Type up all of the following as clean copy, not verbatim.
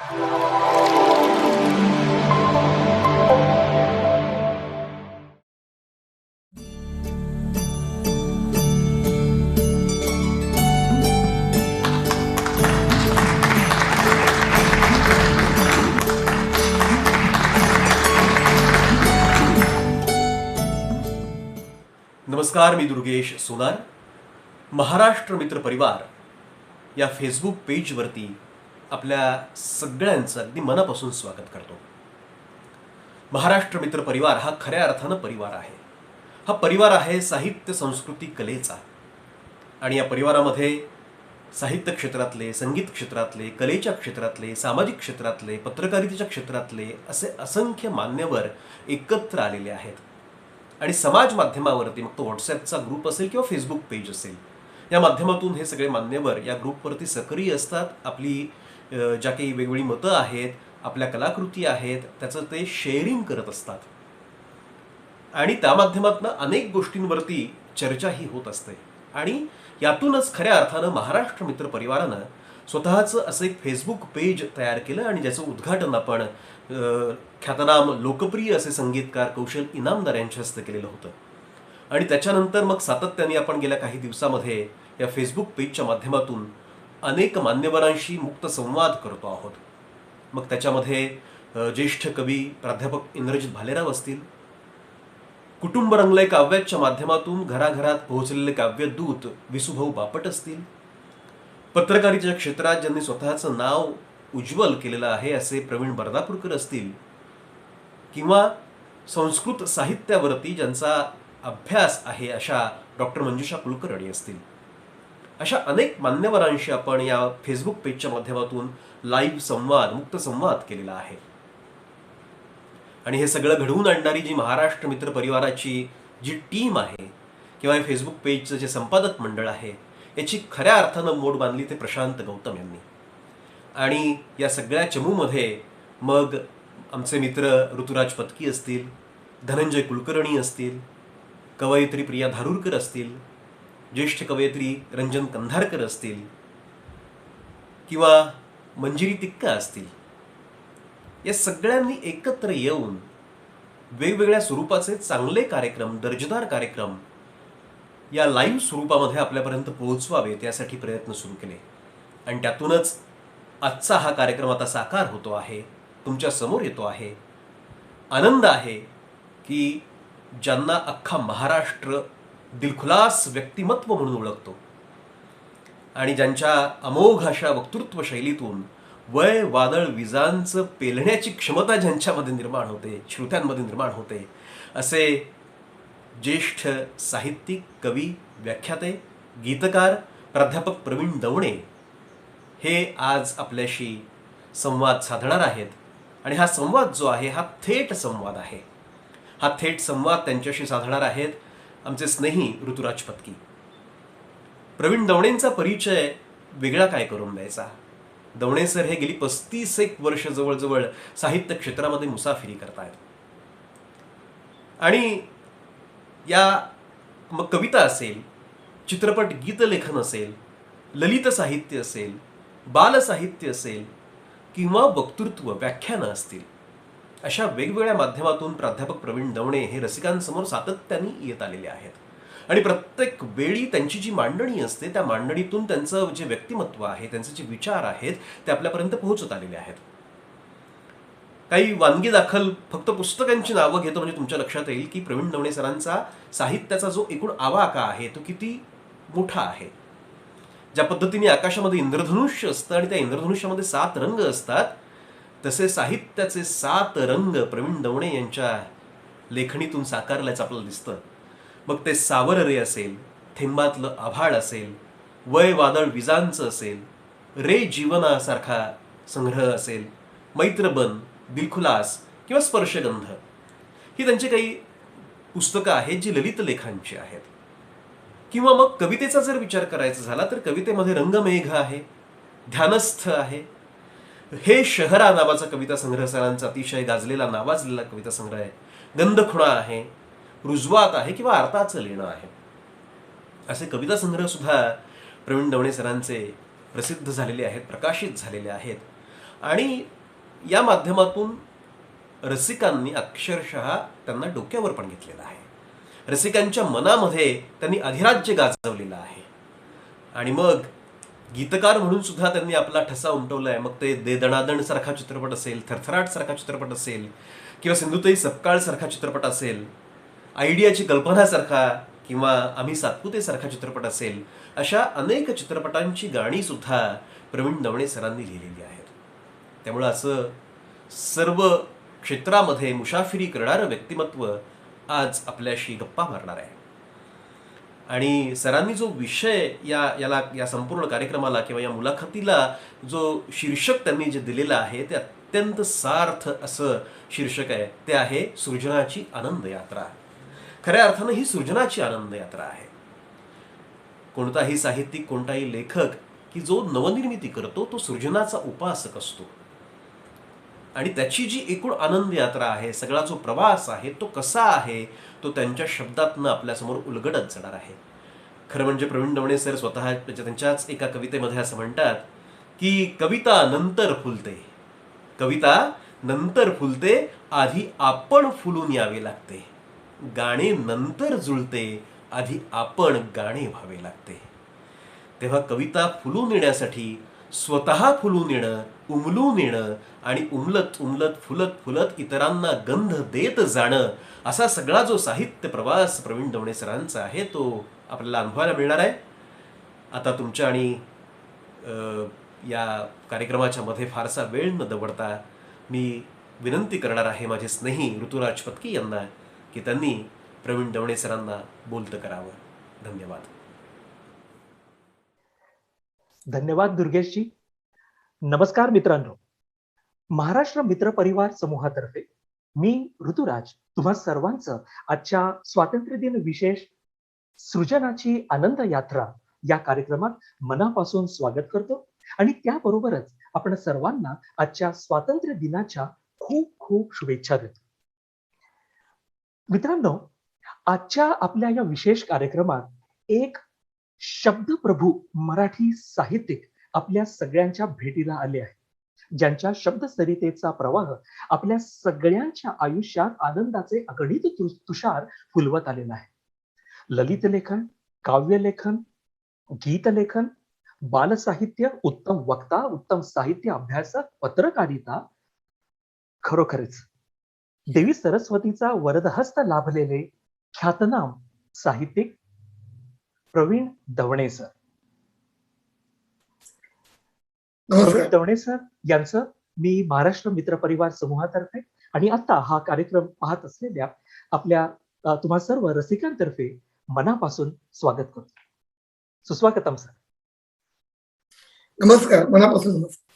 नमस्कार, मी दुर्गेश सोनार. महाराष्ट्र मित्र परिवार या फेसबुक पेजवरती आपल्या सगळ्यांचं अगदी मनापासून स्वागत करतो. महाराष्ट्र मित्र परिवार हा खऱ्या अर्थानं परिवार आहे. हा परिवार आहे साहित्य, संस्कृती, कलेचा. आणि या परिवारामध्ये साहित्य क्षेत्रातले, संगीत क्षेत्रातले, कलेच्या क्षेत्रातले, सामाजिक क्षेत्रातले, पत्रकारितेच्या क्षेत्रातले असे असंख्य मान्यवर एकत्र आलेले आहेत. आणि समाज माध्यमावरती, मग तो व्हॉट्सॲपचा ग्रुप असेल किंवा फेसबुक पेज असेल, या माध्यमातून हे सगळे मान्यवर या ग्रुपवरती सक्रिय असतात. आपली ज्या काही वेगवेगळी मतं आहेत, आपल्या कलाकृती आहेत, त्याचं ते शेअरिंग करत असतात. आणि त्या माध्यमातून अनेक गोष्टींवरती चर्चाही होत असते. आणि यातूनच खऱ्या अर्थानं महाराष्ट्र मित्र परिवारानं स्वतःचं असं एक फेसबुक पेज तयार केलं आणि ज्याचं उद्घाटन आपण ख्यातनाम लोकप्रिय असे संगीतकार कौशल इनामदार यांच्या हस्ते केलेलं होतं. आणि त्याच्यानंतर मग सातत्याने आपण गेल्या काही दिवसामध्ये या फेसबुक पेजच्या माध्यमातून अनेक मान्यवरांशी मुक्त संवाद करतो आहोत. मग त्याच्यामध्ये ज्येष्ठ कवी प्राध्यापक इंद्रजित भालेराव असतील, कुटुंब रंगलय काव्याच्या माध्यमातून घराघरात पोहोचलेले काव्यदूत विसूभाऊ बापट असतील, पत्रकारितेच्या क्षेत्रात ज्यांनी स्वतःचं नाव उज्ज्वल केलेलं आहे असे प्रवीण बर्दापूरकर असतील, किंवा संस्कृत साहित्यावरती ज्यांचा अभ्यास आहे अशा डॉक्टर मंजुषा कुलकर्णी असतील. अशा अनेक मान्यवरांशी आपण या फेसबुक पेजच्या माध्यमातून लाईव्ह संवाद, मुक्त संवाद केलेला आहे. आणि हे सगळं घडवून आणणारी जी महाराष्ट्र मित्र परिवाराची जी टीम आहे किंवा हे फेसबुक पेजचं जे संपादक मंडळ आहे, याची खऱ्या अर्थानं मोड बांधली ते प्रशांत गौतम यांनी. आणि या सगळ्या चमूमध्ये मग आमचे मित्र ऋतुराज पत्की असतील, धनंजय कुलकर्णी असतील, कवयित्री प्रिया धारूरकर असतील, ज्येष्ठ कवयित्री रंजन कंधारकर असतील, किंवा मंजिरी तिक्का असतील. या सगळ्यांनी एकत्र येऊन वेगवेगळ्या स्वरूपाचे चांगले कार्यक्रम, दर्जेदार कार्यक्रम या लाईव्ह स्वरूपामध्ये आपल्यापर्यंत पोहोचवावेत यासाठी प्रयत्न सुरू केले. आणि त्यातूनच आजचा हा कार्यक्रम आता साकार होतो आहे, तुमच्या समोर येतो आहे. आनंद आहे की ज्यांना अख्खा महाराष्ट्र दिलखुलास व्यक्तिमत्व म्हणून ओळखतो आणि ज्यांच्या अमोघ अशा वक्तृत्व शैलीतून वय वादळ विजांचं पेलण्याची क्षमता ज्यांच्यामध्ये निर्माण होते, श्रोत्यांमध्ये निर्माण होते, असे ज्येष्ठ साहित्यिक, कवी, व्याख्याते, गीतकार प्राध्यापक प्रवीण दवणे हे आज आपल्याशी संवाद साधणार आहेत. आणि हा संवाद जो आहे हा थेट संवाद आहे. हा थेट संवाद त्यांच्याशी साधणार आहेत आमचे स्नेही ऋतुराज पत्की. प्रवीण दवणेंचा परिचय वेगळा काय करून द्यायचा. दवणे सर हे गेली 35 वर्ष जवळजवळ साहित्य क्षेत्रामध्ये मुसाफिरी करतायत. आणि या मग कविता असेल, चित्रपट गीतलेखन असेल, ललित साहित्य असेल, बालसाहित्य असेल, किंवा वक्तृत्व, व्याख्यानं असतील, अशा वेगवेगळ्या माध्यमातून प्राध्यापक प्रवीण दवणे हे रसिकांसमोर सातत्याने येत आलेले आहेत. आणि प्रत्येक वेळी त्यांची जी मांडणी असते त्या मांडणीतून त्यांचं जे व्यक्तिमत्व आहे, त्यांचे जे विचार आहेत ते आपल्यापर्यंत पोहोचत आलेले आहेत. काही वानगी दाखल फक्त पुस्तकांची नावं घेतो म्हणजे तुमच्या लक्षात येईल की प्रवीण दवणे सरांचा साहित्याचा जो एकूण आवाका आहे तो किती मोठा आहे. ज्या पद्धतीने आकाशामध्ये इंद्रधनुष्य असतं आणि त्या इंद्रधनुष्यामध्ये 7 रंग असतात, तसे साहित्याचे 7 रंग प्रवीण दवणे यांच्या लेखणीतून साकारल्याचं आपल्याला दिसतं. मग ते सावर रे असेल, थेंबातलं आभाळ असेल, वय वादळ विजांचं असेल, रे जीवनासारखा संग्रह असेल, मैत्रबन, दिलखुलास किंवा स्पर्शगंध, ही त्यांची काही पुस्तकं आहेत जी ललित लेखांची आहेत. किंवा मग कवितेचा जर विचार करायचा झाला तर कवितेमध्ये रंगमेघ आहे, ध्यानस्थ आहे, हे शहरा नावाचा कविता संग्रह सरांचा अतिशय गाजलेला नावाजलेला कविता संग्रह आहे, गंधखुणा आहे, रुजवात आहे, किंवा अर्थाचं लेणं आहे. असे कविता संग्रह सुद्धा प्रवीण दवणे सरांचे प्रसिद्ध झालेले आहेत, प्रकाशित झालेले आहेत. आणि या माध्यमातून रसिकांनी अक्षरशः त्यांना डोक्यावर पण घेतलेलं आहे. रसिकांच्या मनामध्ये त्यांनी अधिराज्य गाजवलेलं आहे. आणि मग गीतकार म्हणून सुद्धा त्यांनी आपला ठसा उमटवलाय. मग ते दे दणादण सारखा चित्रपट असेल, थरथराट सारखा चित्रपट असेल, किंवा सिंधुताई सपकाळ सारखा चित्रपट असेल, आयडियाची कल्पना सारखा किंवा आम्ही सातपुते सारखा चित्रपट असेल, अशा अनेक चित्रपटांची गाणी सुद्धा प्रवीण दवणे सरांनी लिहिलेली आहेत. त्यामुळं असं सर्व क्षेत्रामध्ये मुसाफिरी करणारं व्यक्तिमत्व आज आपल्याशी गप्पा मारणार आहे. आणि सरांनी जो विषय या संपूर्ण कार्यक्रमाला किंवा या मुलाखतीला जो शीर्षक त्यांनी जे दिलेलं आहे ते अत्यंत सार्थ असं शीर्षक आहे. ते आहे सृजनाची आनंद यात्रा. खऱ्या अर्थानं ही सृजनाची आनंद यात्रा आहे. कोणताही साहित्यिक, कोणताही लेखक की जो नवनिर्मिती करतो तो सृजनाचा उपासक असतो. आणि त्याची जी एकूण आनंद यात्रा आहे, सगळा जो प्रवास आहे तो कसा आहे तो त्यांच्या शब्दातनं आपल्यासमोर उलगडत जाणार आहे. खरं म्हणजे प्रवीण दवणे सर स्वतः त्यांच्याच एका कवितेमध्ये असं म्हणतात की कविता नंतर फुलते, कविता नंतर फुलते, आधी आपण फुलून यावे लागते. गाणे नंतर जुळते, आधी आपण गाणे व्हावे लागते. तेव्हा कविता फुलून येण्यासाठी स्वतः फुलून येणं, उमलून येणं आणि उमलत उमलत फुलत फुलत इतरांना गंध देत जाणं, असा सगळा जो साहित्य प्रवास प्रवीण दवणे सरांचा आहे तो आपल्याला अनुभवायला मिळणार आहे. आता तुमच्या आणि या कार्यक्रमाच्या मध्ये फारसा वेळ न दवडता मी विनंती करणार आहे माझे स्नेही ऋतुराज पत्की यांना की त्यांनी प्रवीण दवणे सरांना बोलतं करावं. धन्यवाद. धन्यवाद दुर्गेशजी. नमस्कार मित्रांनो. महाराष्ट्र मित्र परिवार समूहातर्फे मी ऋतुराज तुम्हा सर्वांचं आजच्या स्वातंत्र्य दिन विशेष सृजनाची आनंद यात्रा या कार्यक्रमात मनापासून स्वागत करतो आणि त्याबरोबरच आपण सर्वांना आजच्या स्वातंत्र्य दिनाच्या खूप खूप शुभेच्छा देतो. मित्रांनो, आजच्या आपल्या या विशेष कार्यक्रमात एक शब्दप्रभू मराठी साहित्यिक आपल्या सगळ्यांच्या भेटीला आले आहे, ज्यांच्या शब्दसरितेचा प्रवाह आपल्या सगळ्यांच्या आयुष्यात आनंदाचे अगणित तुषार फुलवत आलेला आहे. ललित लेखन, काव्यलेखन, गीतलेखन, बालसाहित्य, उत्तम वक्ता, उत्तम साहित्य अभ्यासक, पत्रकारिता, खरोखरच देवी सरस्वतीचा वरदहस्त लाभलेले ख्यातनाम साहित्यिक प्रवीण दवणे सर. प्रवीण दवणे सर यांचं मी महाराष्ट्र मित्र परिवार समूहातर्फे आणि आता हा कार्यक्रम पाहत असलेल्या आपल्या तुम्हा सर्व रसिकांतर्फे मनापासून स्वागत करतो. सुस्वागतम सर. नमस्कार, मनापासून नमस्कार.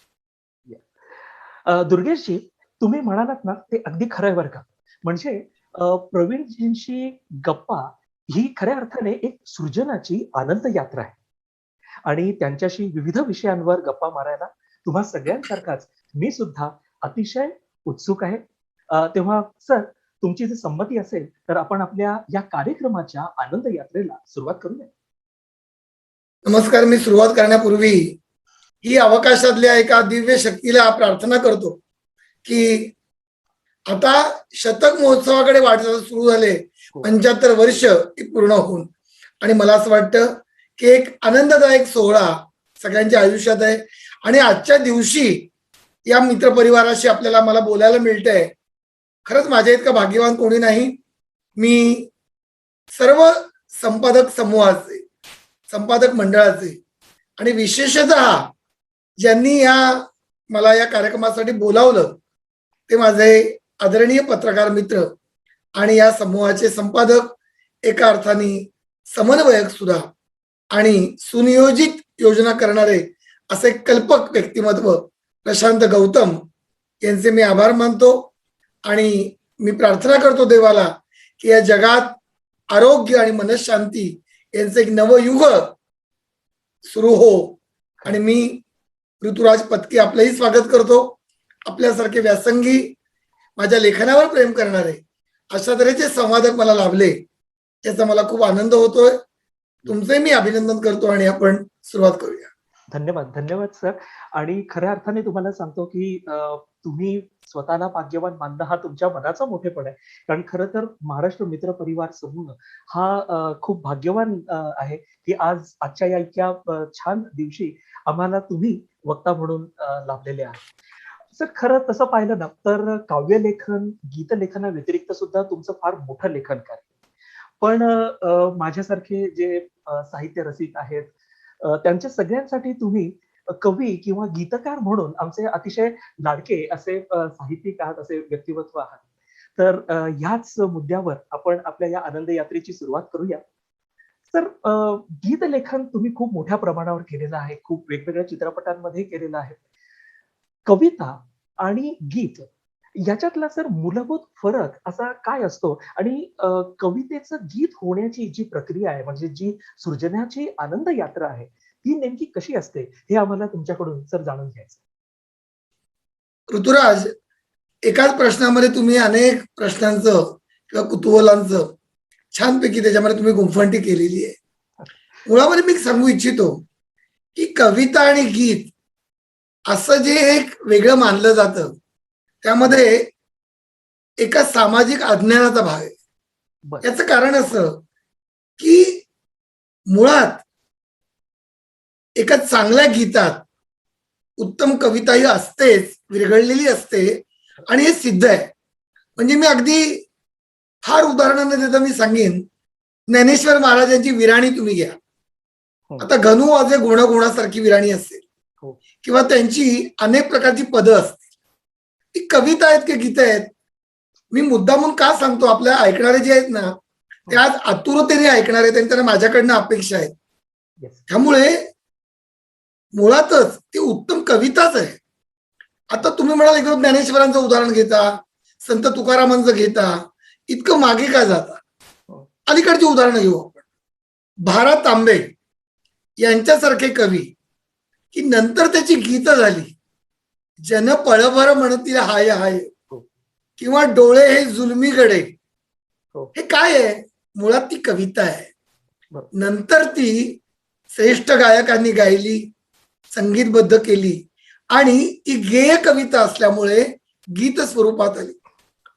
दुर्गेशजी, तुम्ही म्हणालात ना ते अगदी खरं आहे बरं का. म्हणजे प्रवीणजींशी गप्पा ही खऱ्या अर्थाने एक सृजनाची आनंद यात्रा आहे आणि त्यांच्याशी विविध विषयांवर गप्पा मारायला तुम्हा सगळ्यांसारखाच मी सुद्धा अतिशय उत्सुक आहे. तेव्हा सर, तुमची जर संमती असेल तर आपण आपल्या या कार्यक्रमाच्या आनंद यात्रेला सुरुवात करूया. नमस्कार. मी सुरुवात करण्यापूर्वी ही अवकाशातल्या एका दिव्य शक्तीला प्रार्थना करतो की आता शतक महोत्सवाकडे वाटचाल सुरू झाले. 75 वर्ष पूर्ण होऊन, आणि मला असं वाटतं की एक आनंददायक सोहळा सगळ्यांच्या आयुष्यात आहे. आणि आजच्या दिवशी या मित्रपरिवाराशी मला बोलायला मिळतंय. खरंच माझ्या इतका भाग्यवान कोणी नाही. मी सर्व संपादक समूहाचे, संपादक मंडळाचे आणि विशेषतः ज्यांनी मला या कार्यक्रमासाठी बोलावलं ते माझे आदरणीय पत्रकार मित्र आणि या समूहाचे संपादक, एका अर्थाने समन्वयक सुद्धा आणि सुनियोजित योजना करणारे असे कल्पक व्यक्तिमत्व प्रशांत गौतम यांचे मी आभार मानतो. आणि मी प्रार्थना करतो देवाला की या जगात आरोग्य आणि मनशांती यांचं एक नवयुग सुरू हो. आणि मी ऋतुराज पत्की आपलंही स्वागत करतो. आपल्यासारखे व्यासंगी, माझ्या लेखनावर प्रेम करणारे अशा तऱ्हेचे संवादक मला लाभले, याचा मला खूप आनंद होतोय. तुमचे मी अभिनंदन करतो आणि आपण सुरुवात करूया. धन्यवाद, धन्यवाद सर. आणि खऱ्या अर्थाने तुम्हाला सांगतो, की तुम्ही स्वतःला भाग्यवान मानणं हा तुमच्या मनाचा मोठेपणा आहे. कारण खरं तर महाराष्ट्र मित्र परिवार समूह हा खूप भाग्यवान आहे, की आजच्या या इतक्या छान दिवशी आम्हाला तुम्ही वक्ता म्हणून लाभलेले आहात. सर खरं तसं पाहिलं ना, तर काव्यलेखन, गीतलेखनाव्यतिरिक्त सुद्धा तुमचं फार मोठं लेखन कार्य. पण माझ्यासारखे जे साहित्य रसिक आहेत, त्यांच्या सगळ्यांसाठी तुम्ही कवी किंवा गीतकार म्हणून आमचे अतिशय लाडके असे साहित्यिक आहात, असे व्यक्तिमत्व आहात. तर ह्याच मुद्द्यावर आपण आपल्या या आनंद यात्रेची सुरुवात करूया. तर गीतलेखन तुम्ही खूप मोठ्या प्रमाणावर केलेलं आहे. खूप वेगवेगळ्या चित्रपटांमध्ये केलेलं आहे. कविता आणि गीत याच्यातला सर मूलभूत फरक असा काय असतो? आणि कवितेचं गीत होण्याची जी प्रक्रिया आहे, म्हणजे जी सृजनाची आनंद यात्रा आहे, ती नेमकी कशी असते? हे आम्हाला तुमच्याकडून सर जाणून घ्यायचं. ऋतुराज, एकाच प्रश्नामध्ये तुम्ही अनेक प्रश्नांचं किंवा कुतूहलांचं छानपैकी त्याच्यामध्ये तुम्ही गुंफणटी केलेली आहे. मुळामध्ये मी सांगू इच्छितो की कविता आणि गीत असं जे एक वेगळं मानलं जातं त्यामध्ये एका सामाजिक अज्ञानाचा भाग आहे. बरं. याचं कारण असं की मुळात एका चांगल्या गीतात उत्तम कविता ही असतेच, विरघळलेली असते आणि हे सिद्ध आहे. म्हणजे मी अगदी फार उदाहरण न देता मी सांगेन, ज्ञानेश्वर महाराजांची विराणी तुम्ही घ्या. आता घनू वाजे गुणासारखी विराणी असेल हो. किंवा त्यांची अनेक प्रकारची पदं असतील. ती कविता आहेत की गीत आहेत? मी मुद्दामून का सांगतो, आपल्या ऐकणारे जे आहेत ना ते आज आतुरतेने ऐकणार आहेत आणि त्यांना माझ्याकडनं अपेक्षा आहेत. त्यामुळे मुळातच ती उत्तम कविताच आहे. आता तुम्ही म्हणाल एकदम ज्ञानेश्वरांचं उदाहरण घेता, संत तुकारामांचं घेता, इतकं मागे का जाता? अलीकडची उदाहरणं घेऊ आपण. भारा तांबे यांच्यासारखे कवी की नंतर त्याची गीतं झाली. जन पळभर म्हणतील हाय हाय किंवा डोळे हे जुलमीकडे, हे काय आहे? मुळात ती कविता आहे. नंतर ती श्रेष्ठ गायकांनी गायली, संगीतबद्ध केली आणि ती गेय कविता असल्यामुळे गीत स्वरूपात आली.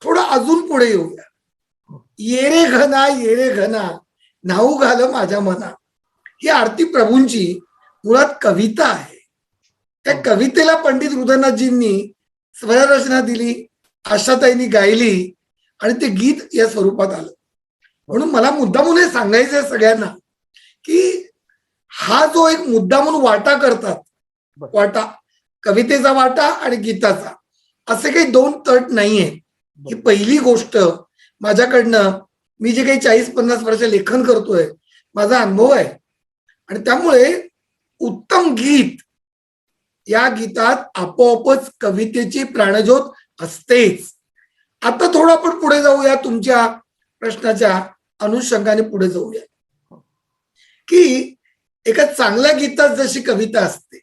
थोडं अजून पुढे येऊया. ये रे घना नाऊ घाल माझ्या मना, ही आरती प्रभूंची मुळात कविता आहे. त्या कवितेला पंडित हृदयनाथजींनी स्वररचना दिली, आशाताईंनी गायली आणि ते गीत या स्वरूपात आलं. म्हणून मला मुद्दामून हे सांगायचं आहे सगळ्यांना की हा जो एक मुद्दामून वाटा करतात, वाटा कवितेचा वाटा आणि गीताचा, असे काही दोन तट नाहीये. ही पहिली गोष्ट माझ्याकडनं, मी जे काही 40-50 वर्ष लेखन करतोय, माझा अनुभव आहे. आणि त्यामुळे उत्तम गीत, या गीतात आपोआपच कवितेची प्राणज्योत असतेच. आता थोडं आपण पुढे जाऊया, तुमच्या प्रश्नाच्या अनुषंगाने पुढे जाऊया की एका चांगल्या गीतात जशी कविता असते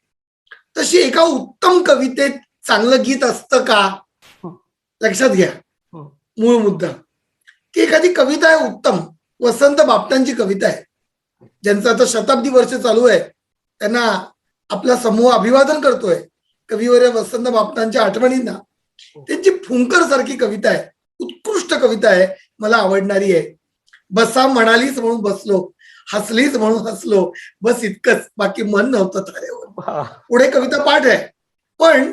तशी एका उत्तम कवितेत चांगलं गीत असतं का? लक्षात घ्या मूळ मुद्दा, की एखादी कविता आहे उत्तम, वसंत बापटांची कविता आहे, ज्यांचं आता शताब्दी वर्ष चालू आहे, त्यांना आपला समूह अभिवादन करतोय. कविवर्य वसंत बापटांच्या आठवणींना. त्यांची फुंकर सारखी कविता आहे, उत्कृष्ट कविता आहे, मला आवडणारी आहे. बसा म्हणालीच म्हणून बसलो, हसलीच म्हणून हसलो, बस इतकंच, बाकी मन नव्हतं तारेवर. पुढे कविता पाठ आहे, पण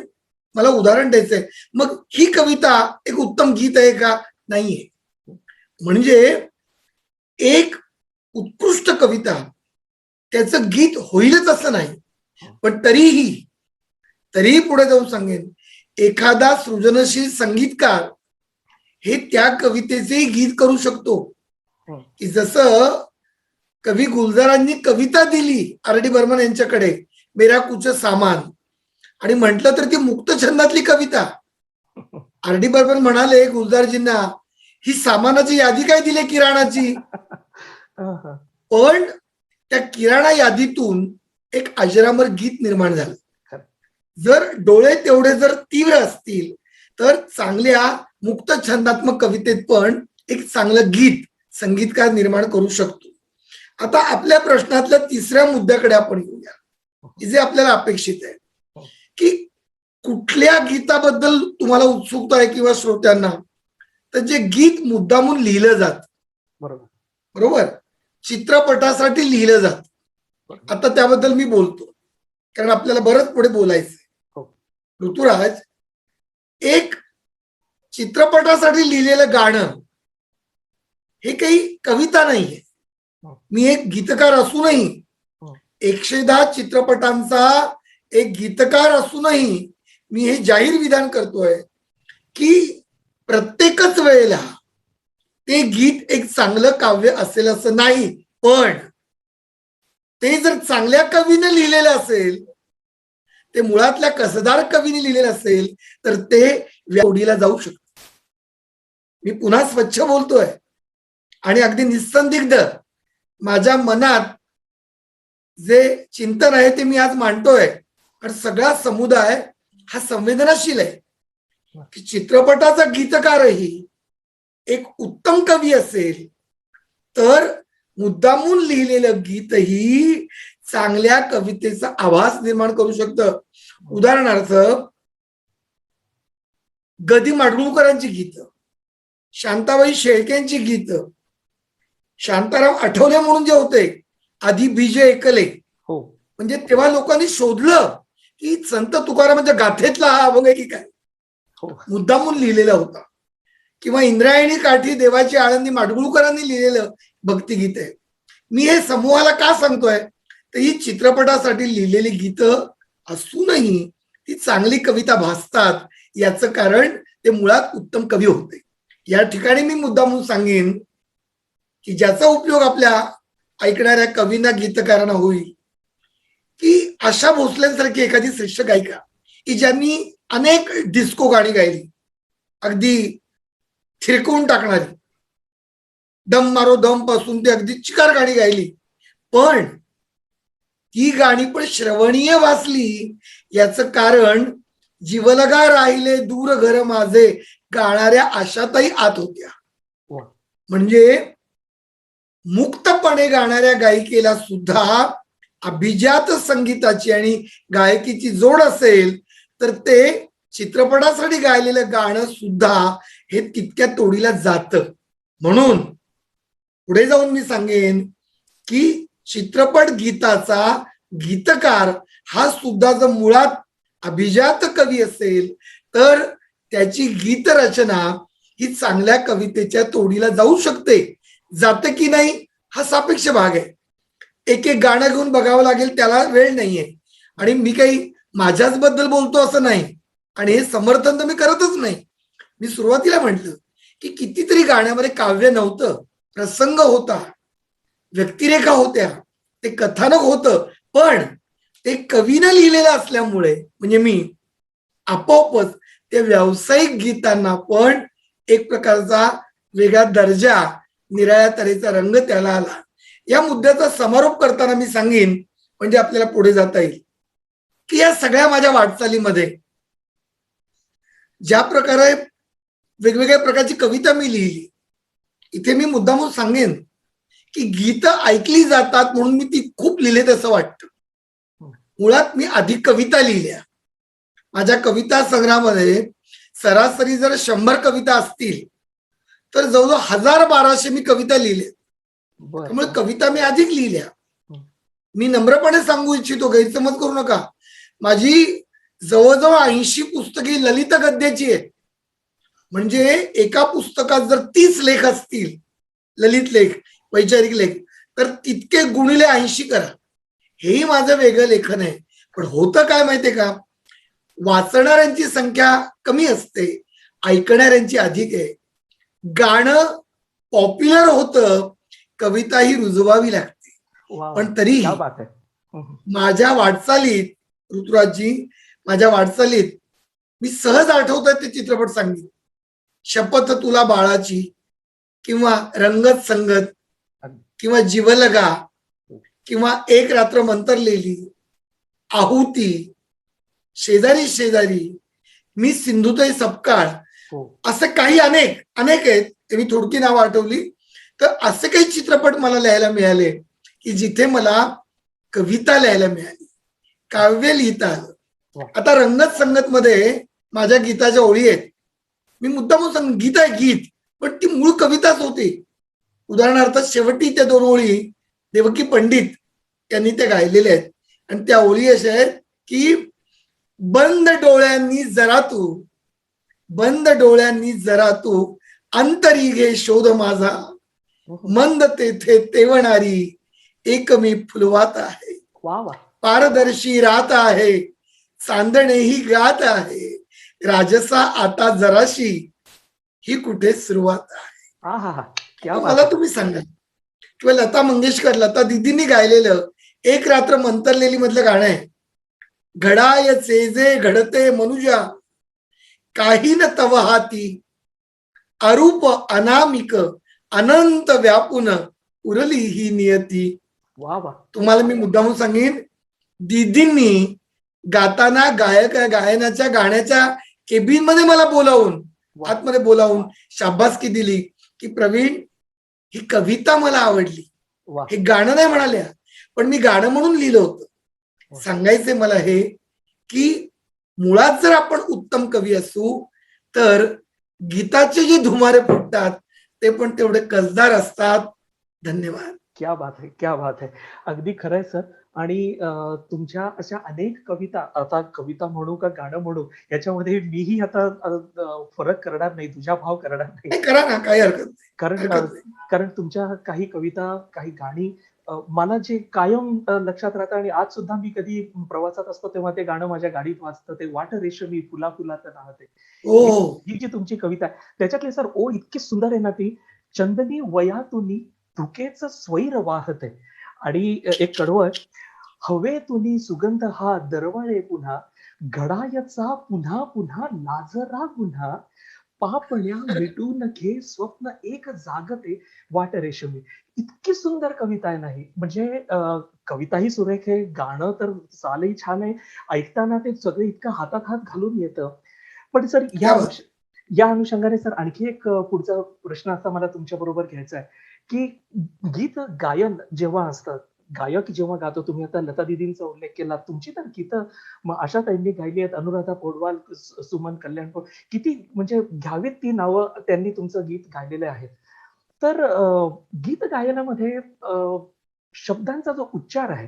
मला उदाहरण द्यायचंय. मग ही कविता एक उत्तम गीत आहे का? नाहीये. म्हणजे एक उत्कृष्ट कविता त्याचं गीत होईलच असं नाही, पण तरीही पुढे जाऊन सांगेन, एखादा सृजनशील संगीतकार हे त्या कवितेचे गीत करू शकतो. की जसं कवी गुलजारांनी कविता दिली आर डी बर्मन यांच्याकडे, मेरा कुछ सामान, आणि म्हटलं तर ती मुक्त छंदातली कविता. आर डी बर्मन म्हणाले गुलजारजींना, ही सामानाची यादी काय दिली किराणाची? पण त्या किराणा यादीतून एक अजरामर गीत निर्माण झालं. जर डोळे तेवढे जर तीव्र असतील तर चांगल्या मुक्त छंदात्मक कवितेत पण एक चांगलं गीत संगीतकार निर्माण करू शकतो. आता आपल्या प्रश्नातल्या तिसऱ्या मुद्द्याकडे आपण येऊया. जे आपल्याला अपेक्षित आहे की कुठल्या गीताबद्दल तुम्हाला उत्सुकता आहे किंवा श्रोत्यांना, तर जे गीत मुद्दामून लिहिलं जात, बरोबर. बरोबर, चित्रपटासाठी लिहिलं जात. आता त्याबद्दल मी बोलतो कारण आपल्याला बरंच पुढे बोलायचं. हो. ऋतुराज, एक चित्रपटासाठी लिहिलेलं गाणं हे काही कविता नाहीये. मी एक गीतकार असूनही, 110 चित्रपटांचा एक गीतकार असूनही मी हे जाहीर विधान करतोय की प्रत्येकच वेळेला ते गीत एक चांगलं काव्य असेल असं नाही, पण ते जर चांगल्या कवीने लिहिलेलं असेल, ते मुळातल्या कसदार कवीने लिहिलेलं असेल, तर ते ओढीला जाऊ शकतं. मी पुन्हा स्वच्छ बोलतोय आणि अगदी निस्संदिग्ध माझ्या मनात जे चिंतन आहे ते मी आज मांडतोय. आणि सगळा समुदाय हा संवेदनशील आहे की चित्रपटाचा गीतकारही एक उत्तम कवी असेल तर मुद्दामून लिहिलेलं गीतही चांगल्या कवितेचा आभास निर्माण करू शकतं. उदाहरणार्थ, गदी माडगुळकरांची गीतं, शांताबाई शेळकेंची गीतं, शांताराम आठवले म्हणून जे होते, आधी बीजे ऐकले, हो. म्हणजे तेव्हा लोकांनी शोधलं की संत तुकारामांच्या गाथेतला हा अभंग आहे की काय, हो. मुद्दामून लिहिलेला होता. किंवा इंद्रायणी काठी देवाची आळंदी माडगुळकरांनी लिहिलेलं भक्तिगीत आहे. मी हे समूहाला का सांगतोय, तर ही चित्रपटासाठी लिहिलेली गीतं असूनही ती चांगली कविता भासतात. याचं कारण ते मुळात उत्तम कवी होते. या ठिकाणी मी मुद्दामून सांगेन की ज्याचा उपयोग आपल्या ऐकणाऱ्या कवींना, गीतकारांना होईल, की आशा भोसलेंसारखी एखादी श्रेष्ठ गायिका की ज्यांनी अनेक डिस्को गाणी गायली, अगदी थिरकवून टाकणारी, दम मारो दम पासून ते अगदी चिकार गाणी गायली, पण ती गाणी पण श्रवणीय वाचली. याचं कारण जीवलगा राहिले दूर घर माझे गाणाऱ्या आशाताई आत होत्या. म्हणजे मुक्तपणे गाणाऱ्या गायिकेला सुद्धा अभिजात संगीताची आणि गायकीची जोड असेल तर ते चित्रपटासाठी गायलेलं गाणं सुद्धा हे तितक्या तोडीला जातं. म्हणून पुढे जाऊन मी सांगेन की चित्रपट गीताचा गीतकार हा सुद्धा जर मुळात अभिजात कवी असेल तर त्याची गीत रचना ही चांगल्या कवितेच्या तोडीला जाऊ शकते. जाते की नाही हा सापेक्ष भाग आहे. एक एक गाणं घेऊन बघावं लागेल, त्याला वेळ नाहीये. आणि मी काही माझ्याच बद्दल बोलतो असं नाही, आणि हे समर्थन तर मी करतच नाही. मी सुरुवातीला म्हटलं की कितीतरी गाण्यामध्ये काव्य नव्हतं, प्रसंग होता, व्यक्तिरेखा होत्या, ते कथानक होतं, पण ते कवीनं लिहिलेलं असल्यामुळे म्हणजे मी आपोआपच त्या व्यावसायिक गीतांना पण एक प्रकारचा वेगळा दर्जा, निराळ्या तऱ्हेचा रंग त्याला आला. या मुद्द्याचा समारोप करताना मी सांगेन, म्हणजे आपल्याला पुढे जाता येईल, की या सगळ्या माझ्या वाटचालीमध्ये ज्या प्रकारे वेगवेगळ्या प्रकारची कविता मी लिहिली, इथे मी मुद्दामून सांगेन की गीत ऐकली जातात म्हणून मी ती खूप लिहिलेत असं वाटतं. मुळात मी आधी कविता लिहिल्या. माझ्या कविता संग्रहामध्ये सरासरी जर 100 कविता असतील तर जवळजवळ 1000-1200 मी कविता लिहिल्या. त्यामुळे कविता मी अधिक लिहिल्या. मी नम्रपणे सांगू इच्छितो, गैरसमज करू नका, माझी जवळजवळ 80 पुस्तके ललित गद्याची आहेत. म्हणजे एका पुस्तकात जर 30 लेख असतील, ललित लेख, वैचारिक लेख, तर तितके गुणिले 80 करा. हेही माझं वेगळं लेखन आहे. पण होतं काय माहितीये का, वाचणाऱ्यांची संख्या कमी असते, ऐकणाऱ्यांची अधिक आहे. गाणं पॉप्युलर होतं, कविता ही रुजवावी लागते. पण तरी माझ्या वाटचालीत, ऋतुराजजी, माझ्या वाटचालीत मी सहज आठवतोय ते चित्रपट सांगितले, शपथ तुला बाळाची, किंवा रंगत संगत, किंवा जीवलगा, किंवा एक रात्र मंतरलेली, आहुती, शेजारी शेजारी, मी सिंधुताई सपकाळ, असे काही अनेक आहेत. ते मी थोडकी नावं आठवली. तर असे काही चित्रपट मला लिहायला मिळाले की जिथे मला कविता लिहायला मिळाली. काव्य लिहिता आलं. वा. आता रंगत संगत मध्ये माझ्या गीताच्या ओळी आहेत. मी मुद्दाम सांग गीत आहे गीत, पण ती मूळ कविताच होती. उदाहरणार्थ शेवटी त्या 2 ओळी देवकी पंडित यांनी त्या गायलेल्या आहेत आणि त्या ओळी अशा आहेत की बंद डोळ्यांनी जरा तू अंतरी घे शोध माझा, मंद तेथे तेवणारी एक मी फुलवात आहे, वा वा. पारदर्शी रात आहे, चांदणेही गात आहे, राजसा आता जराशी ही कुठे सुरुवात आहे. हा हा हा. क्या बात मला आहे. तुम्ही सांगा किंवा लता मंगेशकर, लता दिदींनी गायलेलं एक रात्र मंतरलेली मधलं गाणं आहे. घडायचे जे घडते मनुजा, काही न तव हाती, अरूप अनामिक अनंत व्यापून उरली ही नियती. वा वा. तुम्हाला मी मुद्दामून सांगेन, दीदींनी गाताना गायनाच्या गाण्याच्या केबिन मध्ये मला बोलावून, वा. आतमध्ये बोलावून शाबासकी दिली की प्रवीण ही कविता मला आवडली, वा. हे गाणं नाही म्हणाल्या पण मी गाणं म्हणून लिहिलं होतं. सांगायचे मला हे की मुळात जर आपण उत्तम कवी असू तर गीताचे जे धुमारे फुटतात ते पण तेवढे कसदार असतात. धन्यवाद. क्या बात है, क्या बात है. अगदी खरंय सर. आणि तुमच्या अशा अनेक कविता, आता कविता म्हणू का गाणं म्हणू याच्यामध्ये मीही आता फरक करणार नाही, तुझा भाव करणार नाही. नाही, करा ना, काही हरकत नाही. कारण कारण तुमच्या काही कविता, काही गाणी मला जे कायम लक्षात राहतं आणि आज सुद्धा मी कधी प्रवासात असतो तेव्हा ते गाणं माझ्या गाडीत वाजतं, ते वाट रेशमी फुला फुलात राहते. हो, ही जी तुमची कविता आहे त्याच्यातली सर ओळ इतकी सुंदर आहे ना, ती चंदनी वयातुनी धुकेच स्वैर वाहते. आणि एक कडवं, हवेतुनी सुगंध हा दरवळे पुन्हा, घडायचा पुन्हा पुन्हा लाजरा गुन्हा, पापण्या मिटून घे स्वप्न एक जागते वाट रेशमी. इतकी सुंदर कविता आहे नाही म्हणजे कविताही सुरेख आहे, गाणं तर चालही छान आहे, ऐकताना ते सगळे इतकं हातात हात घालून येतं. पण सर या अनुषंगाने सर आणखी एक पुढचा प्रश्न असा मला तुमच्या बरोबर घ्यायचा आहे की गीत गायन जेव्हा असतं, गायक जेव्हा गातो, तुम्ही आता लता दीदींचा उल्लेख केला, तुमची तर गीतं आशा ताईंनी गायली आहेत, अनुराधा पौडवाल, सुमन कल्याणपूर, किती म्हणजे घ्यावीत ती नावं, त्यांनी तुमचं गीत गायलेलं आहे. तर गीत गायनामध्ये शब्दांचा जो उच्चार आहे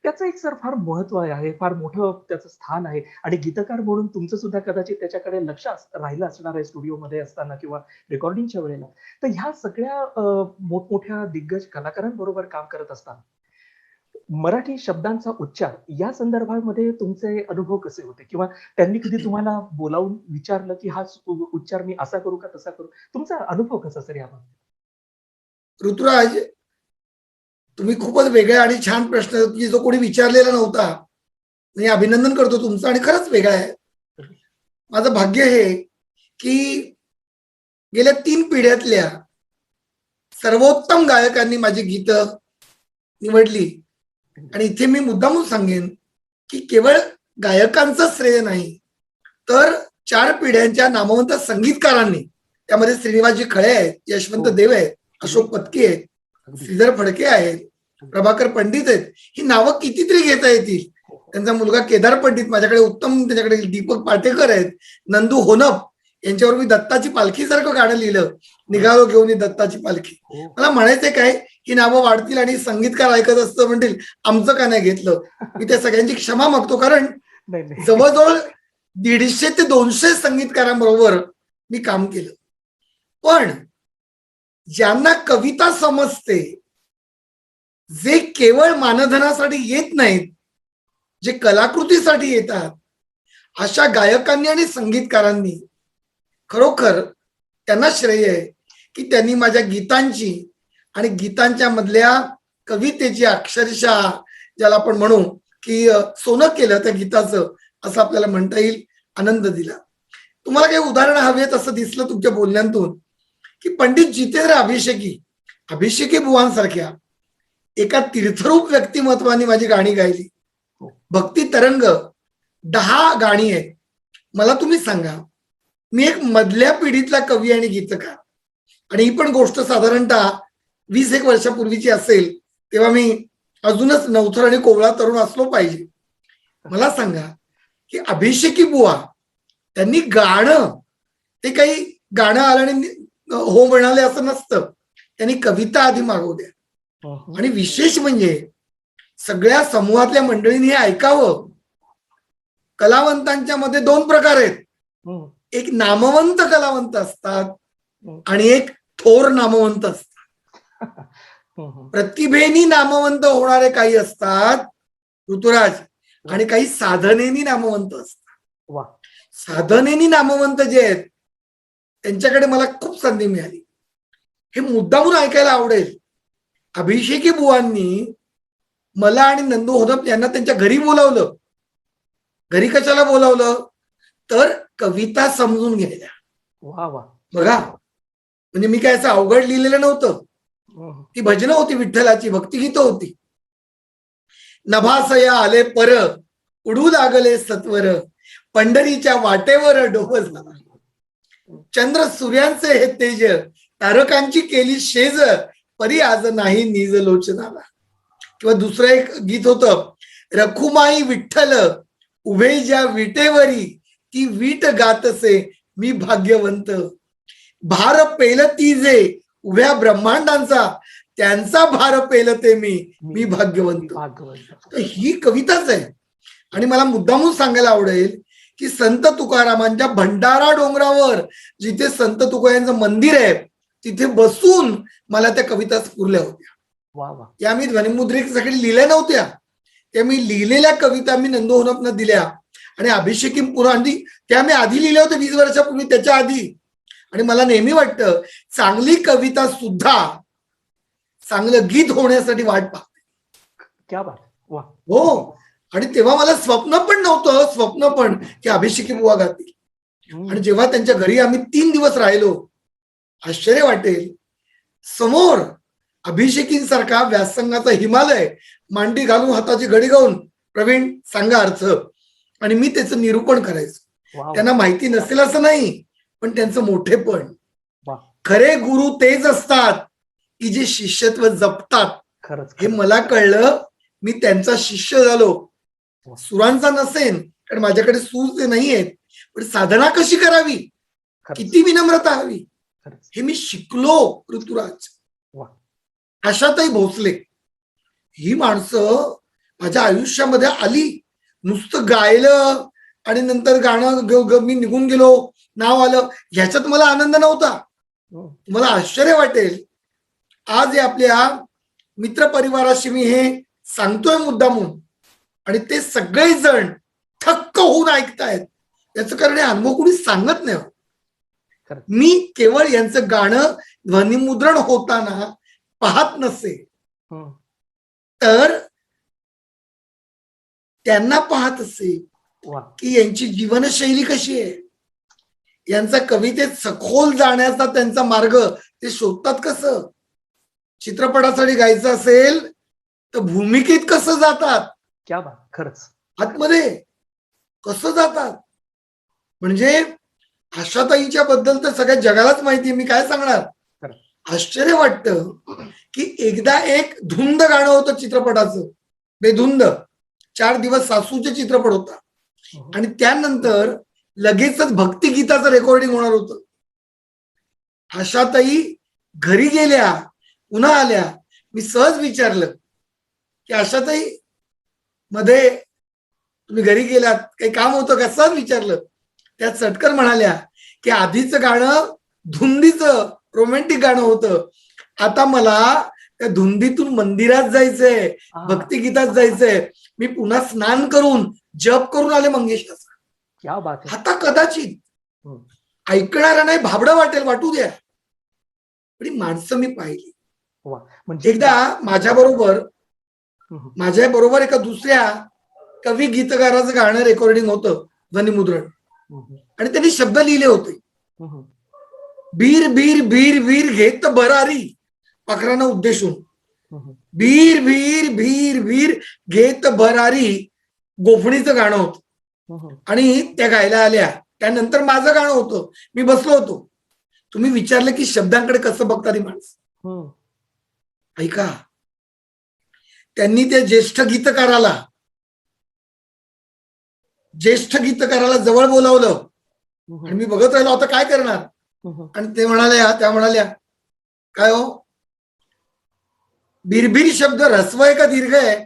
त्याचं एक सर फार महत्व आहे, फार मोठं त्याचं स्थान आहे. आणि गीतकार म्हणून तुमचं सुद्धा कदाचित त्याच्याकडे लक्ष राहिलं असणार आहे स्टुडिओमध्ये असताना किंवा रेकॉर्डिंगच्या वेळेला. तर ह्या सगळ्या मोठमोठ्या दिग्गज कलाकारांबरोबर काम करत असताना मराठी शब्दांचा उच्चार या संदर्भामध्ये तुमचे अनुभव कसे होते, किंवा त्यांनी कधी तुम्हाला बोलावून विचारलं की हा उच्चार मी असा करू का तसा करू, तुमचा अनुभव कसा सर यामध्ये? ऋतुराज, तुम्ही खूपच वेगळा आणि छान प्रश्न की जो कोणी विचारलेला नव्हता, मी अभिनंदन करतो तुमचं आणि खरंच वेगळा आहे. माझं भाग्य हे की गेल्या 3 पिढ्यातल्या सर्वोत्तम गायकांनी माझी गीतं निवडली. आणि इथे मी मुद्दामून सांगेन की केवळ गायकांचं श्रेय नाही तर 4 पिढ्यांच्या नामवंत संगीतकारांनी, त्यामध्ये श्रीनिवासजी खळे आहेत, यशवंत देव आहेत, अशोक पत्की आहेत, श्रीधर फडके आहेत, प्रभाकर पंडित आहेत, ही नावं कितीतरी घेता येतील. त्यांचा मुलगा केदार पंडित माझ्याकडे उत्तम, त्याच्याकडे दीपक पाटेकर आहेत, नंदू होनप यांच्यावर मी दत्ताची पालखी सारखं गाणं लिहिलं, निघालो घेऊन दत्ताची पालखी. मला म्हणायचंय काय, ही नावं वाढतील आणि संगीतकार ऐकत असतं म्हणतील आमचं का नाही घेतलं. मी त्या सगळ्यांची क्षमा मागतो, कारण जवळजवळ 150 ते 200 संगीतकारांबरोबर मी काम केलं. पण ज्यांना कविता समजते, जे केवळ मानधनासाठी येत नाहीत, जे कलाकृतीसाठी येतात, अशा गायकांनी आणि संगीतकारांनी खरोखर त्यांना श्रेय आहे की त्यांनी माझ्या गीतांची आणि गीतांच्या मधल्या कवितेची अक्षरशः ज्याला आपण म्हणू की सोनं केलं त्या गीताचं, असं आपल्याला म्हणता येईल, आनंद दिला. तुम्हाला काही उदाहरणं हवीत असं दिसलं तुमच्या बोलण्यातून की पंडित जितेंद्र अभिषेकी बुवांसारख्या एका तीर्थरूप व्यक्तिमत्वाने माझी गाणी गायली. भक्ती तरंग 10 गाणी आहेत. मला तुम्ही सांगा, मी एक मधल्या पिढीतला कवी आणि गीतकार, आणि ही पण गोष्ट साधारणतः 20-1 वर्षापूर्वीची असेल, तेव्हा मी अजूनच नवथर आणि कोवळा तरुण असलो पाहिजे. मला सांगा की अभिषेकी बुवा त्यांनी गाणं, ते काही गाणं आलं आणि हो म्हणाले असं नसतं. त्यांनी कविता आधी मागवल्या आणि विशेष म्हणजे सगळ्या समूहातल्या मंडळींनी हे ऐकावं. कलावंतांच्या मध्ये दोन प्रकार आहेत. एक नामवंत कलावंत असतात आणि एक थोर नामवंत असतात. प्रतिभेनी नामवंत होणारे काही असतात ऋतुराज, आणि काही साधनेनी नामवंत असतात. वा. साधनेनी नामवंत जे आहेत त्यांच्याकडे मला खूप संधी मिळाली. हे मुद्दामून ऐकायला आवडेल. अभिषेकी बुवांनी मला आणि नंदू होदप यांना त्यांच्या घरी बोलावलं. घरी कशाला बोलावलं? तर कविता समजून घ्यायला. वा वा. बघा, म्हणजे मी काय असं अवघड लिहिलेलं नव्हतं. ती भजनं होती, विठ्ठलाची भक्तिगीतं होती. नभासया आले पर, उडू लागले सत्वर, पंढरीच्या वाटेवर डोबजला. चंद्र सूर्यांचे हे तेज, तारकांची केली शेज, परी आज नाही निज लोचनाला. किंवा दुसरं एक गीत होतं, रखुमाई विठ्ठल उभे ज्या विटेवरी, ती वीट गातसे मी भाग्यवंत. भार पेलती जे उभ्या ब्रह्मांडांचा, त्यांचा भार पेलते मी भाग्यवंत. तर ही कविताच आहे. आणि मला मुद्दामून सांगायला आवडेल की संत तुकारामांच्या भंडारा डोंगरावर जिथे संत तुकारामांचं मंदिर आहे तिथे बसून मला त्या कविता स्फुरल्या होत्या. वा वा. त्या मी ध्वनिमुद्रिकेसाठी लिहिल्या नव्हत्या. त्या मी लिहिलेल्या कविता मी नंदू होनपनं दिल्या. आणि अभिषेकी पुराणी त्या मी आधी लिहिल्या होत्या 20 वर्षापूर्वी, त्याच्या आधी. आणि मला नेहमी वाटतं चांगली कविता सुद्धा चांगलं गीत होण्यासाठी वाट पाहते. क्या बात. वा. हो. आणि तेव्हा मला स्वप्न पण नव्हतं की अभिषेकी बुवा गातील. आणि जेव्हा त्यांच्या घरी आम्ही 3 दिवस राहिलो, आश्चर्य वाटेल, समोर अभिषेकींसारखा व्यासंगाचा हिमालय, मांडी घालून हाताची घडी गाऊन, प्रवीण सांगा अर्थ, आणि मी त्याचं निरूपण करायचं. त्यांना माहिती नसेल असं नाही, पण त्यांचं मोठेपण. खरे गुरु तेच असतात की जे शिष्यत्व जपतात. खरंच हे मला कळलं. मी त्यांचा शिष्य झालो. सुरांचा नसेन, कारण माझ्याकडे सूर ते नाही आहेत, पण साधना कशी करावी, किती विनम्रता हवी, हे मी शिकलो ऋतुराज. आशाताई भोसले ही माणसं माझ्या आयुष्यामध्ये आली. नुसतं गायलं आणि नंतर गाणं मी निघून गेलो, नाव आलं, ह्याच्यात मला आनंद नव्हता. मला आश्चर्य वाटेल, आज आपल्या मित्रपरिवाराशी मी हे सांगतोय मुद्दामून, आणि ते सगळेजण थक्क होऊन ऐकतायत. याचं कारण हे अनुभव कोणी सांगत नाही. मी केवळ यांचं गाणं ध्वनिमुद्रण होताना पाहत नसे, तर त्यांना पाहत असे की यांची जीवनशैली कशी आहे, यांचा कवितेत सखोल जाण्याचा त्यांचा मार्ग ते शोधतात कसं. चित्रपटासाठी गायचं असेल तर भूमिकेत कसं जातात, क्या बात. खरंच आतमध्ये कसं जातात. म्हणजे आशाताईच्या बद्दल तर सगळ्या जगालाच माहिती. मी काय सांगणार. आश्चर्य वाटतं की एकदा एक धुंद गाणं होतं चित्रपटाचं, बेधुंद. 4 दिवस सासूचे चित्रपट होता, आणि त्यानंतर लगेचच भक्तिगीताचं रेकॉर्डिंग होणार होतं. आशाताई घरी गेल्या, पुन्हा आल्या. मी सहज विचारलं की आशाताई, मध्ये तुम्ही घरी गेलात, काही काम होतं का, सहज विचारलं. त्या चटकन म्हणाल्या की आधीचं गाणं धुंदीचं रोमॅन्टिक गाणं होतं, आता मला त्या धुंदीतून मंदिरात जायचंय, भक्तिगीतात जायचंय. मी पुन्हा स्नान करून जप करून आले मंगेशाचा. क्या बात. आता कदाचित ऐकणारा नाही, भाबडं वाटेल, वाटू द्या, पण ही माणसं मी पाहिली. म्हणजे एकदा माझ्या बरोबर एका दुसऱ्या कवी गीतकाराचं गाणं रेकॉर्डिंग होतं, ध्वनिमुद्रण, आणि त्यांनी शब्द लिहिले होते. बीर बीर बीर बीर घेत भरारी, पाखरांना उद्देशून, बीर बीर बीर बीर घेत भरारी, गोफणीचं गाणं होतं. आणि त्या गायला आल्या. त्यानंतर माझं गाणं होतं, मी बसलो होतो. तुम्ही विचारलं की शब्दांकडे कसं बघतात ही माणसं. ऐका, त्यांनी त्या ज्येष्ठ गीतकाराला ज्येष्ठ गीतकाराला जवळ बोलावलं आणि मी बघत राहिलो आता काय करणार. आणि त्या म्हणाल्या काय हो, बिरबिर शब्द ऱ्हस्व आहे का दीर्घ आहे.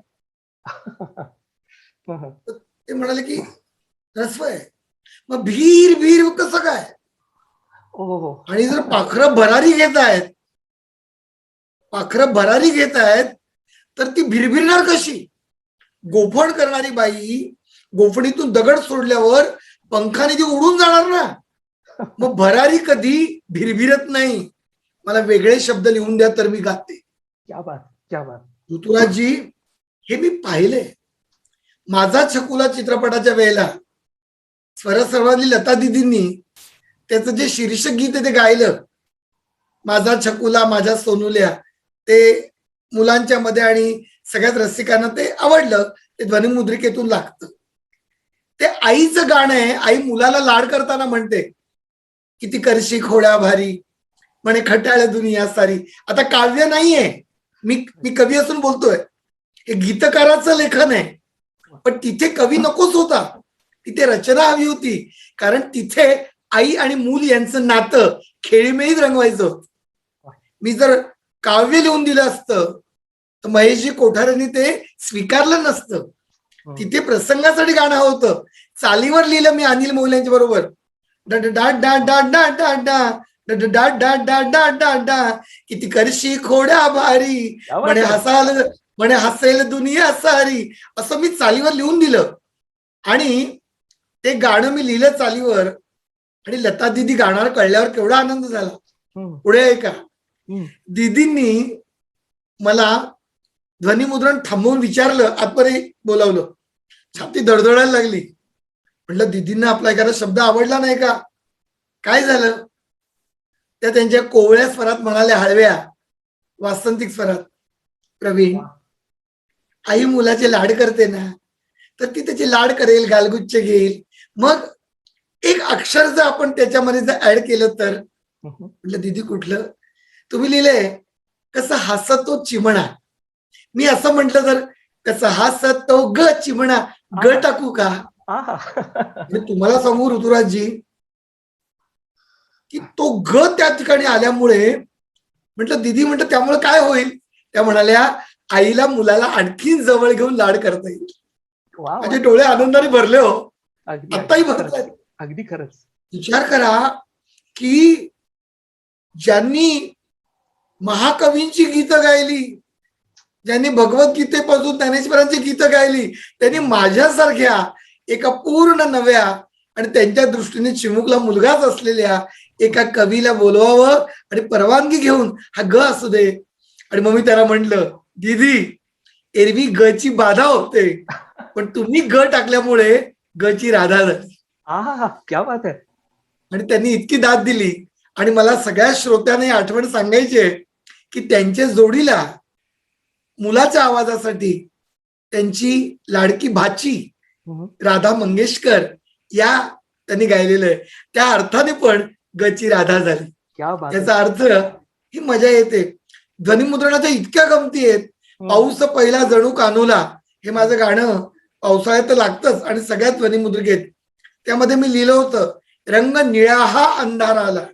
ते म्हणाले की ऱ्हस्व आहे. मग भीर भीर कसं काय. आणि जर पाखरं भरारी घेत आहेत तर ती भिरभिरणार कशी. गोफण करणारी बाई गोफणीतून दगड सोडल्यावर पंखाने ती उडून जाणार ना. मग भरारी कधी भिरभिरत नाही. मला वेगळे शब्द लिहून द्या तर मी गाते. क्या बात, क्या बात. ऋतुराजजी, हे मी पाहिलंय. माझा छकुला चित्रपटाच्या वेळेला स्वरसर्वातली लता दिदींनी त्याचं जे शीर्षक गीत आहे ते गायलं. माझा छकुला माझ्या सोनुल्या. ते मुलांच्या मध्ये आणि सगळ्यात रसिकांना ते आवडलं. ते ध्वनिमुद्रिकेतून लागतं. ते आईचं गाणं आहे. आई मुलाला लाड करताना म्हणते किती करशी खोड्या भारी म्हणे खट्याळ दुनिया सारी. आता काव्य नाहीये, मी कवी असून बोलतोय. हे गीतकाराचं लेखन आहे. पण तिथे कवी नकोच होता, तिथे रचना हवी होती. कारण तिथे आई आणि मूल यांचं नातं खेळीमेळीत रंगवायचं. मी जर काव्य लिहून दिलं असतं तर महेशजी कोठारेंनी ते स्वीकारलं नसतं. तिथे प्रसंगासाठी गाणं होतं. चालीवर लिहिलं मी अनिल मोल्यांच्या बरोबर. डा डा डा डा डा डा डा डा डा डा डा डा डा डा किती करशी खोड्या भारी म्हणे हसेल दुनिया सारी. असं मी चालीवर लिहून दिलं आणि ते गाणं मी लिहिलं चालीवर. आणि लता दिदी गाणार कळल्यावर केवढा आनंद झाला. पुढे ऐका. दिदींनी मला ध्वनिमुद्रण थांबवून विचारलं, आतमध्ये बोलावलं. छाती दडदडायला लागली. म्हटलं दिदींना आपला एखादा शब्द आवडला नाही का. काय झालं. त्या त्यांच्या कोवळ्या स्वरात म्हणाल्या, हळव्या वासंतिक स्वरात, प्रवीण, आई मुलाचे लाड करते ना तर ती त्याचे लाड करेल, गालगुच्छ घेईल. मग एक अक्षर जर आपण त्याच्यामध्ये जर ऍड केलं तर. म्हटलं दिदी कुठलं. तुम्ही लिहिलंय कसं हसतो चिमणा. मी असं म्हंटल तर कसं हसतो ग चिमणा, ग टाकू का. तुम्हाला सांगू ऋतुराजजी की तो ग त्या ठिकाणी आल्यामुळे म्हटलं दिदी म्हटलं त्यामुळे काय होईल. त्या म्हणाल्या आईला मुलाला आणखीन जवळ घेऊन लाड करता येईल. माझे डोळे आनंदाने भरले हो. आत्ताही भरतात. अगदी खरंच. विचार करा की ज्यांनी महाकवींची गीतं गायली, ज्यांनी भगवद्गीतेपासून ज्ञानेश्वरांची गीतं गायली, त्यांनी माझ्यासारख्या एका पूर्ण नव्या आणि त्यांच्या दृष्टीने चिमुकला मुलगाच असलेल्या एका कवीला बोलवावं आणि परवानगी घेऊन हा ग असू दे. आणि मग मी त्याला म्हटलं दीदी एरवी ग ची बाधा होते पण तुम्ही ग टाकल्यामुळे ग ची राधा झाली. क्या बात आहे. आणि त्यांनी इतकी दाद दिली. आणि मला सगळ्या श्रोत्यांना ही आठवण सांगायची आहे की त्यांच्या जोडीला मुलाच्या आवाजासाठी त्यांची लाडकी भाची राधा मंगेशकर या त्यांनी गायलेलं आहे. त्या अर्थाने पण गची राधा झाली. त्याचा अर्थ ही मजा येते. ध्वनिमुद्रणाच्या इतक्या गमती आहेत. पाऊस पहिला जणू कानूला हे माझं गाणं पावसाळ्यात लागतंच आणि सगळ्यात ध्वनिमुद्रिकेत. त्यामध्ये मी लिहिलं होतं रंग निळा हा अंधाराला.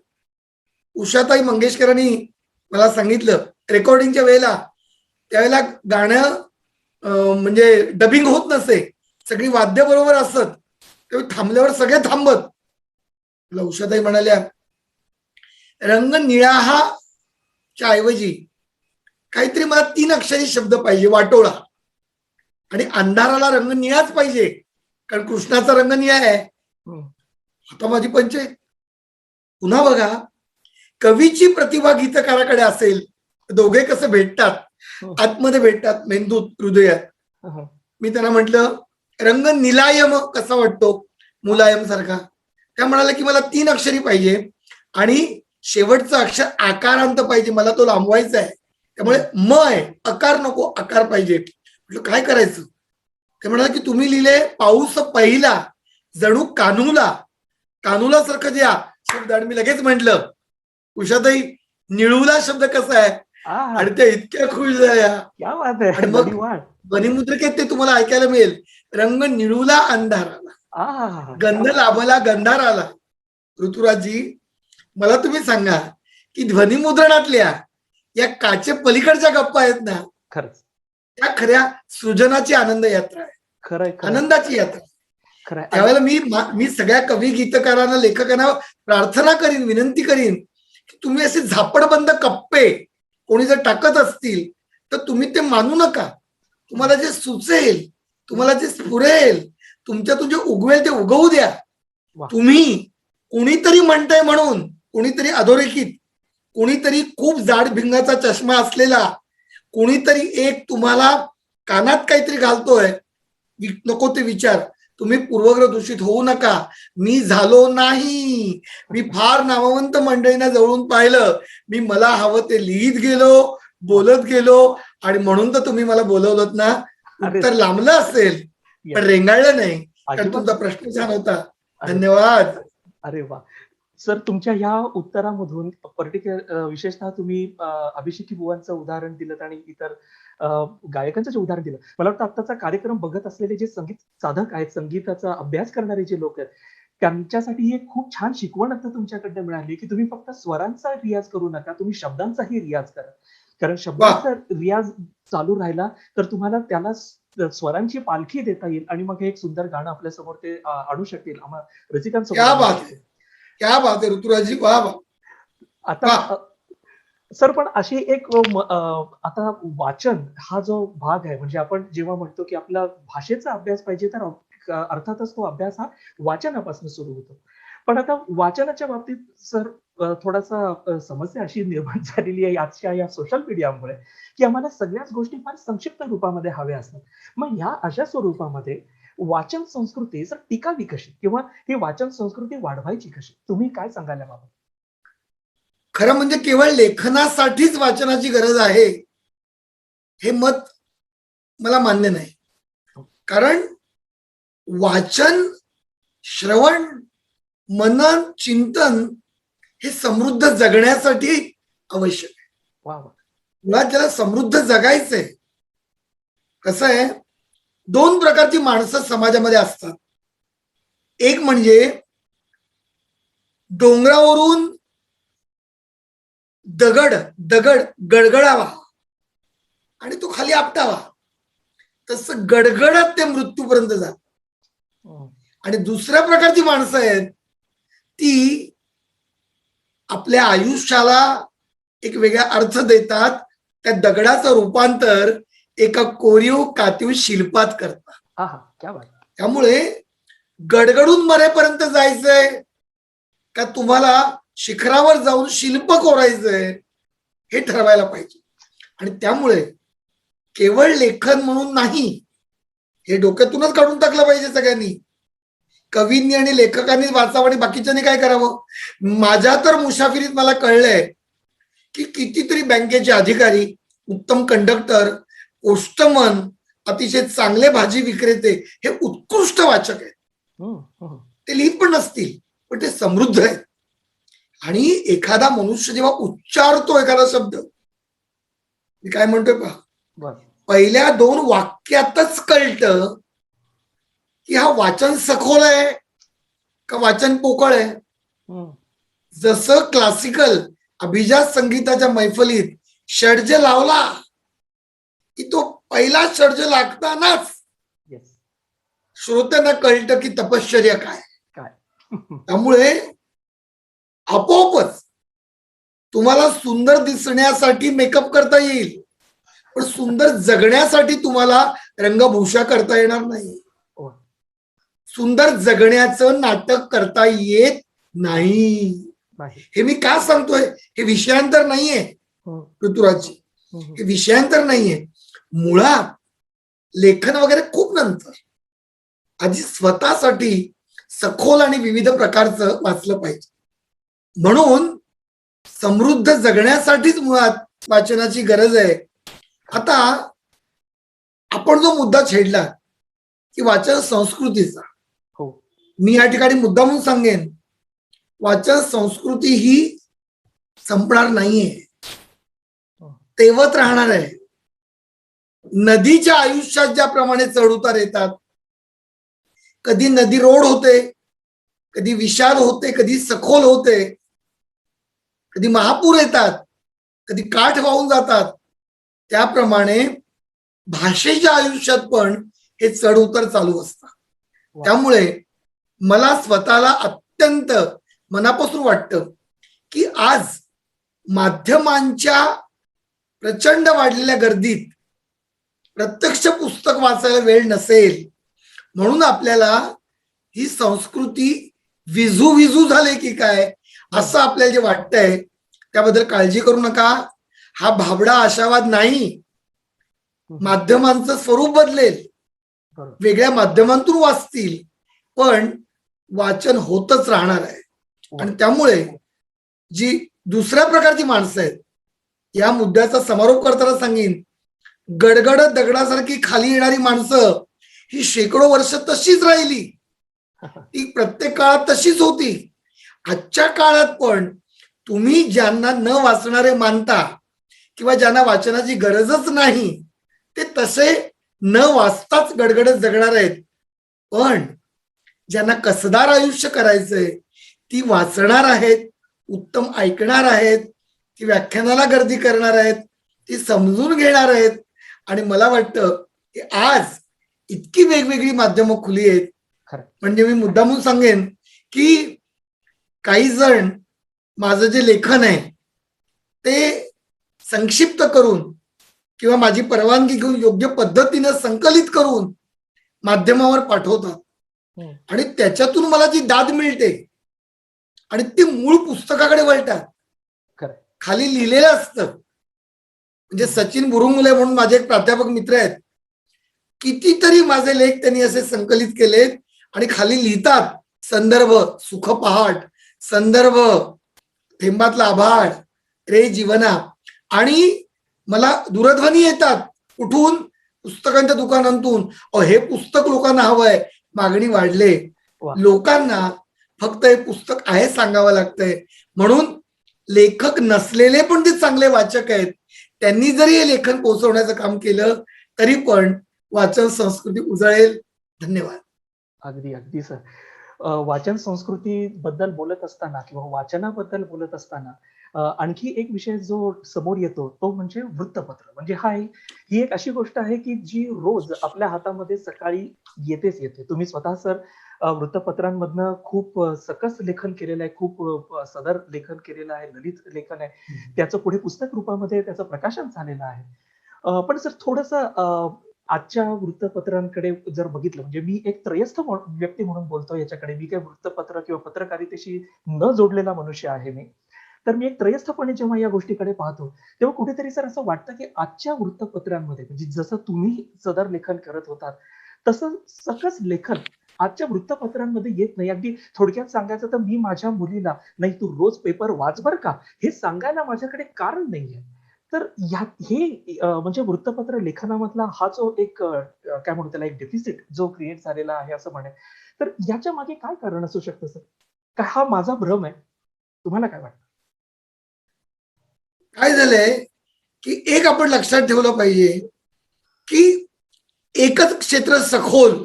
उषाताई मंगेशकरांनी मला सांगितलं रेकॉर्डिंगच्या वेळेला, त्यावेळेला गाणं म्हणजे डबिंग होत नसे, सगळी वाद्य बरोबर असत. तेव्हा थांबल्यावर सगळे थांबत. उषाताई म्हणाल्या रंग निळा हा च्या ऐवजी काहीतरी मला 3 अक्षरी शब्द पाहिजे, वाटोळा. आणि अंधाराला रंग निळाच पाहिजे कारण कृष्णाचा रंग निळा आहे. आता माझी पंचायत. पुन्हा बघा कवीची प्रतिभा गीतकाराकडे असेल दोघे कसे भेटतात, आतमध्ये भेटतात, मेंदूत, हृदयात. मी त्यांना म्हटलं रंग निलायम कसा वाटतो, मुलायम सारखा. त्या म्हणाला की मला 3 अक्षरी पाहिजे आणि शेवटचं अक्षर आकारांत पाहिजे, मला तो लांबवायचा आहे. त्यामुळे म आहे, अकार नको, आकार पाहिजे. म्हटलं काय करायचं. ते म्हणाले की तुम्ही लिहिले पाऊस पहिला जणू कानूला. कानूला सारखं द्या शब्द. आणि मी लगेच म्हटलं उषाताई निळूला शब्द कसा आहे. आणि त्या इतक्या खुश झाल्या. आणि मग ध्वनिमुद्रिकेत ते तुम्हाला ऐकायला मिळेल रंग निळूला अंधाराला. आ गंध लाभला गंधार आला. ऋतुराजजी, मला तुम्ही सांगा की ध्वनिमुद्रणातल्या या काचे पलीकडच्या गप्पा आहेत ना, खरंच. त्या खऱ्या सृजनाची आनंद यात्रा आहे, खरंय, खरंय, आनंदाची यात्रा. खरंय. आणि त्यावेळेला मी सगळ्या कवी गीतकारांना लेखकांना प्रार्थना करीन, विनंती करीन की तुम्ही असे झापडबंद कप्पे कोणी जर टाकत असतील तर तुम्ही ते मानू नका. तुम्हाला जे सुचेल, तुम्हाला जे स्फुरेल, तुमच्यातून जे उगवेल ते उगवू द्या. वा. तुम्ही कोणीतरी म्हणताय म्हणून, कोणीतरी अधोरेखित, कोणीतरी खूप जाड भिंगाचा चष्मा असलेला, कोणीतरी एक तुम्हाला कानात काहीतरी घालतोय, नको ते विचार. तुम्ही पूर्वग्रह दूषित होऊ नका. मी झालो नाही. मी फार नामवंत मंडळींना जवळून पाहिलं. मी मला हवं ते लिहित गेलो, बोलत गेलो, आणि म्हणून तर तुम्ही मला बोलवलं ना. अरे, उत्तर लांबलं असेल पण रेंगाळलं नाही. तर अजिबात. तुमचा प्रश्न छान होता. धन्यवाद. अरे वा. सर, तुमच्या ह्या उत्तरामधून पर्टिक्युलर विशेषतः तुम्ही अभिषेकी बुवांचं उदाहरण दिलं आणि इतर गायकांचं जे उदाहरण दिलं, मला वाटतं आत्ताचा कार्यक्रम बघत असलेले जे संगीत साधक आहेत, संगीताचा अभ्यास करणारे जे लोक आहेत, त्यांच्यासाठी ही एक खूप छान शिकवण आता तुमच्याकडनं मिळाली की तुम्ही फक्त स्वरांचा रियाज करू नका, तुम्ही शब्दांचाही रियाज करा. कारण शब्दांचा रियाज चालू राहिला तर तुम्हाला त्याला स्वरांची पालखी देता येईल आणि मग हे एक सुंदर गाणं आपल्या समोर ते आणू शकतील आम्हाला रसिकांसमोर. क्या बात आहे, क्या बात आहे ऋतुराजी, वा वा. आता सर, पण अशी एक आता वाचन हा जो भाग आहे, म्हणजे आपण जेव्हा म्हणतो की आपला भाषेचा अभ्यास पाहिजे तर अर्थातच तो अभ्यास हा वाचनापासून सुरू होतो. पण आता वाचनाच्या बाबतीत सर थोडासा समस्या अशी निर्माण झालेली आहे आजच्या या सोशल मीडियामुळे की आम्हाला सगळ्याच गोष्टी फार संक्षिप्त रूपामध्ये हव्या असतात. मग ह्या अशा स्वरूपामध्ये वाचन संस्कृती सर टिकावी कशी, किंवा ही वाचन संस्कृती वाढवायची कशी, तुम्ही काय सांगाल याबाबत? खरं म्हणजे केवळ लेखनासाठीच वाचनाची गरज आहे हे मत मला मान्य नाही. कारण वाचन, श्रवण, मनन, चिंतन हे समृद्ध जगण्यासाठी आवश्यक आहे. वा वा. मुळात ज्याला समृद्ध जगायचंय, कसं आहे, दोन प्रकारची माणसं समाजामध्ये असतात. एक म्हणजे डोंगरावरून दगड दगड गडगडावा आणि तो खाली आपटावा, तसं गडगडत ते मृत्यूपर्यंत जात. आणि दुसऱ्या प्रकारची माणसं आहेत ती आपल्या आयुष्याला एक वेगळा अर्थ देतात, त्या दगडाचं रूपांतर एका कोरीव कातीव शिल्पात करतात. क्या बात. त्यामुळे गडगडून मरेपर्यंत जायचंय का तुम्हाला शिखरावर जाऊन शिल्प कोरायचंय हे ठरवायला पाहिजे. आणि त्यामुळे केवळ लेखन म्हणून नाही, हे डोक्यातूनच काढून टाकलं पाहिजे सगळ्यांनी. कवींनी आणि लेखकांनी वाचावं आणि बाकीच्यांनी काय करावं. माझ्या तर मुसाफिरीत मला कळलंय की कितीतरी बँकेचे अधिकारी, उत्तम कंडक्टर, पोस्टमन, अतिशय चांगले भाजी विक्रेते हे उत्कृष्ट वाचक आहेत. ते लिहित पण नसतील पण ते समृद्ध आहेत. आणि एखादा मनुष्य जेव्हा उच्चारतो एखादा शब्द, मी काय म्हणतोय पहा, पहिल्या 2 वाक्यातच कळतं की हा वाचन सखोल आहे का वाचन पोकळ आहे. जसं क्लासिकल अभिजात संगीताच्या मैफलीत षड्ज लावला की तो पहिला षड्ज लागतानाच श्रोत्यांना कळतं की तपश्चर्या काय. त्यामुळे आपोआपच तुम्हाला सुंदर दिसण्यासाठी मेकअप करता येईल, पण सुंदर जगण्यासाठी तुम्हाला रंगभूषा करता येणार नाही. सुंदर जगण्याचं नाटक करता येत नाही. हे मी का सांगतोय, हे विषयांतर नाहीये ऋतुराजची, हे विषयांतर नाहीये. मुळात लेखन वगैरे खूप नंतर, आधी स्वतःसाठी सखोल आणि विविध प्रकारचं वाचलं पाहिजे. म्हणून समृद्ध जगण्यासाठीच मुळात वाचनाची गरज आहे. आता आपण जो मुद्दा छेडला की वाचन संस्कृतीचा, मी या ठिकाणी मुद्दा म्हणून सांगेन, वाचन संस्कृती ही संपणार नाहीये, तेवत राहणार आहे. नदीच्या आयुष्यात ज्याप्रमाणे चढ उतार येतात, कधी नदी रोड होते, कधी विशाल होते, कधी सखोल होते, कधी महापूर येतात, कधी काठ वाहून जातात. त्याप्रमाणे भाषेच्या आयुष्यात पण हे चढ उतर चालू असतात. त्यामुळे मला स्वतःला अत्यंत मनापासून वाटतं की आज माध्यमांच्या प्रचंड वाढलेल्या गर्दीत प्रत्यक्ष पुस्तक वाचायला वेळ नसेल, म्हणून आपल्याला ही संस्कृती विझू विझू झाले की काय असं आपल्याला जे वाटतंय त्याबद्दल काळजी करू नका. हा भाबडा आशावाद नाही. माध्यमांचं स्वरूप बदलेल, वेगळ्या माध्यमांतून वाचतील, पण वाचन होतच राहणार आहे. आणि त्यामुळे जी दुसऱ्या प्रकारची माणसं आहेत, या मुद्द्याचा समारोप करताना सांगेन, गडगडत दगडासारखी खाली येणारी माणसं ही शेकडो वर्ष तशीच राहिली, ती प्रत्येक काळात तशीच होती. आजच्या काळात पण तुम्ही ज्यांना न वाचणारे मानता किंवा ज्यांना वाचनाची गरजच नाही, ते तसे न वाचताच गडगडत जगणार आहेत. पण ज्यांना कसदार आयुष्य करायचंय ती वाचणार आहेत, उत्तम ऐकणार आहेत, ती व्याख्यानाला गर्दी करणार आहेत, ती समजून घेणार आहेत. आणि मला वाटतं की आज इतकी वेगवेगळी माध्यमं खुली आहेत. म्हणजे मी मुद्दामून सांगेन की काही जण माझं जे लेखन आहे ते संक्षिप्त करून किंवा माझी परवानगी घेऊन योग्य पद्धतीने संकलित करून माध्यमावर पाठवतात, आणि त्याच्यातून मला जी दाद मिळते आणि ती मूळ पुस्तकाकडे वळतात. खाली लिहिलेलं असतं. म्हणजे सचिन बुरुंगुले म्हणून माझे एक प्राध्यापक मित्र आहेत, कितीतरी माझे लेख त्यांनी असे संकलित केलेत आणि खाली लिहितात संदर्भ सुख पहाट, संदर्भ थेंबातला आभाळ रे जीवना. आणि मला दूरध्वनी येतात कुठून, पुस्तकांच्या दुकानांतून, हे पुस्तक लोकांना हवंय, मागणी वाढले. लोकांना फक्त हे पुस्तक आहे सांगावं लागतंय. म्हणून लेखक नसलेले पण जे चांगले वाचक आहेत त्यांनी जरी हे लेखन पोहोचवण्याचं काम केलं तरी पण वाचन संस्कृती उजळेल. धन्यवाद. अगदी अगदी सर. वाचन संस्कृती बद्दल बोलत असताना किंवा वाचनाबद्दल बोलत असताना आणखी एक विषय जो समोर येतो तो म्हणजे वृत्तपत्र. म्हणजे ही एक अशी गोष्ट आहे की जी रोज आपल्या हातामध्ये सकाळी येतेच येते. तुम्ही स्वतः सर वृत्तपत्रांमधनं खूप सकस लेखन केलेलं आहे, खूप सदर लेखन केलेलं आहे, ललित लेखन आहे. त्याचं पुढे पुस्तक रूपामध्ये त्याचं प्रकाशन झालेलं आहे. पण सर थोडंसं आजच्या वृत्तपत्रांकडे जर बघितलं, म्हणजे मी एक त्रयस्थ व्यक्ती म्हणून बोलतो याच्याकडे, मी काही वृत्तपत्र किंवा पत्रकारितेशी न जोडलेला मनुष्य आहे मी. तर मी एक त्रयस्थपणे जेव्हा या गोष्टीकडे पाहतो तेव्हा कुठेतरी सर असं वाटतं की आजच्या वृत्तपत्रांमध्ये म्हणजे जसं तुम्ही सदर लेखन करत होतात तसं सकस लेखन आजच्या वृत्तपत्रांमध्ये येत नाही. अगदी थोडक्यात सांगायचं तर मी माझ्या मुलीला नाही तू रोज पेपर वाच बर का हे सांगायला माझ्याकडे कारण नाहीये. तर हे म्हणजे वृत्तपत्र लेखनामधला हा जो एक काय म्हणतो त्याला एक डेफिसिट जो क्रिएट झालेला आहे असं म्हणे, तर याच्या मागे काय कारण असू शकतं सर? का हा माझा भ्रम आहे? तुम्हाला काय वाटतं? काय झालंय की एक आपण लक्षात ठेवलं पाहिजे की एकच क्षेत्र सखोल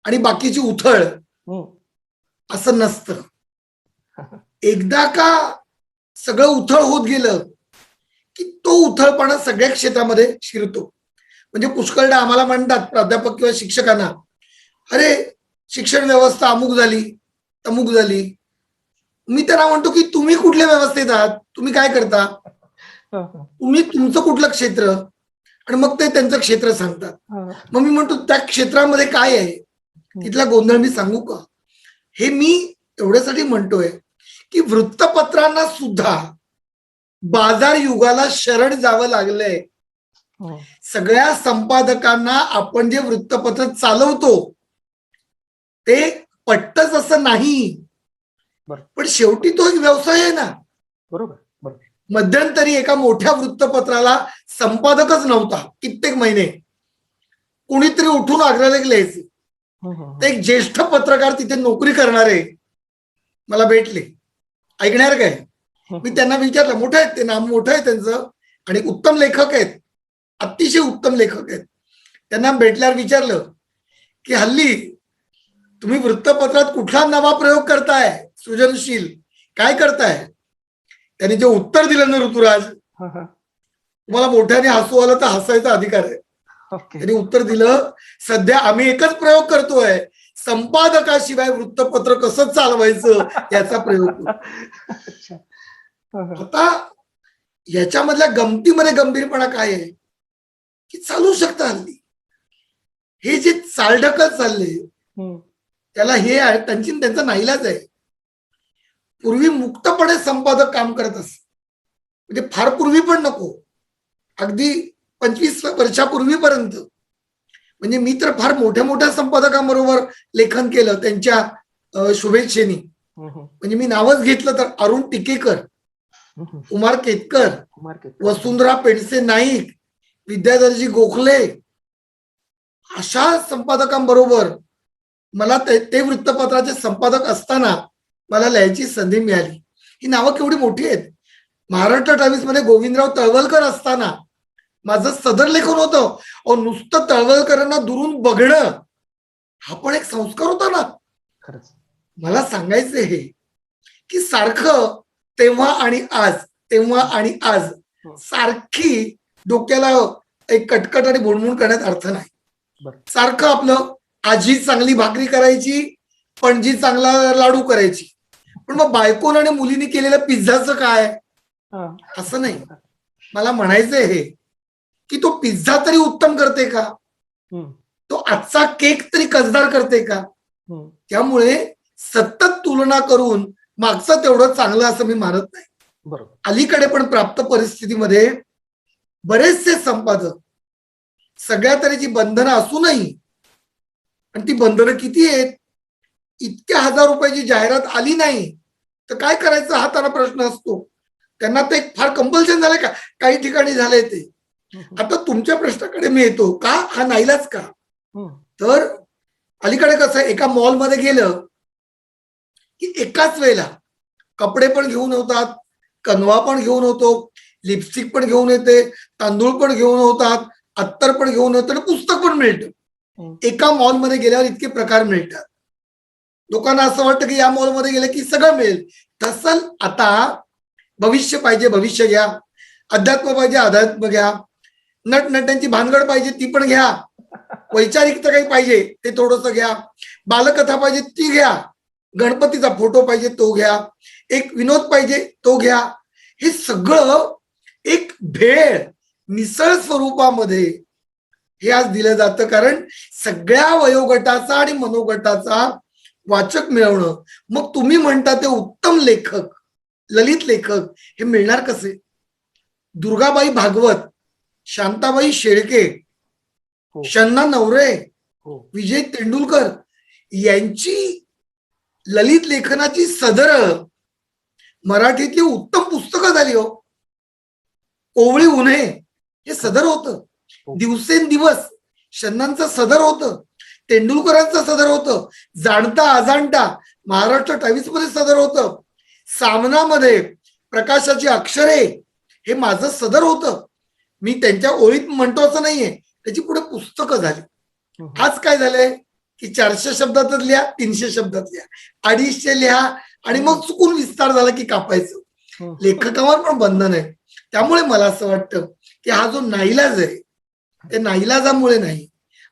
आणि बाकीची उथळ असं नसतं. एकदा का सगळं उथळ होत गेलं की तो उथळपणा सगळ्या क्षेत्रामध्ये शिरतो. म्हणजे पुष्कळदा आम्हाला म्हणतात प्राध्यापक किंवा शिक्षकांना, अरे शिक्षण व्यवस्था अमुक झाली तमुक झाली. मी त्यांना म्हणतो की तुम्ही कुठल्या व्यवस्थेत आहात, तुम्ही काय करता, तुम्ही तुमचं कुठलं क्षेत्र, आणि मग ते त्यांचं क्षेत्र सांगतात. मग मी म्हणतो त्या क्षेत्रामध्ये काय आहे तिथला गोंधळ मी सांगू का? हे मी एवढ्यासाठी म्हणतोय की वृत्तपत्रांना सुद्धा बाजार युगाला शरण जावं लागलंय. सगळ्या संपादकांना आपण जे वृत्तपत्र चालवतो ते पटतच असं नाही, पण शेवटी तो एक व्यवसाय आहे ना. बरोबर. मध्यंतरी एका मोठ्या वृत्तपत्राला संपादकच नव्हता कित्येक महिने. कुणीतरी उठून अग्रलेख लिहायचे. तर एक ज्येष्ठ पत्रकार तिथे नोकरी करणारे मला भेटले. ऐकणार काय? मी त्यांना विचारलं, मोठं आहेत ते, नाम मोठं आहे त्यांचं आणि उत्तम लेखक आहेत, अतिशय उत्तम लेखक आहेत. त्यांना भेटल्यावर विचारलं की हल्ली तुम्ही वृत्तपत्रात कुठला नवा प्रयोग करताय, सृजनशील काय करताय? त्यांनी जे उत्तर दिलं ना ऋतुराज, तुम्हाला मोठ्याने हसू आलं तर हसायचा अधिकार आहे. ओके. त्यांनी उत्तर दिलं, सध्या आम्ही एकच प्रयोग करतोय, संपादकाशिवाय वृत्तपत्र कसं चालवायचं याचा प्रयोग करू. अच्छा. आता याच्यामधल्या गमतीमध्ये गंभीरपणा काय आहे की चालू शकतं हल्ली हे जे चालढकल चालले त्याला हे आहे, त्यांचा नाईलाज आहे. पूर्वी मुक्तपणे संपादक काम करत असत, म्हणजे फार पूर्वी पण नको, अगदी 25 वर्षापूर्वीपर्यंत. म्हणजे मी तर फार मोठ्या मोठ्या संपादकांबरोबर लेखन केलं त्यांच्या शुभेच्छेने. म्हणजे मी नावच घेतलं तर अरुण टिकेकर, कुमार केतकर, वसुंधरा पेंडसे नाईक, विद्याधरजी गोखले, अशा संपादकांबरोबर मला ते वृत्तपत्राचे संपादक असताना मला लिहायची संधी मिळाली. ही नावं केवढी मोठी आहेत. महाराष्ट्र टाइम्स मध्ये गोविंदराव तळवलकर असताना माझं सदर लेखन होतं. नुसतं तळवलकरांना दुरून बघणं हा पण एक संस्कार होता ना. खरंच मला सांगायचं हे की सारखं तेव्हा आणि आज, तेव्हा आणि आज सारखी डोक्याला एक कटकट आणि बुणबुण करण्यात अर्थ नाही. सारखं आपलं आजी चांगली भाकरी करायची, पणजी चांगला लाडू करायची, पण मग बायकोन आणि मुलीने केलेल्या पिझ्झाचं काय असं नाही. मला म्हणायचंय हे की तो पिझ्झा तरी उत्तम करते का, तो आजचा केक तरी कसदार करते का. त्यामुळे सतत तुलना करून मागचं तेवढं चांगलं असं मी मानत नाही. बरोबर. अलीकडे पण प्राप्त परिस्थितीमध्ये बरेचसे संपादक सगळ्या तऱ्हेची बंधनं असूनही, आणि ती बंधनं किती आहेत, इतक्या हजार रुपयाची जाहिरात आली नाही तर काय करायचं हा त्यांना प्रश्न असतो. त्यांना ते फार कंपल्शन झालंय का, काही ठिकाणी झालंय ते. आता तुमच्या प्रश्नाकडे मी येतो, का हा नाईलाज का. तर अलीकडे कसं एका मॉलमध्ये गेलं की एकाच वेळेला कपडे पण घेऊन होतात, कनवा पण घेऊन होतो, लिपस्टिक पण घेऊन येते, तांदूळ पण घेऊन होतात, अत्तर पण घेऊन होतं आणि पुस्तक पण मिळतं. एका मॉलमध्ये गेल्यावर इतके प्रकार मिळतात. लोकांना असं वाटतं की या मॉलमध्ये गेलं की सगळं मिळेल. तसं आता भविष्य पाहिजे भविष्य घ्या, अध्यात्म पाहिजे अध्यात्म घ्या, नटनट्यांची भानगड पाहिजे ती पण घ्या, वैचारिकता काही पाहिजे ते थोडंसं घ्या, बालकथा पाहिजे ती घ्या, गणपतीचा फोटो पाहिजे तो घ्या, एक विनोद पाहिजे तो घ्या. हे सगळं एक भेळ मिसळ स्वरूपामध्ये हे आज दिलं जातं. कारण सगळ्या वयोगटाचा आणि मनोगटाचा वाचक मिळवणं. मग तुम्ही म्हणता ते उत्तम लेखक, ललित लेखक हे मिळणार कसे. दुर्गाबाई भागवत, शांताबाई शेळके, शन्ना नवरे, विजय तेंडुलकर यांची ललित लेखनाची सदर मराठीतली उत्तम पुस्तकं झाली हो. कोवळी उन्हे हे सदर होतं, दिवसेंदिवस शन्नांचं सदर होतं, तेंडुलकरांचं सदर होतं, जाणता अजाणता महाराष्ट्र टाइम्स मध्ये सदर होतं, सामनामध्ये प्रकाशाची अक्षरे हे माझं सदर होतं. मी त्यांच्या ओळीत म्हणतो असं नाहीये, त्याची पुढे पुस्तकं झाली. आज काय झालंय की 400 शब्दातच लिहा, 300 शब्दात लिहा, 250 लिहा आणि मग चुकून विस्तार झाला की कापायचं. लेखकावर पण बंधन आहे. त्यामुळे मला असं वाटतं की हा जो नाईलाज आहे ते नाईलाजामुळे नाही.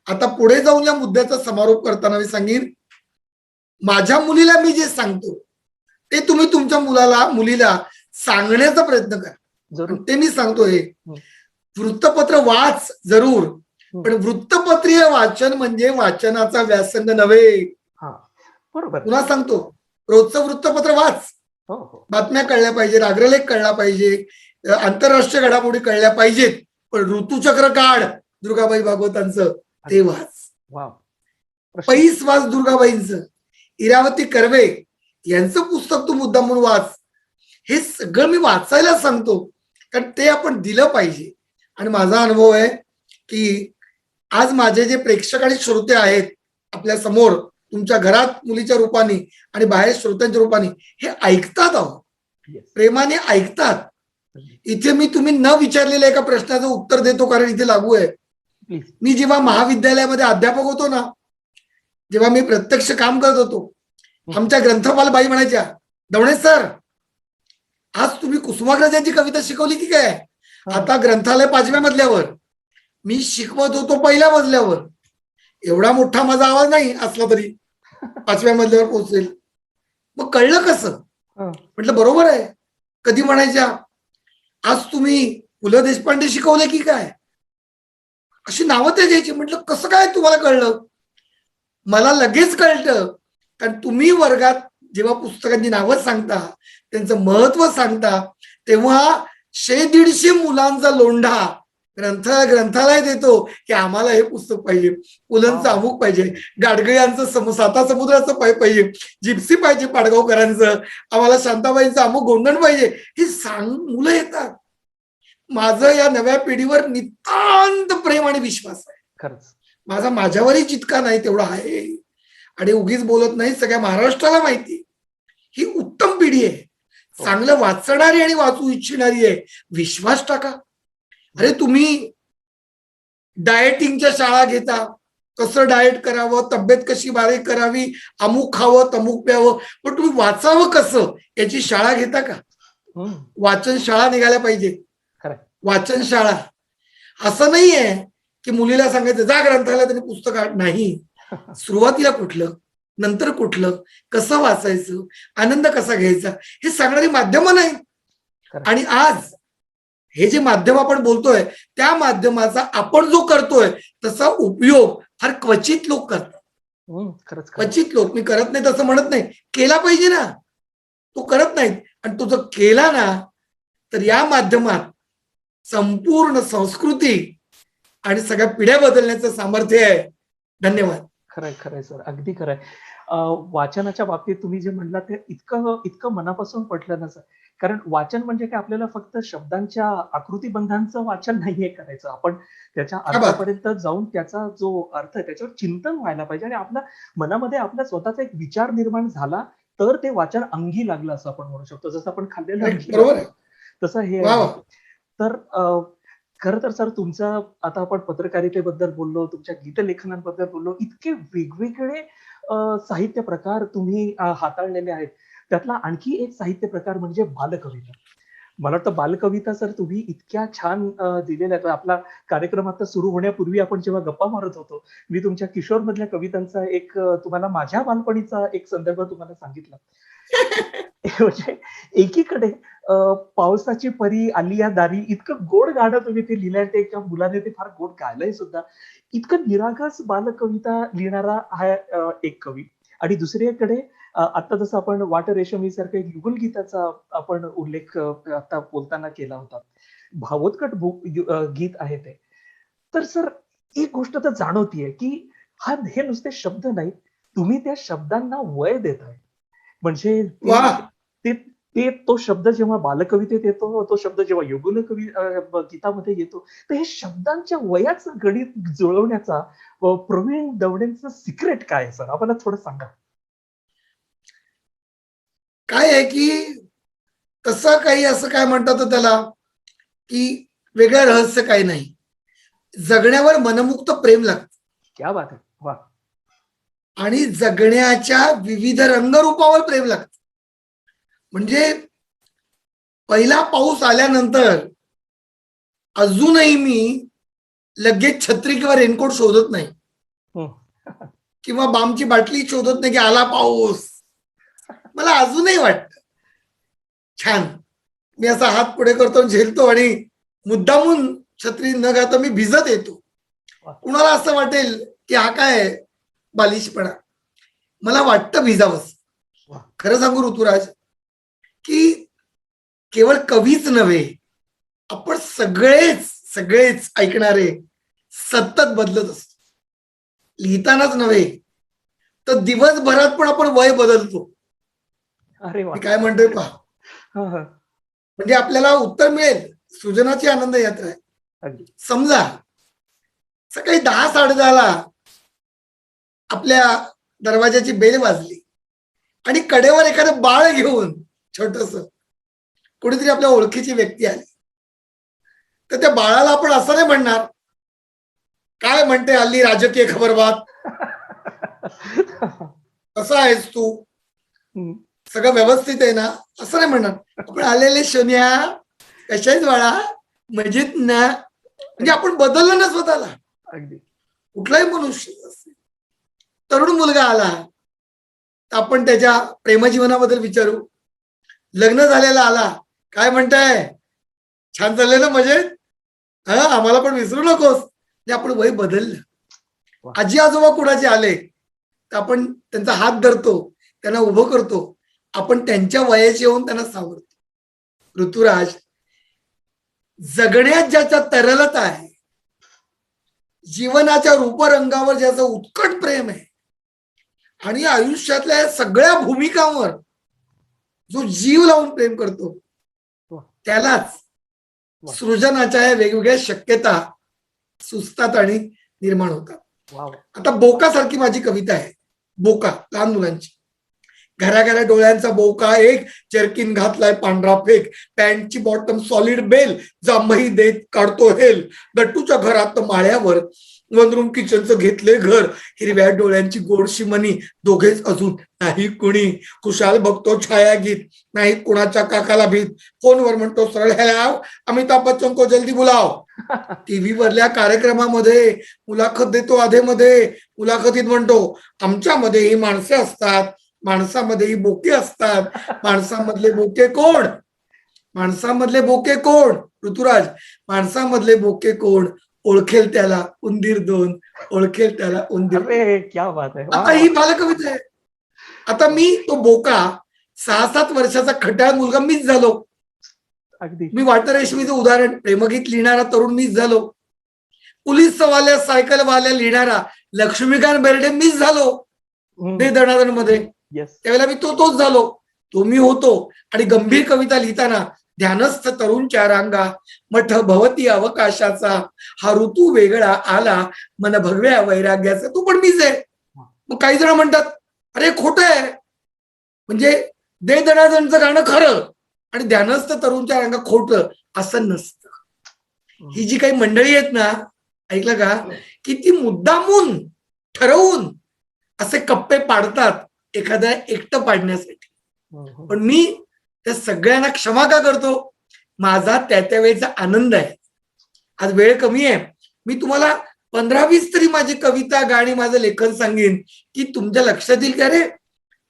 आता पुढे जाऊन या मुद्द्याचा समारोप करताना मी सांगेन, माझ्या मुलीला मी जे सांगतो ते तुम्ही तुमच्या मुलीला सांगण्याचा प्रयत्न करा. ते मी सांगतो हे, वृत्तपत्र वाच जरूर, पण वृत्तपत्रीय वाचन म्हणजे वाचनाचा व्यासंग नव्हे. बरोबर. पुन्हा सांगतो, रोजचं वृत्तपत्र वाच, बातम्या कळल्या पाहिजे, अग्रलेख कळला पाहिजे, आंतरराष्ट्रीय घडामोडी कळल्या पाहिजेत, पण ऋतुचक्र काढ दुर्गाबाई भागवतांचं ते वाच. पैस वाच दुर्गाबाईंचं, इरावती कर्वे यांचं पुस्तक तू मुद्दाम म्हणून वाच. हे सगळं मी वाचायला सांगतो कारण ते आपण दिलं पाहिजे. आणि माझा अनुभव आहे की आज माझे जे प्रेक्षक आणि श्रोते आहेत आपल्या समोर, तुमच्या घरात मुलीच्या रूपाने आणि बाहेर श्रोत्यांच्या रूपाने, हे ऐकतात आहोत, प्रेमाने ऐकतात. इथे मी तुम्ही न विचारलेल्या एका प्रश्नाचं उत्तर देतो कारण इथे लागू आहे. मी जेव्हा महाविद्यालयामध्ये अध्यापक होतो ना, जेव्हा मी प्रत्यक्ष काम करत होतो, आमच्या ग्रंथपाल बाई म्हणायच्या, दवणे सर आज तुम्ही कुसुमाग्रजांची कविता शिकवली की काय? आता ग्रंथालय 5व्या मजल्यावर, मी शिकवत होतो 1ल्या मजल्यावर. एवढा मोठा माझा आवाज नाही असला तरी 5व्या मजल्यावर पोहोचेल. मग कळलं कसं? म्हटलं बरोबर आहे. कधी म्हणायच्या, आज तुम्ही पु ल देशपांडे शिकवले की काय? अशी नावं त्या द्यायची. म्हटलं कसं काय तुम्हाला कळलं? मला लगेच कळतं, कारण तुम्ही वर्गात जेव्हा पुस्तकांची नावं सांगता, त्यांचं महत्व सांगता, तेव्हा 100-150 मुलांचा लोंढा ग्रंथालयात येतो की आम्हाला हे पुस्तक पाहिजे, पुलंचं अमुक पाहिजे, गाडगिळ्यांचं 7 समुद्राचं पाहिजे, जिप्सी पाहिजे पाडगावकरांचं, आम्हाला शांताबाईंचं अमुक गोंधण पाहिजे, हे मुलं येतात. माझं या नव्या पिढीवर नितांत प्रेम आणि विश्वास आहे. खरंच माझ्यावरही जितका नाही तेवढा आहे. आणि उगीच बोलत नाही, सगळ्या महाराष्ट्राला माहिती ही उत्तम पिढी आहे, चांगलं वाचणारी आणि वाचू इच्छिणारी आहे. विश्वास टाका. अरे तुम्ही डाएटिंगच्या शाळा घेता, कसं डाएट करावं, तब्येत कशी बारीक करावी, अमुक खावं तमुक प्यावं, पण तुम्ही वाचावं कसं याची शाळा घेता का? वाचन शाळा निघाल्या पाहिजे. वाचन शाळा असं नाहीये की मुलीला सांगायचं जा ग्रंथालयात आणि पुस्तक नाही. सुरुवातीला कुठलं, नंतर कुठलं, कसं वाचायचं, आनंद कसा घ्यायचा हे सांगणारी माध्यमं नाही. आणि आज हे जे माध्यम आपण बोलतोय त्या माध्यमाचा आपण जो करतोय तसा उपयोग फार क्वचित लोक करतात. क्वचित लोक. मी करत नाही तसं म्हणत नाही, केला पाहिजे ना. तो करत नाहीत. आणि तो जर केला ना तर या माध्यमात संपूर्ण संस्कृती आणि सगळ्या पिढ्या बदलण्याचं सामर्थ्य आहे. धन्यवाद. खरंय सर, अगदी खरंय. वाचनाच्या बाबतीत तुम्ही जे म्हणलात ते इतकं मनापासून पटलं ना सर. कारण वाचन म्हणजे काय आपल्याला फक्त शब्दांच्या आकृतीबंधांचं वाचन नाहीये करायचं. आपण त्याच्या अर्थापर्यंत जाऊन त्याचा जो अर्थ आहे त्याच्यावर चिंतन व्हायला पाहिजे आणि आपल्या मनामध्ये आपला स्वतःचा एक विचार निर्माण झाला तर ते वाचन अंगी लागलं असं आपण म्हणू शकतो. जसं आपण खाल्लेलं तसं हे तर खरं तर सर तुमचं आता आपण पत्रकारितेबद्दल बोललो, तुमच्या गीतलेखनाबद्दल बोललो, इतके वेगवेगळे साहित्य प्रकार तुम्ही हाताळलेले आहेत. त्यातला आणखी एक साहित्य प्रकार म्हणजे बालकविता. मला वाटतं बालकविता सर तुम्ही इतक्या छान दिलेल्या आहेत. आपला कार्यक्रम आता सुरू होण्यापूर्वी आपण जेव्हा गप्पा मारत होतो, मी तुमच्या किशोर मधल्या कवितांचा एक तुम्हाला माझ्या बालपणीचा एक संदर्भ तुम्हाला सांगितला. म्हणजे एकीकडे पावसाची परी आली या दारी इतकं गोड गाणं तुम्ही ते लिहिलंय, ते एका मुलाने ते फार गोड गायलंय सुद्धा. इतकं निरागस बालकविता लिहिणारा हा एक कवी. आणि दुसरीकडे आता जसं आपण वाट रेशमी सारखं एक युगलगीताचा आपण उल्लेख आता बोलताना केला होता. भावोत्कट गीत आहे ते. तर सर एक गोष्ट तर जाणवतीये की हे नुसते शब्द नाही, तुम्ही त्या शब्दांना वय देताय. म्हणजे ते तो शब्द जेव्हा बालकवितेत येतो, तो शब्द जेव्हा युगल गीतामध्ये येतो, तर हे शब्दांच्या वयाचं गणित जुळवण्याचा प्रवीण दवडेंचं सिक्रेट काय आहे सर? आम्हाला थोडं सांगा. काय आहे की तसं काही असं काय म्हणतात त्याला की वेगळं रहस्य काही नाही. जगण्यावर मनमुक्त प्रेम लागतं. क्या बात आहे. वा. आणि जगण्याच्या विविध रंगरूपावर प्रेम लागतं. म्हणजे पहिला पाऊस आल्यानंतर अजूनही मी लगेच छत्री किंवा रेनकोट शोधत नाही किंवा बामची बाटली शोधत नाही की आला पाऊस. मला अजूनही वाटतं छान, मी असा हात पुढे करतो, झेलतो आणि मुद्दामून छत्री न घालता मी भिजत येतो. कुणाला असं वाटेल की हा काय बालिशपणा. मला वाटतं भिजावंस. खरं सांगू ऋतुराज की केवळ कवीच नव्हे, आपण सगळेच ऐकणारे सतत बदलत असतो. लिहितानाच नव्हे तर दिवसभरात पण आपण वय बदलतो. अरे वा. काय म्हणतोय पहा. म्हणजे आपल्याला उत्तर मिळेल. सृजनाची आनंद यात्रा आहे. समजा सकाळी 10-10:30 आपल्या दरवाजाची बेल वाजली आणि कडेवर एखादं बाळ घेऊन छोटस कुणीतरी आपल्या ओळखीची व्यक्ती आली, तर त्या बाळाला आपण असं नाही म्हणणार काय म्हणते हल्ली राजकीय खबरबात. कसा आहेस तू, हम्म. सगळं व्यवस्थित आहे ना, असं नाही म्हणणार. आपण आलेले सोन्या, कशा आहेस बाळा, मजेत ना. म्हणजे आपण बदललं ना स्वतःला. अगदी. कुठलाही मनुष्य असेल, तरुण मुलगा आला तर आपण त्याच्या प्रेमजीवनाबद्दल विचारू. लग्न झालेला आला, काय म्हणताय, छान चाललंय ना, मजेत, हा, आम्हाला पण विसरू नकोस. म्हणजे आपण वय बदललं. वा. आजी आजोबा कुणाचे आले तर आपण त्यांचा हात धरतो, त्यांना उभं करतो, आपण त्यांच्या वयाचे येऊन त्यांना सावरतो. ऋतुराज, जगण्यात ज्याच्या तरलता आहे, जीवनाच्या रूपरंगावर ज्याचं उत्कट प्रेम आहे, आणि आयुष्यातल्या या सगळ्या भूमिकांवर जो जीव लावून प्रेम करतो, वा. त्यालाच वा. सृजनाच्या या वेगवेगळ्या शक्यता सुचतात आणि निर्माण होतात. वा वा. आता बोका सारखी माझी कविता आहे. बोका, लहान मुलांची. घराघरा डोळ्यांचा बोका एक, जर्किन घातलाय पांढरा फेक, पॅन्टची बॉटम सॉलिड बेल, जांभई देत काढतो हेल, गट्टूच्या घरात माळ्यावर, वन रूम किचनचं घेतले घर, हिरव्या डोळ्यांची गोडशी मनी, दोघेच अजून नाही कुणी, खुशाल बघतो छायागीत, नाही कुणाच्या काकाला भीत, फोनवर म्हणतो सरळ हॅलो, अमिताभ बच्चन को जल्दी बुलाव. टीव्ही वरल्या कार्यक्रमामध्ये मुलाखत देतो, आधेमध्ये मुलाखतीत म्हणतो, आमच्यामध्ये ही माणसे असतात, माणसामध्ये ही बोके असतात, माणसामधले बोके कोण, माणसामधले बोके कोण, ऋतुराज, माणसामधले बोके कोण, ओळखेल त्याला उंदीर दोन, ओळखेल त्याला उंदीर. अरे क्या बात आहे. वा आता वा. ही बालकविता आहे. आता मी तो बोका, 6-7 वर्षाचा खट्याळ मुलगा मीच झालो. अगदी. मी वाटर रेशमीचं उदाहरण, प्रेमगीत लिहिणारा तरुण मीच झालो. पोलीस वाल्या, सायकल वाल्या लिहिणारा लक्ष्मीकांत बेर्डे मीच झालो. दे दणादण मध्ये येस. त्यावेळेला मी तोच झालो, तो मी होतो. आणि गंभीर कविता लिहिताना ध्यानस्थ तरुणच्या रांगा, मठ भवती अवकाशाचा, हा ऋतू वेगळा आला, मन भगव्या वैराग्याचा, तू पण मीच आहे. मग काही जण म्हणतात अरे खोटं आहे, म्हणजे दे दणादणचं गाणं खरं आणि ध्यानस्थ तरुणच्या रांगा खोटं, असं नसतं. ही जी काही मंडळी आहेत ना, ऐकलं का, की ती मुद्दामून ठरवून असे कप्पे पाडतात एखाद्या एकटं पाडण्यासाठी. पण मी त्या सगळ्यांना क्षमा का करतो, माझा त्या वेळेचा आनंद आहे. आज वेळ कमी आहे, मी तुम्हाला 15-20 तरी माझी कविता, गाणी, माझं लेखन सांगेन की तुमच्या लक्षात येईल की अरे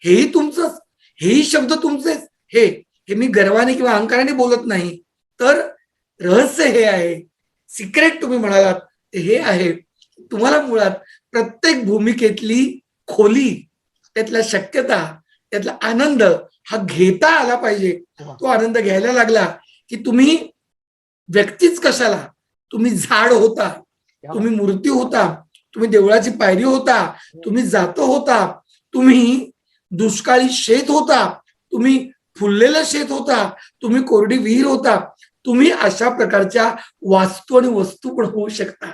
हेही तुमचंच, हेही शब्द तुमचेच. हे मी गर्वाने किंवा अहंकाराने बोलत नाही, तर रहस्य हे आहे, सिक्रेट तुम्ही म्हणालात हे आहे. तुम्हाला मुळात प्रत्येक भूमिकेतली खोली, त्यातल्या शक्यता, त्यातला आनंद हा घेता आला पाहिजे. तो आनंद घ्यायला लागला की तुम्ही व्यक्तीच कशाला, तुम्ही झाड होता, तुम्ही मूर्ती होता, तुम्ही देवळाची पायरी होता, तुम्ही जात होता, तुम्ही दुष्काळी शेत होता, तुम्ही फुललेलं शेत होता, तुम्ही कोरडी विहीर होता, तुम्ही अशा प्रकारच्या वास्तू आणि वस्तू पण होऊ शकता.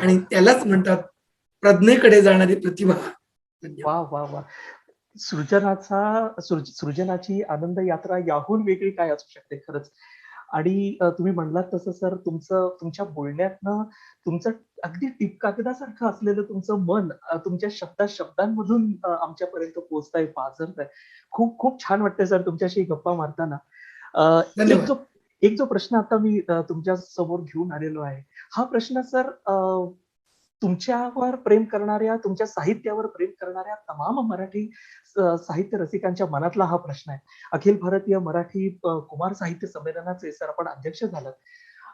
आणि त्यालाच म्हणतात प्रज्ञेकडे जाणारी प्रतिभा. वा वा वा. सृजनाची आनंद यात्रा याहून वेगळी काय असू शकते खरंच. आणि तुम्ही म्हणलात तसं सर, तुमच्या बोलण्यातनं तुमचं अगदी टिपकागदासारखं असलेलं तुमचं मन तुमच्या शब्दांमधून आमच्यापर्यंत पोहोचताय, पाझरताय. खूप खूप छान वाटतंय सर तुमच्याशी गप्पा मारताना. धन्यवाद. एक जो प्रश्न आता मी तुमच्या समोर घेऊन आलेलो आहे, हा प्रश्न सर तुमच्यावर प्रेम करणाऱ्या, तुमच्या साहित्यावर प्रेम करणाऱ्या तमाम मराठी साहित्य रसिकांच्या मनातला हा प्रश्न आहे. अखिल भारतीय मराठी कुमार साहित्य संमेलनाचे सर आपण अध्यक्ष झालात,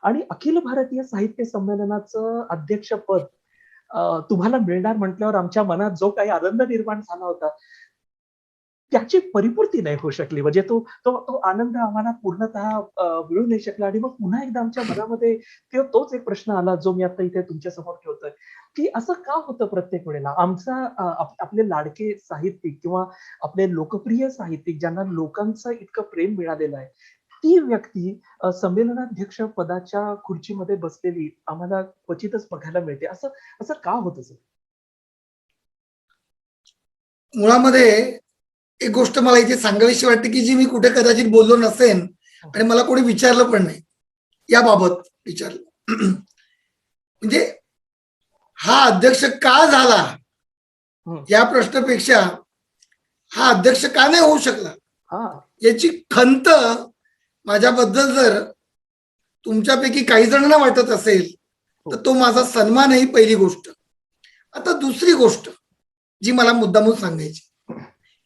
आणि अखिल भारतीय साहित्य संमेलनाचं अध्यक्षपद तुम्हाला मिळणार म्हटल्यावर आमच्या मनात जो काही आनंद निर्माण झाला होता, त्याची परिपूर्ती नाही होऊ शकली. म्हणजे तो तो तो आनंद आम्हाला पूर्णतः मिळू नाही शकला. आणि मग पुन्हा एकदा आमच्या मनामध्ये तोच एक प्रश्न आला, जो मी आता इथे तुमच्या समोर ठेवतोय, की असं का होतं प्रत्येक वेळेला आमचा आपले लाडके साहित्यिक किंवा आपले लोकप्रिय साहित्यिक, ज्यांना लोकांचं इतकं प्रेम मिळालेलं आहे, ती व्यक्ती संमेलनाध्यक्ष पदाच्या खुर्चीमध्ये बसलेली आम्हाला क्वचितच बघायला मिळते. असं असं का होतं सर? मुळामध्ये एक गोष्ट मला इथे सांगावीशी वाटते की जी मी कुठे कदाचित बोललो नसेन आणि मला कोणी विचारलं पण नाही याबाबत विचारलं. म्हणजे हा अध्यक्ष का झाला हम्म. या प्रश्नापेक्षा हा अध्यक्ष का नाही होऊ शकला हा याची खंत माझ्याबद्दल जर तुमच्यापैकी काही जणांना वाटत असेल तर तो माझा सन्मान आहे, ही पहिली गोष्ट. आता दुसरी गोष्ट जी मला मुद्दामून सांगायची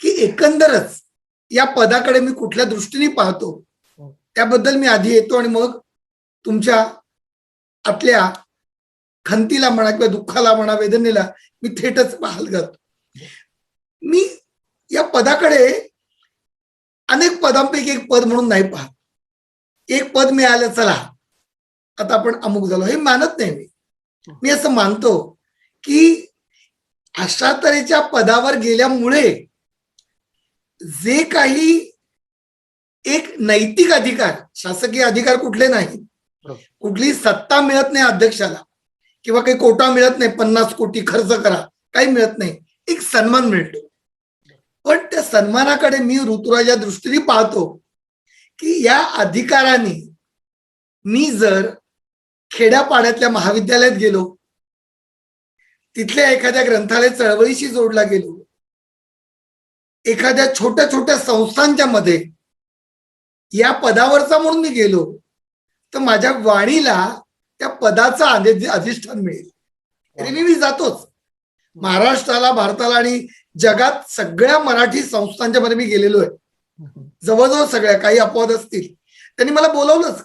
की एकंदरच या पदाकडे मी कुठल्या दृष्टीने पाहतो त्याबद्दल मी आधी येतो आणि मग तुमच्या आतल्या खंतीला म्हणा किंवा दुःखाला म्हणा, वेदनेला मी थेटच बहाल करतो. मी या पदाकडे अनेक पदांपैकी एक पद म्हणून नाही पाहत. एक पद मिळालं, चला आता आपण अमुक झालो, हे मानत नाही मी असं मानतो की अशा तऱ्हेच्या पदावर गेल्यामुळे जे काही एक नैतिक अधिकार, शासकीय अधिकार कुठले नाही, कुठली सत्ता मिळत नाही अध्यक्षाला किंवा काही कोटा मिळत नाही, 50 कोटी खर्च करा, काही मिळत नाही, एक सन्मान मिळतो. पण त्या सन्मानाकडे मी ऋतुराजा दृष्टीने पाहतो की या अधिकाराने मी जर खेड्यापाड्यातल्या महाविद्यालयात गेलो, तिथल्या एखाद्या ग्रंथालय चळवळीशी जोडला गेलो, एखाद्या छोट्या छोट्या संस्थांच्या मध्ये या पदावरचा म्हणून मी गेलो, तर माझ्या वाणीला त्या पदाचा अधिष्ठान मिळेल. तरी मी जातोच महाराष्ट्राला, भारताला आणि जगात सगळ्या मराठी संस्थांच्या मध्ये मी गेलेलो आहे, जवळजवळ सगळ्या. काही अपवाद असतील, त्यांनी मला बोलावलंच,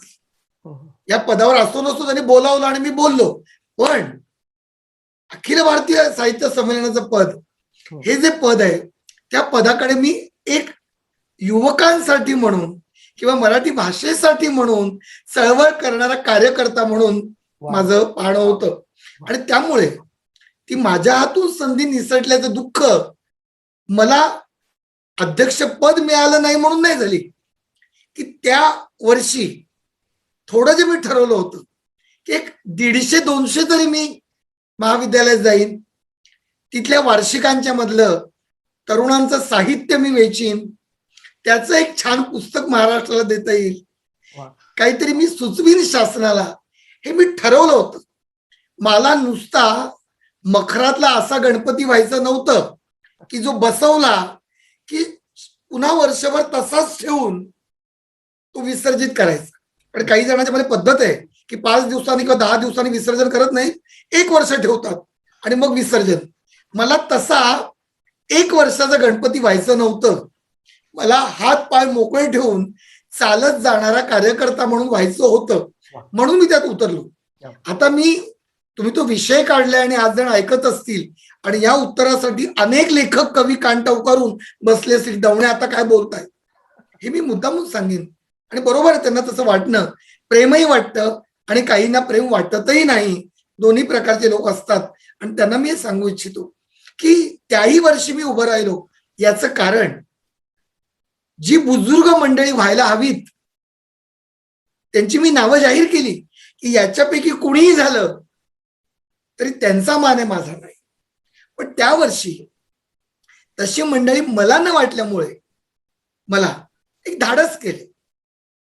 या पदावर असतो नसतो त्यांनी बोलावलं आणि मी बोललो. पण अखिल भारतीय साहित्य संमेलनाचं पद, हे जे पद आहे, त्या पदाकडे मी एक युवकांसाठी म्हणून किंवा मराठी भाषेसाठी म्हणून चळवळ करणारा कार्यकर्ता म्हणून माझं पाहणं होतं. आणि त्यामुळे ती माझ्या हातून संधी निसटल्याचं दुःख मला अध्यक्षपद मिळालं नाही म्हणून नाही झाली, की त्या वर्षी थोडं जे मी ठरवलं होतं की एक 150-200 तरी मी महाविद्यालयात जाईन, तिथल्या वार्षिकांच्या मधलं तरुणांचं साहित्य मी वेचीन, त्याचं एक छान पुस्तक महाराष्ट्राला देता येईल, काहीतरी मी सुचवीन शासनाला, हे मी ठरवलं होतं. मला नुसता मखरातला असा गणपती व्हायचं नव्हतं की जो बसवला की पुन्हा वर्षभर तसाच ठेवून तो विसर्जित करायचा. पण काही जणांच्या मध्ये पद्धत आहे की 5 दिवसांनी किंवा 10 दिवसांनी विसर्जन करत नाही, 1 वर्ष ठेवतात आणि मग विसर्जन. मला तसा 1 वर्षाचा गणपती व्हायचं नव्हतं. मला हात पाय मोकळे ठेवून चालत जाणारा कार्यकर्ता म्हणून व्हायचं होतं, म्हणून मी त्यात उतरलो. आता तुम्ही तो विषय काढलाय आणि आज जण ऐकत असतील आणि या उत्तरासाठी अनेक लेखक, कवी कान टवकारून बसले असतील, डवणे आता काय बोलताय, हे मी मुद्दामून सांगेन. आणि बरोबर आहे, त्यांना तसं वाटणं, प्रेमही वाटतं आणि काहींना प्रेम वाटतही नाही. दोन्ही प्रकारचे लोक असतात. आणि त्यांना मी हे सांगू इच्छितो की त्याही वर्षी मी उभं राहिलो, याचं कारण जी बुजुर्ग मंडळी व्हायला हवीत त्यांची मी नावं जाहीर केली की याच्यापैकी कुणीही झालं तरी त्यांचा मान आहे, माझा नाही. पण त्या वर्षी तशी मंडळी मला न वाटल्यामुळे मला एक धाडस केले.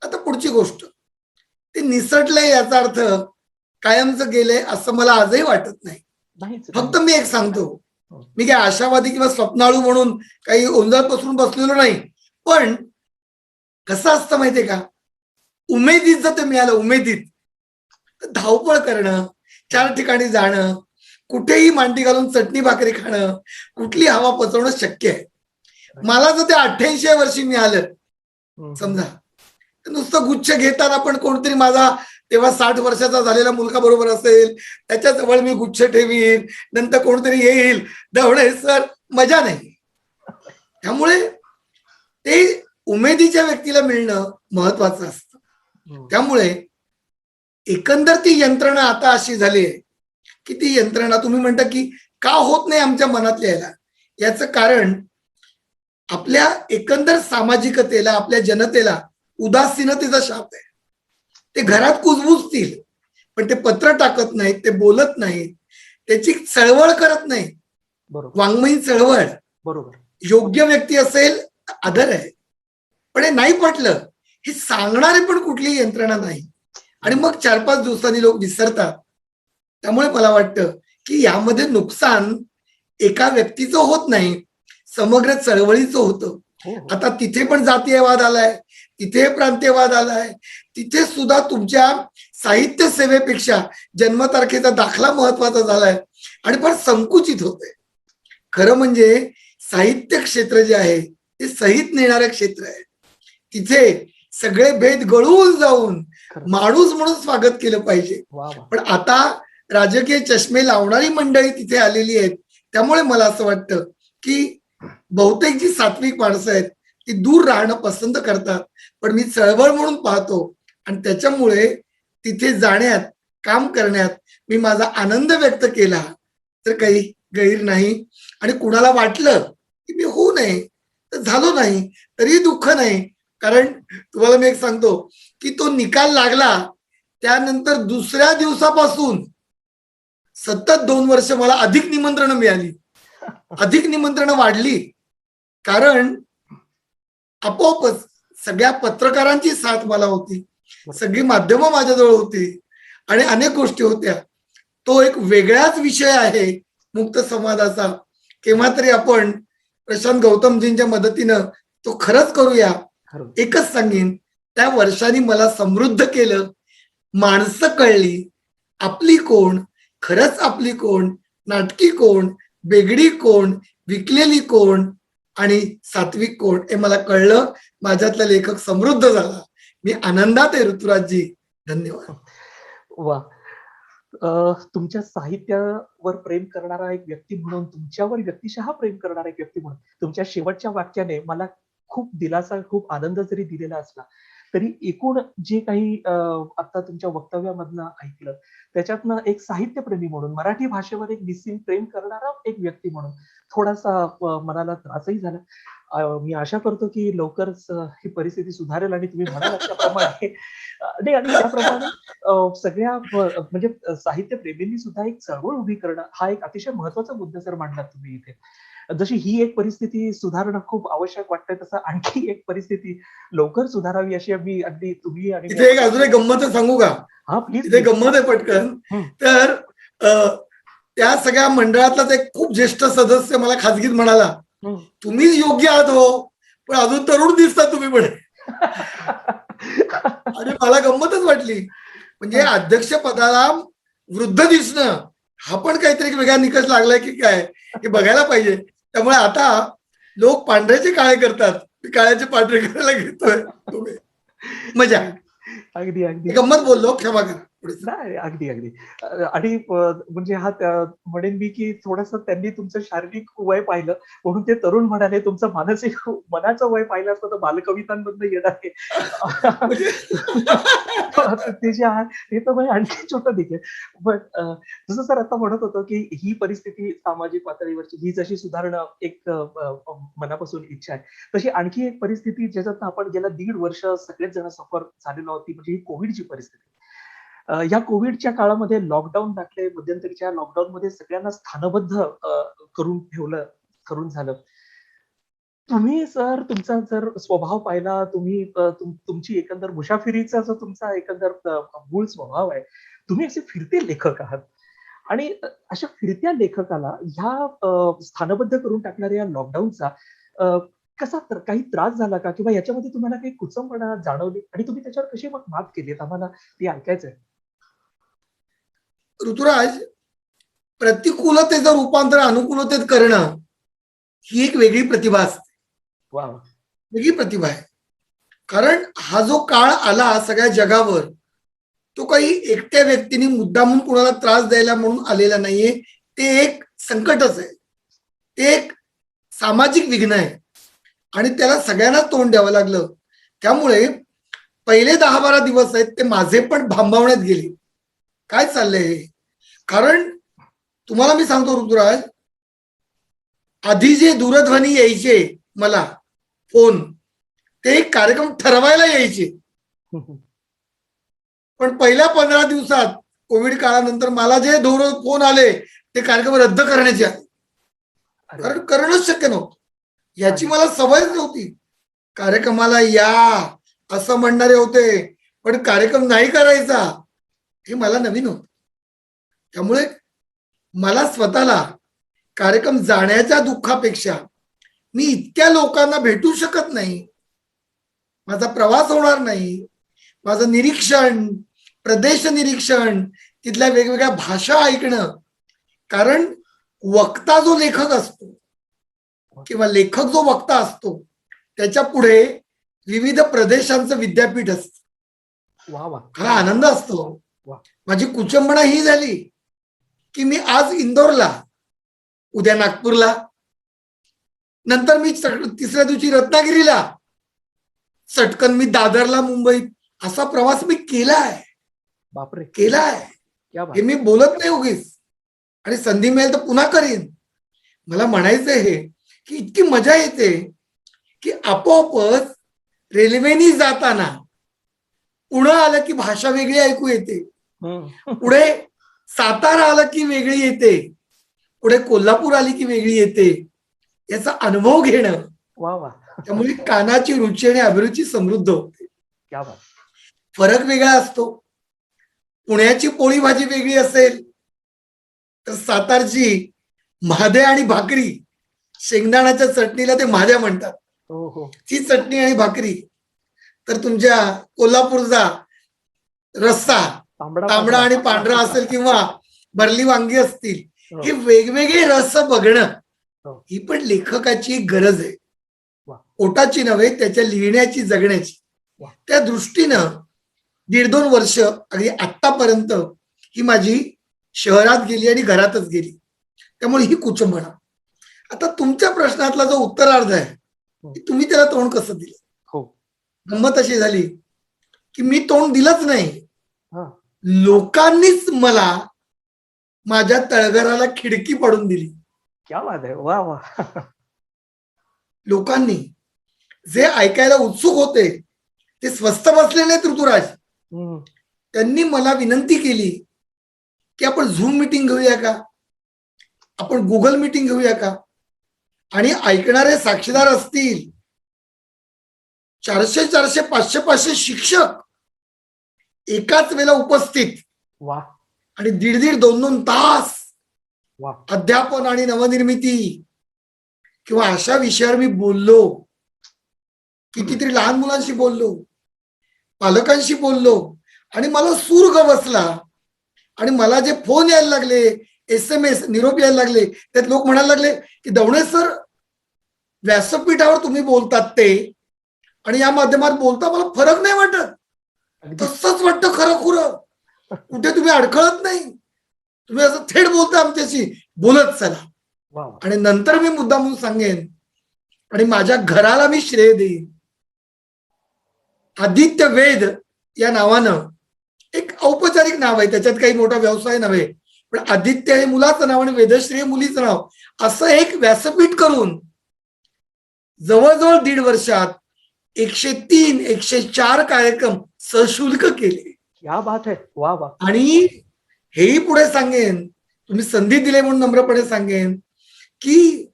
आता पुढची गोष्ट, ते निसटलंय याचा अर्थ कायमचं गेलंय असं मला आजही वाटत नाही. फक्त मी एक सांगतो, मी काय आशावादी किंवा स्वप्नाळू म्हणून काही ओंजळ पसरून बसलेलो नाही. पण कसं असतं माहितीये का, उमेदीत जर ते मिळालं, उमेदीत धावपळ करणं, 4 ठिकाणी जाणं, कुठेही मांडी घालून चटणी भाकरी खाणं, कुठली हवा पचवणं शक्य आहे. मला जर ते 88 वर्षी मिळालं समजा, नुसतं गुच्छ घेताना पण कोणतरी माझा तेव्हा 60 वर्षाचा झालेला मुलगा बरोबर असेल, त्याच्याजवळ मी गुच्छ ठेवीन, नंतर कोणतरी येईल, दवडे सर, मजा नाही. त्यामुळे ते उमेदीच्या व्यक्तीला मिळणं महत्वाचं असतं. त्यामुळे एकंदर ती यंत्रणा आता अशी झाली आहे की ती यंत्रणा, तुम्ही म्हणता की का होत नाही आमच्या मनात यायला, याचं कारण आपल्या एकंदर सामाजिकतेला, आपल्या जनतेला उदासीनतेचा शाप आहे. ते घरात कुजबुजतील पण ते पत्र टाकत नाहीत, ते बोलत नाहीत, त्याची चळवळ करत नाहीत. वाङ्मयीन चळवळ, बरोबर, योग्य व्यक्ती असेल आदर आहे, पण हे नाही पटलं, हे सांगणारे पण कुठलीही यंत्रणा नाही. आणि मग 4-5 दिवसांनी लोक विसरतात. त्यामुळे मला वाटतं की यामध्ये नुकसान एका व्यक्तीचं होत नाही, समग्र चळवळीचं होतं. हो हो आता तिथे पण जातीयवाद आलाय, तिथे प्रांतीयवाद आलाय, तिथे सुद्धा तुमच्या साहित्य सेवेपेक्षा जन्मतारखेचा दाखला महत्वाचा झालाय आणि पण संकुचित होतंय. खरं म्हणजे साहित्य क्षेत्र जे आहे ते सहित नेणारं क्षेत्र आहे. तिथे सगळे भेद गळून जाऊन खरं माणूस म्हणून स्वागत केलं पाहिजे. वा वा पण आता राजकीय चष्मे लावणारी मंडळी तिथे आलेली आहेत. त्यामुळे मला असं वाटतं की बहुतेक जी सात्विक माणसं आहेत ती दूर राहणं पसंत करतात. पण मी चळवळ म्हणून पाहतो आणि त्याच्यामुळे तिथे जाण्यात, काम करण्यात मी माझा आनंद व्यक्त केला तर काही गैर नाही. आणि कुणाला वाटलं की मी होऊ नये तर झालो नाही तरी दुःख नाही. कारण तुम्हाला मी एक सांगतो की तो निकाल लागला त्यानंतर दुसऱ्या दिवसापासून सतत 2 वर्ष मला अधिक निमंत्रणं मिळाली, अधिक निमंत्रणं वाढली. कारण आपोआपच सगळ्या पत्रकारांची साथ मला होती, सगळी माध्यमं माझ्याजवळ होती आणि अनेक गोष्टी होत्या. तो एक वेगळाच विषय आहे मुक्त संवादाचा. केव्हा तरी आपण प्रशांत गौतमजींच्या मदतीनं तो खरंच करूया. खरं एकच सांगेन, त्या वर्षांनी मला समृद्ध केलं. माणसं कळली, आपली कोण, खरंच आपली कोण, नाटकी कोण, बेगडी कोण, विकलेली कोण आणि सात्विक कोण हे मला कळलं. माझ्यातला लेखक समृद्ध झाला. मी आनंदात आहे ऋतुराजजी. धन्यवाद. वा तुमच्या साहित्यावर प्रेम करणारा एक व्यक्ती म्हणून, तुमच्यावर व्यक्तिशः प्रेम करणारा एक व्यक्ती म्हणून तुमच्या शेवटच्या वाक्याने मला खूप दिलासा, खूप आनंद जरी दिलेला असला तरी एकूण जे काही आता तुमच्या वक्तव्यामधनं ऐकलं त्याच्यातनं एक साहित्यप्रेमी म्हणून, मराठी भाषेवर एक निस्सीम प्रेम करणारा एक व्यक्ती म्हणून थोडासा मनाला त्रासही झाला. मी आशा करतो की लवकरच ही परिस्थिती सुधारेल आणि तुम्ही म्हणालात त्याप्रमाणे नाही आणि त्याप्रमाणे सगळ्या म्हणजे साहित्यप्रेमींनी सुद्धा एक चळवळ उभी करणं हा एक अतिशय महत्वाचा मुद्दा जर मांडलात तुम्ही इथे. जशी ही एक परिस्थिती सुधारणं खूप आवश्यक वाटतंय तसं आणखी एक परिस्थिती लवकर सुधारावी अशी मी अगदी तुम्ही आणि इथे एक अजून एक गंमत सांगू का? हा प्लीज इथे गंमत आहे पटकन. तर त्या सगळ्या मंडळातलाच एक खूप ज्येष्ठ सदस्य मला खाजगीत म्हणाला, तुम्हीच योग्य आहात हो, पण अजून तरुण दिसता तुम्ही म्हणे. आणि मला गंमतच वाटली. म्हणजे अध्यक्ष पदाला वृद्ध दिसणं हा पण काहीतरी एक वेगळा निकष लागलाय की काय हे बघायला पाहिजे. त्यामुळे आता लोक पांढऱ्याचे काळे करतात, मी काळ्याचे पांढरे करायला घेतोय. तुम्ही मजा. अगदी अगदी गंमत बोललो, क्षमा करा. पुढे जा. नाही अगदी अगदी आणि म्हणजे हा म्हणेन मी की थोडस त्यांनी तुमचं शारीरिक वय पाहिलं म्हणून ते तरुण म्हणाले. तुमचं मानसिक मनाचं वय पाहिलं असतं तर बालकवितांमधनं येणार आहे म्हणजे ते जे आहे ते तर म्हणजे आणखी छोटं देखील. पण जसं सर आता म्हणत होतो की ही परिस्थिती सामाजिक पातळीवरची ही जशी सुधारणं एक मनापासून इच्छा आहे, तशी आणखी एक परिस्थिती ज्याच्यात आपण गेल्या 1.5 वर्ष सगळेच जण सफर झालेलो होती म्हणजे ही कोविडची परिस्थिती. या कोविडच्या काळामध्ये लॉकडाऊन टाकले, मध्यंतरीच्या लॉकडाऊन मध्ये सगळ्यांना स्थानबद्ध करून झालं. तुम्ही सर तुमचा जर स्वभाव पाहिला, तुम्ही तुमची एकंदर मुसाफिरीचा जो तुमचा एकंदर मूळ स्वभाव आहे, तुम्ही असे फिरते लेखक आहात आणि अशा फिरत्या लेखकाला ह्या स्थानबद्ध करून टाकणाऱ्या या लॉकडाऊनचा कसा काही त्रास झाला का किंवा याच्यामध्ये तुम्हाला काही कुचंबणा जाणवली आणि तुम्ही त्याच्यावर कशी मग मात केलीत? आम्हाला ते ऐकायचंय. ऋतुराज, प्रतिकूलतेचं रूपांतर अनुकूलतेत करणं ही एक वेगळी प्रतिभा असते, वा वेगळी प्रतिभा आहे. कारण हा जो काळ आला सगळ्या जगावर तो काही एकट्या व्यक्तीने मुद्दामून कुणाला त्रास द्यायला म्हणून आलेला नाहीये. ते एक संकटच आहे, ते एक सामाजिक विघ्न आहे आणि त्याला सगळ्यांना तोंड द्यावं लागलं. त्यामुळे पहिले 10-12 दिवस आहेत ते माझे पण भांबावण्यात गेले. काय चाललंय हे? कारण तुम्हाला मी सांगतो ऋतुराज, आधी जे दूरध्वनी यायचे मला फोन, ते एक कार्यक्रम ठरवायला यायचे. पण पहिल्या 15 दिवसात कोविड काळानंतर मला जे फोन आले ते कार्यक्रम रद्द करण्याचे आले. कारण करणंच शक्य नव्हतं. याची मला सवयच नव्हती. कार्यक्रमाला या असं म्हणणारे होते पण कार्यक्रम नाही करायचा हे मला नवीन होतं. त्यामुळे मला स्वतःला कार्यक्रम जाण्याच्या दुःखापेक्षा मी इतक्या लोकांना भेटू शकत नाही, माझा प्रवास होणार नाही, माझं निरीक्षण, प्रदेश निरीक्षण, तिथल्या वेगवेगळ्या भाषा ऐकणं. कारण वक्ता जो लेखक असतो किंवा लेखक जो वक्ता असतो त्याच्या पुढे विविध प्रदेशांचं विद्यापीठ असतं. वा वा. हा आनंद असतो. वा. माझी कुचंबणा ही झाली की मी आज इंदोरला, उद्या नागपूरला, नंतर मी तिसऱ्या दिवशी रत्नागिरीला, चटकन मी दादरला, मुंबईत, असा प्रवास मी केलाय. बापरे. केलाय. क्या बात. हे मी बोलत नाही उगीच, आणि संधी मिळेल तर पुन्हा करीन. मला म्हणायचं हे की इतकी मजा येते की आपोआपच रेल्वेनी जाताना पुणे आलं की भाषा वेगळी ऐकू येते, पुढे सातारा आलं की वेगळी येते, पुढे कोल्हापूर आली की वेगळी येते, याचा अनुभव घेणं. वा वा. त्यामुळे कानाची रुची आणि अभिरुची समृद्ध होते. क्या बात. फरक वेगळा असतो. पुण्याची पोळी भाजी वेगळी असेल तर सातारची म्हादे आणि भाकरी, शेंगदाण्याच्या चटणीला ते म्हाद्या म्हणतात, हो हो. ती चटणी आणि भाकरी, तर तुमच्या कोल्हापूरचा रस्सा तांबडा आणि पांढरा असेल किंवा भरली वांगी असतील, हे वेगवेगळे रस बघणं ही पण लेखकाची एक गरज आहे. पोटाची नव्हे, त्याच्या लिहिण्याची, जगण्याची. त्या दृष्टीनं 1.5-2 वर्ष अगदी आतापर्यंत ही माझी शहरात गेली आणि घरातच गेली. त्यामुळे ही कुचंबणा. आता तुमच्या प्रश्नातला जो उत्तरार्ध आहे, की तुम्ही त्याला तोंड कसं दिलं. हो. गंमत अशी झाली की मी तोंड दिलंच नाही, हा. लोकांनीच मला माझ्या तळघराला खिडकी पडून दिली. क्या बात आहे. वा वा. लोकांनी जे ऐकायला उत्सुक होते ते स्वस्त बसले नाहीत ऋतुराज. त्यांनी मला विनंती केली की आपण झूम मीटिंग घेऊया का, आपण गुगल मीटिंग घेऊया का, आणि ऐकणारे साक्षीदार असतील 400-400, 500-500 शिक्षक एकाच वेळेला उपस्थित. वा. आणि 1.5-2 तास वा. अध्यापन आणि नवनिर्मिती किंवा अशा विषयावर मी बोललो. कितीतरी लहान मुलांशी बोललो, पालकांशी बोललो, आणि मला सूर बसला. आणि मला जे फोन यायला लागले, SMS, निरोप यायला लागले, त्यात लोक म्हणायला लागले की दवणे सर, व्यासपीठावर तुम्ही बोलतात ते आणि या माध्यमात बोलता, मला फरक नाही वाटत, तसंच वाटतं खरं खुरं, कुठे तुम्ही अडखळत नाही, तुम्ही असं थेट बोलता आमच्याशी, बोलत चला. आणि नंतर मी मुद्दामून सांगेन आणि माझ्या घराला मी श्रेय देईन. आदित्य वेद या नावानं, एक औपचारिक नाव आहे, त्याच्यात काही मोठा व्यवसाय नव्हे, पण आदित्य हे मुलाचं नाव आणि वेदश्री हे मुलीचं नाव, असं एक व्यासपीठ करून जवळजवळ 1.5 वर्षात 103-104 कार्यक्रम सशुल्क केले. क्या बात आहे. वा वा. आणि हेही पुढे सांगेन, तुम्ही संधी दिले म्हणून नम्रपणे सांगेन की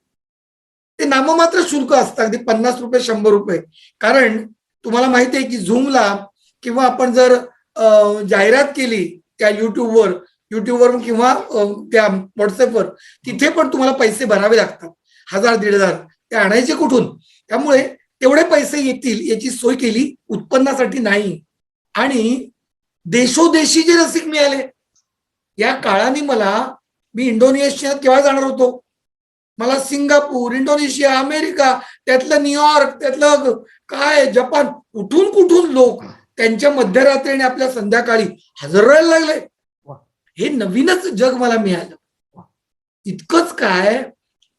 ते नाममात्र शुल्क असतं, अगदी 50 रुपये, 100 रुपये. कारण तुम्हाला माहिती आहे की झूमला किंवा आपण जर जाहिरात केली त्या युट्यूबवर किंवा त्या व्हॉट्सअपवर, तिथे पण तुम्हाला पैसे भरावे लागतात, 1000-1500. ते आणायचे कुठून. त्यामुळे तेवढे पैसे येतील याची सोय केली, उत्पन्नासाठी नाही. आणि देशोदेशी जे रसिक मिळाले या काळाने, मी इंडोनेशियात केव्हा जाणार होतो, मला सिंगापूर, इंडोनेशिया, अमेरिका, त्यातलं न्यूयॉर्क, त्यातलं काय जपान, कुठून कुठून लोक त्यांच्या मध्यरात्रीने आपल्या संध्याकाळी हजर राहायला लागले. हे नवीनच जग मला मिळालं. इतकंच काय,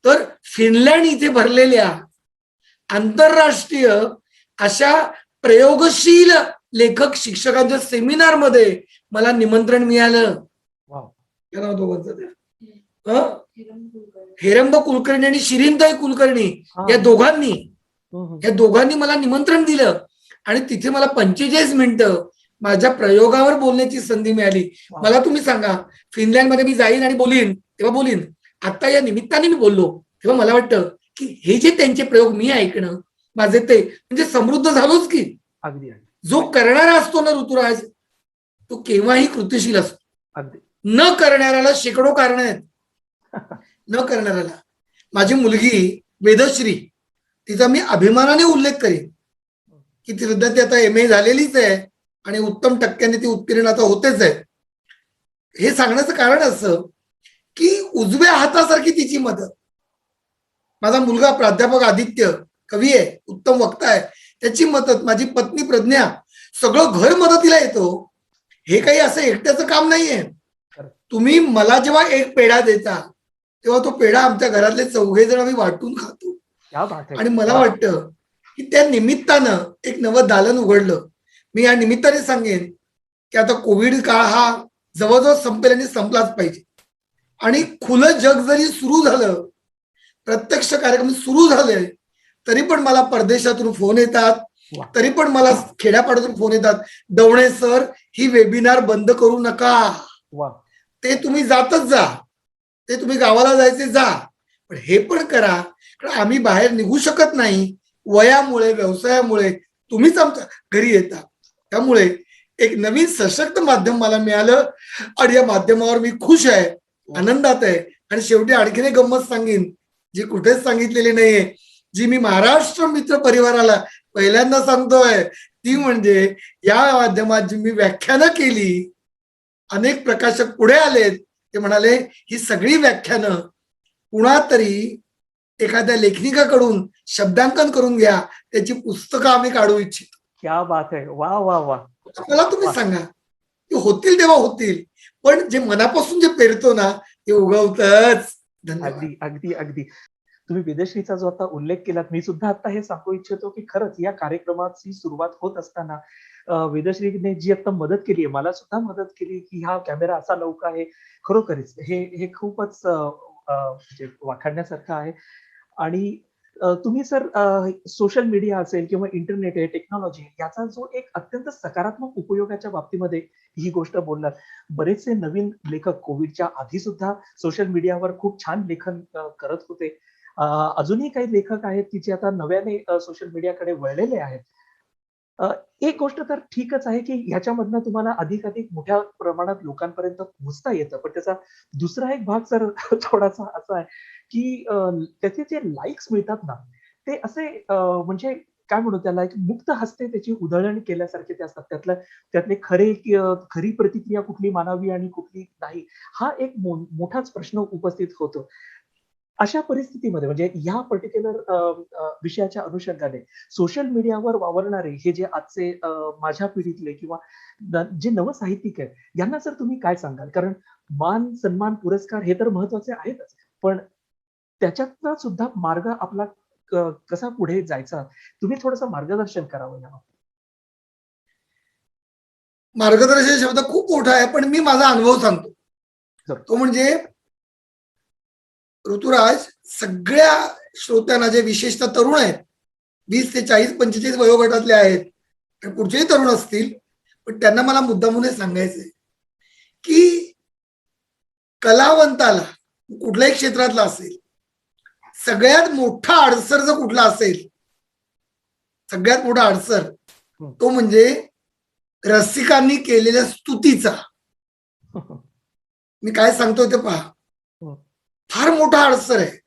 तर फिनलँड इथे भरलेल्या आंतरराष्ट्रीय अशा प्रयोगशील लेखक शिक्षकांच्या सेमिनार मध्ये मला निमंत्रण मिळालं. काय नाव दोघांचं ते, हेरंब कुलकर्णी आणि शिरीनताई कुलकर्णी, या दोघांनी मला निमंत्रण दिलं. आणि तिथे मला 45 मिनिटं माझ्या प्रयोगावर बोलण्याची संधी मिळाली. मला तुम्ही सांगा, फिनलँडमध्ये मी जाईन आणि तेव्हा बोलीन. आता या निमित्ताने मी बोललो तेव्हा मला वाटतं की हे जे त्यांचे प्रयोग मी ऐकणं, माझे ते म्हणजे समृद्ध झालोच की. अगदी. जो करणारा असतो ना ऋतुराज, तो केव्हाही कृतिशील असतो. अगदी. न करणाऱ्याला शेकडो कारण आहेत. न करणाऱ्याला. माझी मुलगी वेदश्री, तिचा मी अभिमानाने उल्लेख करीन की ती सध्या ती आता MA झालेलीच आहे आणि उत्तम टक्क्याने ती उत्तीर्ण आता होतेच आहे. हे सांगण्याचं कारण असं की उजव्या हातासारखी तिची मदत. माझा मुलगा प्राध्यापक आदित्य कवी आहे, उत्तम वक्ता आहे, त्याची मदत, माझी पत्नी प्रज्ञा, सगळं घर मदतीला येतो. हे काही असं एकट्याचं काम नाहीये. तुम्ही मला जेव्हा एक पेढा देता तेव्हा तो पेढा आमच्या घरातले 4 जण आम्ही वाटून खातो. क्या बात आहे. आणि मला वाटतं की त्या निमित्तानं एक नवं दालन उघडलं. मी या निमित्ताने सांगेन की आता कोविड काळ हा जवळजवळ संपेल आणि संपलाच पाहिजे. आणि खुलं जग जरी सुरू झालं, प्रत्यक्ष कार्यक्रम सुरू झाले, तरी पण मला परदेशातून फोन येतात, तरी पण मला खेड्यापाड्यातून फोन येतात, दवणे सर ही वेबिनार बंद करू नका, ते तुम्ही जातच जा, ते तुम्ही गावाला जायचे जा, पण हे पण करा, कारण आम्ही बाहेर निघू शकत नाही वयामुळे, व्यवसायामुळे. तुम्हीच आमच्या घरी येता. त्यामुळे एक नवीन सशक्त माध्यम मला मिळालं आणि या माध्यमावर मी खुश आहे, आनंदात आहे. आणि शेवटी आणखीन एक गंमत सांगेन जी कुठेच सांगितलेली नाहीये, जी मी महाराष्ट्र मित्र परिवाराला पहिल्यांदा सांगतोय, ती म्हणजे या माध्यमात जी मी व्याख्यानं केली, अनेक प्रकाशक पुढे आलेत, ते म्हणाले ही सगळी व्याख्यानं कुणा तरी एखाद्या लेखनिकाकडून शब्दांकन करून घ्या, त्याची पुस्तकं आम्ही काढू इच्छितो. क्या बात आहे. वा वा वा. मला तुम्ही सांगा, ते होतील तेव्हा होतील, पण जे मनापासून जे पेरतो ना ते उगवतच. धन्यवाद. अगदी अगदी अगदी. तुम्ही विदेशीचा जो आता उल्लेख केलात, मी सुद्धा आता हे सांगू इच्छितो की खरंच या कार्यक्रमाची सुरुवात होत असताना वेदश्रीने जी आता मदत केली आहे, मला सुद्धा मदत केली की हा कॅमेरा असा लवकर आहे. खरोखरीच हे खूपच म्हणजे वाखाणण्यासारखं आहे. आणि तुम्ही सर सोशल मीडिया असेल किंवा इंटरनेट आहे, टेक्नॉलॉजी, याचा जो एक अत्यंत सकारात्मक उपयोगाच्या बाबतीमध्ये ही गोष्ट बोललात. बरेचसे नवीन लेखक कोविडच्या आधी सुद्धा सोशल मीडियावर खूप छान लेखन करत होते. अजूनही काही लेखक आहेत की जे आता नव्याने सोशल मीडियाकडे वळलेले आहेत. एक गोष्ट तर ठीकच आहे की ह्याच्यामधनं तुम्हाला अधिकाधिक मोठ्या प्रमाणात लोकांपर्यंत पोहोचता येतं, पण त्याचा दुसरा एक भाग सर थोडासा असा आहे की त्याचे जे लाईक्स मिळतात ना, ते असे म्हणजे काय म्हणू त्याला, एक मुक्त हस्ते त्याची उधळण केल्यासारखे ते असतात. त्यातले खरी प्रतिक्रिया कुठली मानावी आणि कुठली नाही, हा एक मोठाच प्रश्न उपस्थित होतो. अशा परिस्थितीमध्ये म्हणजे ह्या पर्टिक्युलर विषयाच्या अनुषंगाने सोशल मीडियावर वावरणारे हे जे आजचे माझ्या पिढीतले किंवा जे नवसाहित्यिक आहेत, यांना सर तुम्ही काय सांगाल? कारण मान, सन्मान, पुरस्कार हे तर महत्वाचे आहेतच, पण त्याच्यातनं सुद्धा मार्ग आपला कसा पुढे जायचा, तुम्ही थोडंसं मार्गदर्शन करावं यावर. मार्गदर्शन शब्द खूप मोठा आहे, पण मी माझा अनुभव सांगतो. तो म्हणजे ऋतुराज, सगळ्या श्रोत्यांना, जे विशेषतः तरुण आहेत, 20 ते 40-45 वयोगटातले आहेत, पुढचेही तरुण असतील, पण त्यांना मला मुद्दामून सांगायचंय की कलावंताला, कुठल्याही क्षेत्रातला असेल, सगळ्यात मोठा अडसर जर कुठला असेल, सगळ्यात मोठा अडसर तो म्हणजे रसिकांनी केलेल्या स्तुतीचा. मी काय सांगतोय ते पहा, फार मोठा अडसर आहे.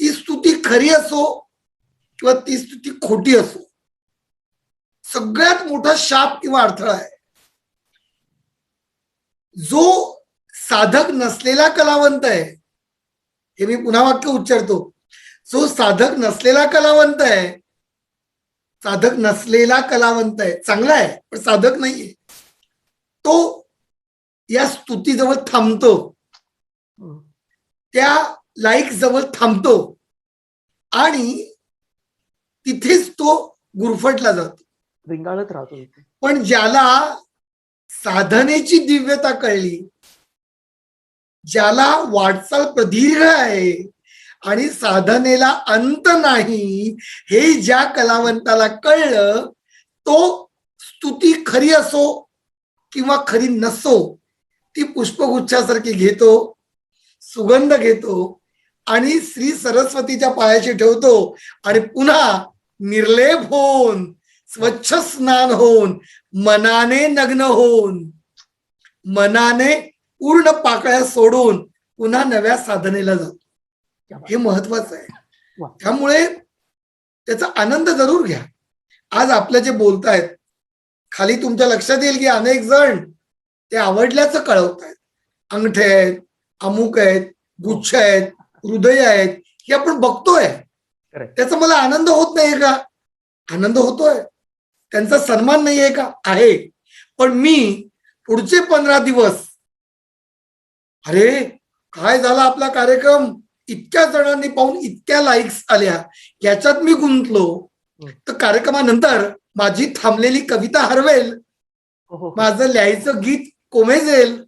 ती स्तुती खरी असो किंवा ती स्तुती खोटी असो, सगळ्यात मोठा शाप किंवा अडथळा आहे. जो साधक नसलेला कलावंत आहे, हे मी पुन्हा वाक्य उच्चारतो, जो साधक नसलेला कलावंत आहे, साधक नसलेला कलावंत आहे, चांगला आहे पण साधक नाहीये, तो या स्तुतीजवळ थांबतो, त्या लाईक जवळ थांबतो आणि तिथेच तो गुरफटला जातो, रिंगाळत राहतो. पण ज्याला साधनेची दिव्यता कळली, ज्याला वाटचाल प्रदीर्घ आहे आणि साधनेला अंत नाही, हे ज्या कलावंताला कळलं, तो स्तुती खरी असो किंवा खरी नसो, ती पुष्पगुच्छासारखी घेतो, सुगंध घेतो आणि श्री सरस्वतीच्या पायाशी ठेवतो आणि पुन्हा निर्लेप होऊन, स्वच्छ स्नान होऊन, मनाने नग्न होऊन, मनाने पूर्ण पाकळ्या सोडून पुन्हा नव्या साधनेला जातो. क्या बात. हे महत्वाचं आहे. वा. त्यामुळे त्याचा आनंद जरूर घ्या. आज आपल्या जे बोलतायत खाली तुमच्या लक्षात येईल की अनेक जण ते आवडल्याचं कळवतायत. अंगठे आहेत, अमुक आहेत, गुच्छ आहेत, हृदय आहेत, हे आपण बघतोय. Correct. त्याचा मला आनंद होत नाहीये का? आनंद होतोय. त्यांचा सन्मान नाहीये का? आहे. पण मी पुढचे 15 दिवस अरे काय झाला आपला कार्यक्रम, इतक्या जणांनी पाहून इतक्या लाईक्स आल्या, याच्यात मी गुंतलो, तर कार्यक्रमानंतर माझी थांबलेली कविता हरवेल, हो, हो, हो. माझं लिहायचं गीत कोमेजेल,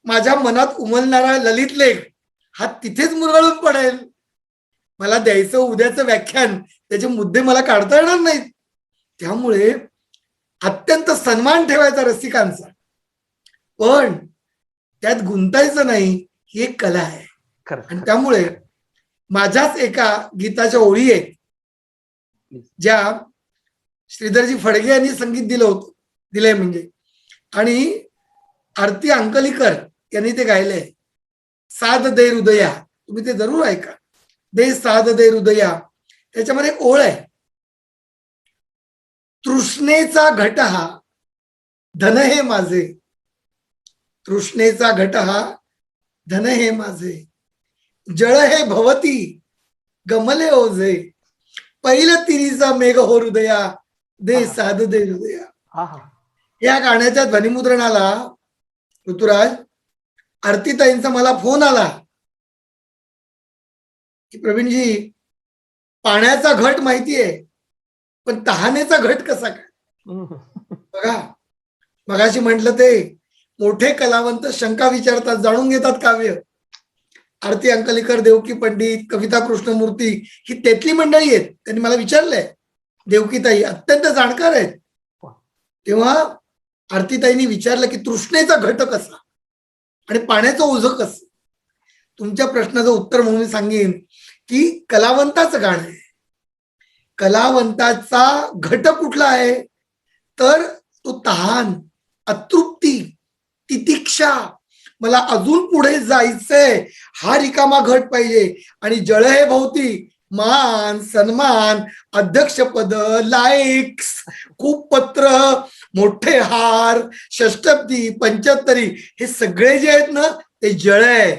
माझ्या मनात उमलणारा ललित लेख हा तिथेच मुरगळून पडेल. मला द्यायचं उद्याचं व्याख्यान, त्याचे मुद्दे मला काढता येणार नाहीत. त्यामुळे अत्यंत सन्मान ठेवायचा रसिकांचा, पण त्यात गुंतायचं नाही, ही एक कला आहे. खरं, आणि खरं. त्यामुळे माझ्याच एका गीताच्या ओळी आहेत ज्या श्रीधरजी फडगे यांनी संगीत दिलंय म्हणजे, आणि आरती अंकलीकर यांनी ते गायलंय. साध दे हृदया, तुम्ही ते जरूर ऐका. दे साध दे हृदया. त्याच्यामध्ये एक ओळ आहे, तृष्णेचा घट हा धन हे माझे, तृष्णेचा घट हा धन हे माझे, जळ हे भवती गमले ओझे, पहिल तिरीचा मेघ हो हृदया, दे साध दे हृदया. हा हा. या गाण्याच्या ध्वनिमुद्रणाला ऋतुराज आरतीताईंचा मला फोन आला की प्रवीणजी, पाण्याचा घट माहितीये, पण तहानेचा घट कसा काय? बघा, मगाशी म्हटलं ते मोठे कलावंत शंका विचारतात, जाणून घेतात काव्य. आरती अंकलीकर, देवकी पंडित, कविता कृष्णमूर्ती ही तेथली मंडळी आहेत. त्यांनी मला विचारलंय, देवकीताई अत्यंत जाणकार आहेत. तेव्हा आरतीताईंनी विचारलं की तृष्णेचा घट कसा आणि पाण्याचं ओझं कसं. तुमच्या प्रश्नाचं उत्तर म्हणून मी सांगेन की कलावंताचं गाणं आहे. कलावंताचा घट कुठला आहे, तर तो तहान, अतृप्ती, तितिक्षा, मला अजून पुढे जायचंय, हा रिकामा घट पाहिजे. आणि जळ हे भोवती मान, सन्मान, अध्यक्षपद, लाईक्स, खूप पत्र, मोठे हार, षष्टपदी, पंच्याहत्तरी, हे सगळे जे आहेत ना, ते जळ आहे.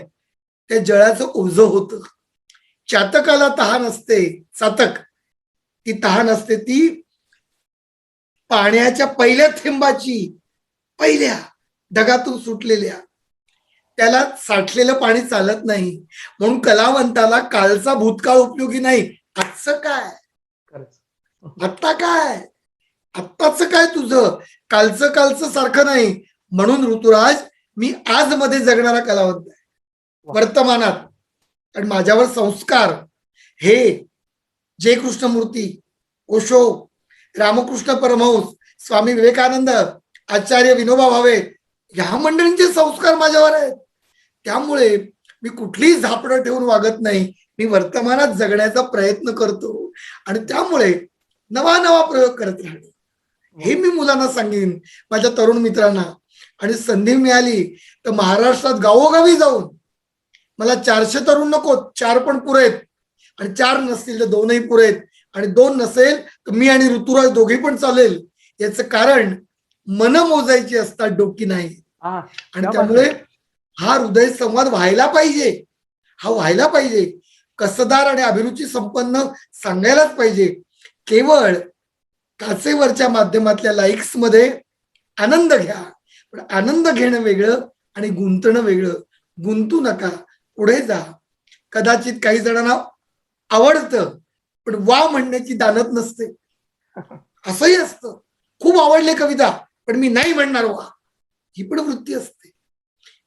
त्या जळाचं ओझं होतं. चातकाला तहान असते, चातक, ती तहान असते ती पाण्याच्या पहिल्या थेंबाची, पहिल्या ढगातून सुटलेल्या. त्याला साठलेलं पाणी चालत नाही. म्हणून कलावंताला कालचा भूतकाळ उपयोगी नाही. आजचं काय, आत्ता काय, आत्ताच काय तुझं, कालचं सारखं नाही. म्हणून ऋतुराज, मी आज मध्ये जगणारा कलावंत आहे, वर्तमानात. आणि माझ्यावर संस्कार हे जय कृष्णमूर्ती, ओशो, रामकृष्ण परमहंस, स्वामी विवेकानंद, आचार्य विनोबा भावे, ह्या मंडळींचे संस्कार माझ्यावर आहेत. त्यामुळे मी कुठलीही झापडं ठेवून वागत नाही. मी वर्तमानात जगण्याचा प्रयत्न करतो आणि त्यामुळे नवा प्रयोग करत राहणे, हे मी मुलांना सांगेन, माझ्या तरुण मित्रांना. आणि संधी मिळाली तर महाराष्ट्रात गावोगावी जाऊन, मला 400 तरुण नको, 4 पण पुरेत, आणि 4 नसतील तर 2ही पुरेत, आणि 2 नसेल तर मी आणि ऋतुराज दोघे पण चालेल. याचं कारण मन मोजायची असतात, डोकी नाही. आणि त्यामुळे हा हृदय संवाद व्हायला पाहिजे, हा व्हायला पाहिजे. कसदार आणि अभिरुची संपन्न सांगायलाच पाहिजे. केवळ काचेवरच्या माध्यमातल्या लाईक्स मध्ये आनंद घ्या, पण आनंद घेणं वेगळं आणि गुंतणं वेगळं. गुंतू नका, पुढे जा. कदाचित काही जणांना आवडतं, पण वा म्हणण्याची दानत नसते, असंही असतं. खूप आवडले कविता, पण मी नाही म्हणणार वा, ही पण वृत्ती असते.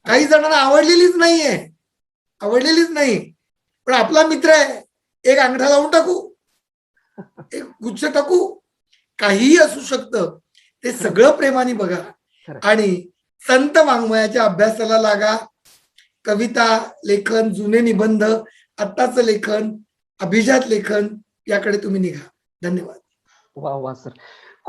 काही जणांना आवडलेलीच नाही, पण आपला मित्र आहे, एक अंगठा लावून टाकू, एक गुच्छ टाकू, काहीही असू शकतं. ते सगळं प्रेमाने बघा आणि संत वाङ्मयाच्या अभ्यासाला लागा. कविता लेखन, जुने निबंध, आत्ताचं लेखन, अभिजात लेखन, याकडे तुम्ही निघा. धन्यवाद. वा वा सर,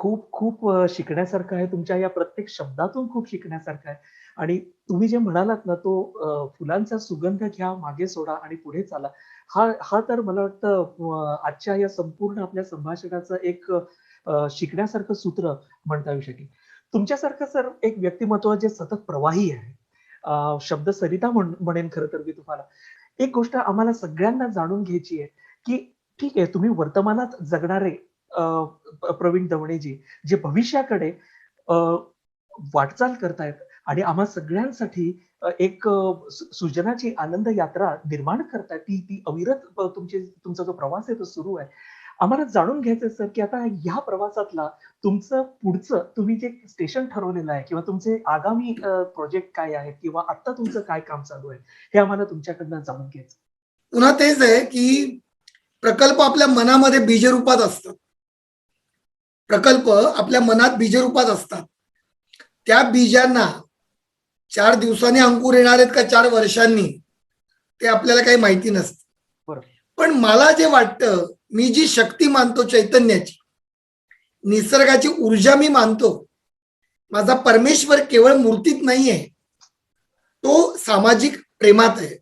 खूप खूप शिकण्यासारखं आहे. तुमच्या या प्रत्येक शब्दातून खूप शिकण्यासारखं आहे. आणि तुम्ही जे म्हणालात ना, तो फुलांचा सुगंध घ्या, मागे सोडा आणि पुढे चाला. हा हा तर मला वाटतं आजच्या या संपूर्ण आपल्या संभाषणाचं एक शिकण्यासारखं सूत्र म्हणता येऊ शकेल. तुमच्यासारखं सर एक व्यक्तिमत्व जे सतत प्रवाही आहे. शब्द सरिता म्हणेन खरं तर मी तुम्हाला. एक गोष्ट आम्हाला सगळ्यांना जाणून घ्यायची आहे, की ठीक आहे तुम्ही वर्तमानात जगणारे अ, प्रवीण दवणेजी, जे भविष्याकडे अ, वाटचाल करतायत आणि आम्हा सगळ्यांसाठी एक सृजनाची आनंद यात्रा निर्माण करतायत. ती ती अविरत तुमचा जो प्रवास आहे तो सुरू आहे. आम्हाला जाणून घ्यायचंय सर, की आता ह्या प्रवासातला तुमचं पुढचं तुम्ही जे स्टेशन ठरवलेलं आहे किंवा तुमचे आगामी प्रोजेक्ट काय आहेत किंवा आत्ता तुमचं काय काम चालू आहे, हे आम्हाला तुमच्याकडनं जाणून घ्यायचं. पुन्हा तेच आहे की प्रकल्प आपल्या मनामध्ये बीजरूपात असतात. प्रकल्प आपल्या मनात बीजरूपात असतात. त्या बीजांना 4 दिवसांनी अंकुर येणार आहेत का 4 वर्षांनी, ते आपल्याला काही माहिती नसतं. बरोबर. पण मला जे वाटतं, मी जी शक्ती मानतो चैतन्याची, निसर्गाची ऊर्जा मी मानतो. माझा परमेश्वर केवळ मूर्तीत नाहीये, तो सामाजिक प्रेमात आहे,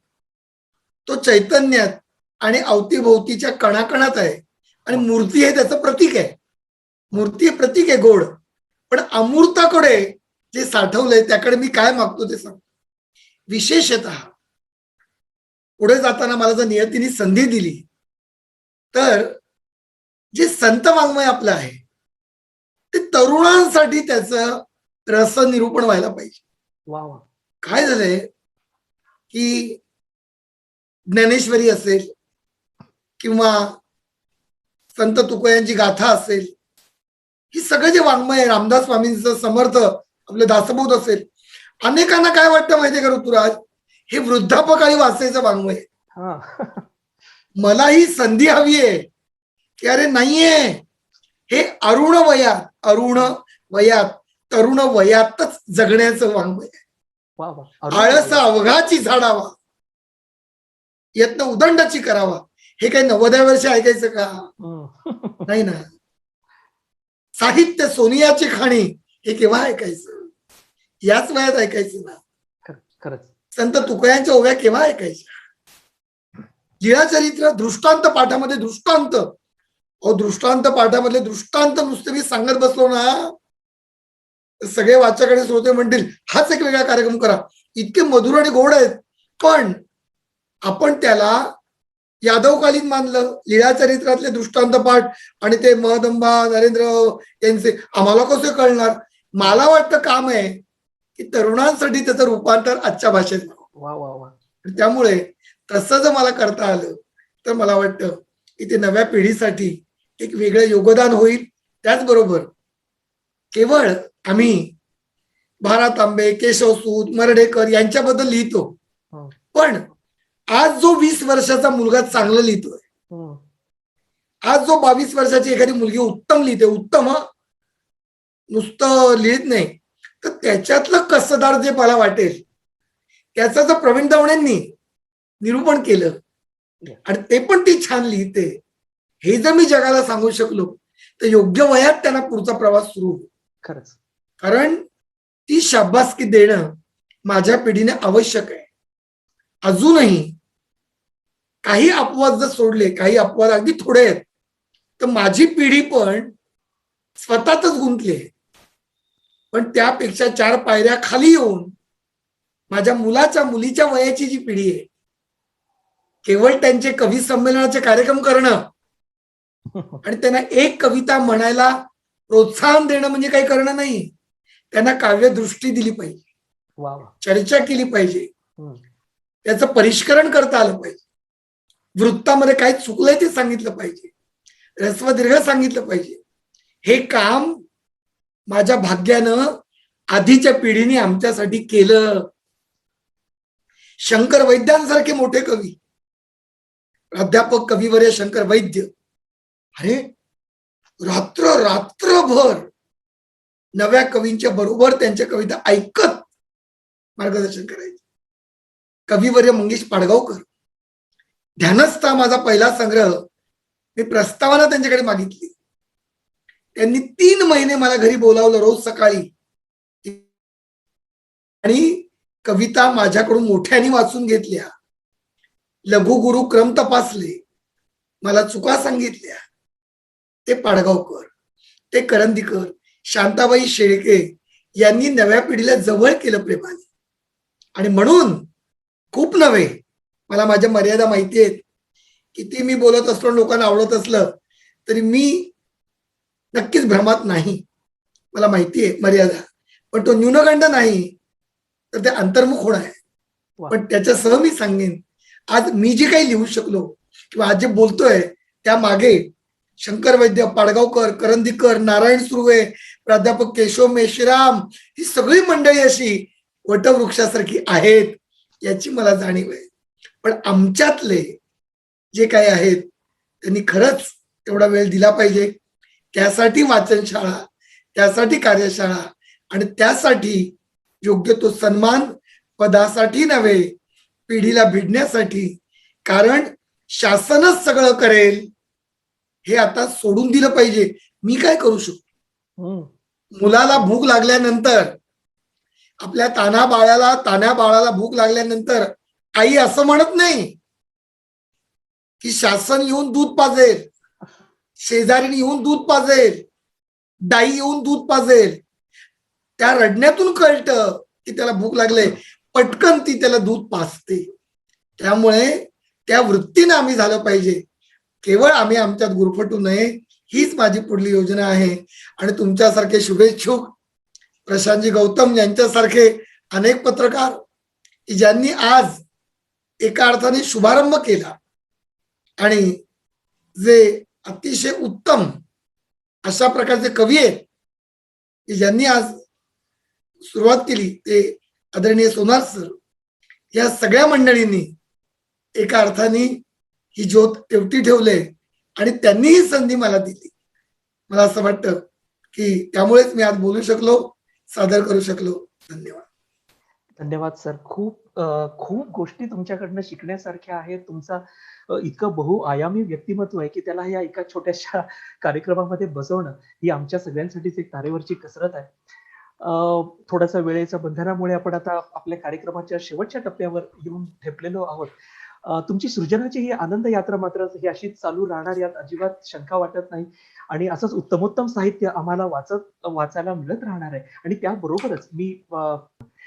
तो चैतन्यात आणि अवतीभोवतीच्या कणाकणात आहे. आणि मूर्ती हे त्याचं प्रतीक आहे. मूर्ती प्रतीक आहे गोड, पण अमूर्ताकडे जे साठवलंय त्याकडे मी काय मागतो ते सांग. विशेषतः पुढे जाताना मला जर नियतीने संधी दिली तर जे संत वाङ्मय आपलं आहे ते तरुणांसाठी त्याचं रसनिरूपण व्हायला पाहिजे. वा वा. काय झालंय की ज्ञानेश्वरी असेल किंवा संत तुकोयांची गाथा असेल, ही सगळं जे वाङ्मय आहे, रामदास स्वामींचं समर्थ आपले दासबोध असेल, अनेकांना काय वाटतं माहितीये का ऋतुराज, हे वृद्धापकाळी वाचायचं वाङ्मय. मला ही संधी हवी आहे की अरे नाहीये, हे अरुण वयात तरुण वयातच जगण्याचं वाङ्मय आहे. वा वा. आळस अवघाची झाडावा, यत्न उदंडाची करावा. हे काही 90 वर्ष ऐकायचं का? नाही ना. साहित्य सोनियाची खाणी हे केव्हा ऐकायचं? याच वयात ऐकायचं ना. खरंच. संत तुकयांच्या ओव्या केव्हा ऐकायच्या? लीळाचरित्र दृष्टांत पाठामध्ये दृष्टांत, दृष्टांत पाठामधले दृष्टांत नुसते मी सांगत बसलो ना, सगळे वाचकाकडे श्रोते म्हणतील हाच एक वेगळा कार्यक्रम करा. इतके मधुर आणि गोड आहेत, पण आपण त्याला यादवकालीन मानलं. लीळाचरित्रातले दृष्टांत पाठ आणि ते महदंबा नरेंद्र यांचे आम्हाला कसे कळणार? मला वाटतं काम आहे की तरुणांसाठी त्याचं रूपांतर आजच्या भाषेत. वा वा वा. त्यामुळे तसं जर मला करता आलं तर मला वाटतं की ते नव्या पिढीसाठी एक वेगळं योगदान होईल. त्याचबरोबर केवळ आम्ही भारत आंबे, केशव सूत, मर्ढेकर यांच्याबद्दल लिहितो, पण आज जो 20 वर्षाचा मुलगा चांगलं लिहितोय, आज जो 22 वर्षाची एखादी मुलगी उत्तम लिहिते, उत्तम नुसतं लिहित नाही, तर त्याच्यातलं कसदार जे मला वाटेल त्याचं जर प्रवीण दवणेंनी निरूपण केलं आणि ते पण ती छान लिहिते, हे जर मी जगाला सांगू शकलो तर योग्य वयात त्यांना पुढचा प्रवास सुरू होईल. खरंच. कारण ती शाबासकी देणं माझ्या पिढीने आवश्यक आहे. अजूनही काही अपवाद जर सोडले, काही अपवाद अगदी थोडे आहेत, तर माझी पिढी पण स्वतःतच गुंतली आहे. पण त्यापेक्षा 4 पायऱ्या खाली येऊन माझ्या मुलाच्या मुलीच्या वयाची जी पिढी आहे, केवळ त्यांचे कवी संमेलनाचे कार्यक्रम करणं आणि त्यांना एक कविता म्हणायला प्रोत्साहन देणं म्हणजे काही करणं नाही. त्यांना काव्यदृष्टी दिली पाहिजे, चर्चा केली पाहिजे, त्याचं परिष्करण करता आलं पाहिजे, वृत्तामध्ये काय चुकलंय ते सांगितलं पाहिजे, ह्रस्व-दीर्घ सांगितलं पाहिजे. हे काम माझ्या भाग्यानं आधीच्या पिढीने आमच्यासाठी केलं. शंकर वैद्यांसारखे मोठे कवी, प्राध्यापक कविवर्य शंकर वैद्य, अरे रात्रभर नव्या कवींच्या बरोबर त्यांच्या कविता ऐकत मार्गदर्शन करायचे. कविवर्य मंगेश पाडगावकर, ध्यानस्थ माझा पहिला संग्रह मी प्रस्तावना त्यांच्याकडे मागितली. त्यांनी 3 महिने मला घरी बोलावलं रोज सकाळी आणि कविता माझ्याकडून मोठ्याने वाचून घेतल्या, लघुगुरु क्रम तपासले, मला चुका सांगितल्या. ते पाडगावकर, ते करंदीकर, शांताबाई शेळके यांनी नव्या पिढीला जवळ केलं प्रेमाने. आणि म्हणून खूप नव्हे, मला माझ्या मर्यादा माहिती आहेत. किती मी बोलत असलो लोकांना आवडत असलं तरी मी नक्कीच भ्रमात नाही. मला माहिती आहे मर्यादा, पण तो न्यूनगंड नाही तर ते अंतर्मुख होणं आहे. वा. पण त्याच्यासह मी सांगेन, आज मी जे काही लिहू शकलो किंवा आज जे बोलतोय त्या मागे शंकर वैद्य, पाडगावकर, करंदीकर, नारायण सुर्वे, प्राध्यापक केशव मेश्राम ही सगळी मंडळी अशी वटवृक्षासारखी आहेत याची मला जाणीव आहे. पण आमच्यातले जे काही आहेत त्यांनी खरंच तेवढा वेळ दिला पाहिजे. त्यासाठी वाचनशाळा, त्यासाठी कार्यशाळा आणि त्यासाठी योग्य तो सन्मान, पदासाठी नव्हे पिढीला भिडण्यासाठी. कारण शासनच सगळं करेल हे आता सोडून दिलं पाहिजे. मी काय करू शकतो? मुलाला भूक लागल्यानंतर, आपल्या तान्ह्या बाळाला भूक लागल्यानंतर आई असं म्हणत नाही की शासन येऊन दूध पाजेल, शेजारीने येऊन दूध पाजेल, दाई येऊन दूध पाजेल. त्या रडण्यातून कळतं की त्याला भूक लागले, पटकन ती त्याला दूध पाजते. त्यामुळे त्या वृत्तीने आम्ही झालं पाहिजे. केवळ आम्ही आमच्यात गुरफटू नये हीच माझी पुढली योजना आहे. आणि तुमच्यासारखे शुभेच्छुक प्रशांतजी गौतम यांच्यासारखे अनेक पत्रकार की ज्यांनी आज एका अर्थाने शुभारंभ केला आणि जे अतिशय उत्तम अशा प्रकारचे कवी आहेत की ज्यांनी आज सुरुवात केली, ते आदरणीय सोनार सर, या सगळ्या मंडळींनी एका अर्थाने ही ज्योत तेवती ठेवले आणि त्यांनी ही संधी मला दिली. मला असं वाटतं की त्यामुळेच मी आज बोलू शकलो, सादर करू शकलो. धन्यवाद. धन्यवाद सर. खूप गोष्टी तुमच्याकडनं शिकण्यासारख्या आहेत. तुमचा इतकं बहुआयामी व्यक्तिमत्व आहे की त्याला या एका छोट्याशा कार्यक्रमामध्ये बसवणं ही आमच्या सगळ्यांसाठीच एक तारेवरची कसरत आहे. थोडासा वेळेच्या बंधनामुळे आपण आता आपल्या कार्यक्रमाच्या शेवटच्या टप्प्यावर येऊन ठेपलेलो आहोत. तुमची सृजनाची ही आनंद यात्रा मात्र ही अशीच चालू राहणार, यात अजिबात शंका वाटत नाही. आणि असंच उत्तमोत्तम साहित्य आम्हाला वाचायला मिळत राहणार आहे. आणि त्याबरोबरच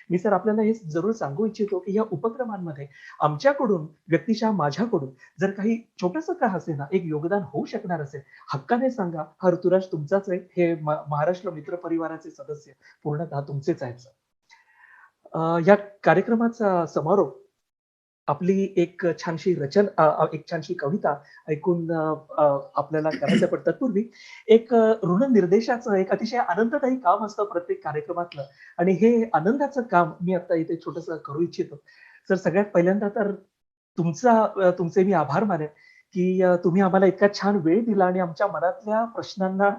मी सर आपल्याला हे जरूर सांगू इच्छितो की या उपक्रमांमध्ये आमच्याकडून, व्यक्तिशः माझ्याकडून जर काही छोटंसं का असेना एक योगदान होऊ शकणार असेल, हक्काने सांगा. हा ऋतुराज तुमचाच आहे. हे महाराष्ट्र मित्र परिवाराचे सदस्य पूर्णतः तुमचेच आहेत सर. या कार्यक्रमाचा समारोप आपली एक छानशी एक छानशी कविता ऐकून आपल्याला करायचं. पण तत्पूर्वी एक ऋणनिर्देशाचं एक अतिशय आनंददायी काम असतं प्रत्येक कार्यक्रमातलं, आणि हे आनंदाचं काम मी आता इथे छोटंसं करू इच्छितो. सर, सगळ्यात पहिल्यांदा तर तुमचे मी आभार मानेन की तुम्ही आम्हाला इतका छान वेळ दिला आणि आमच्या मनातल्या प्रश्नांना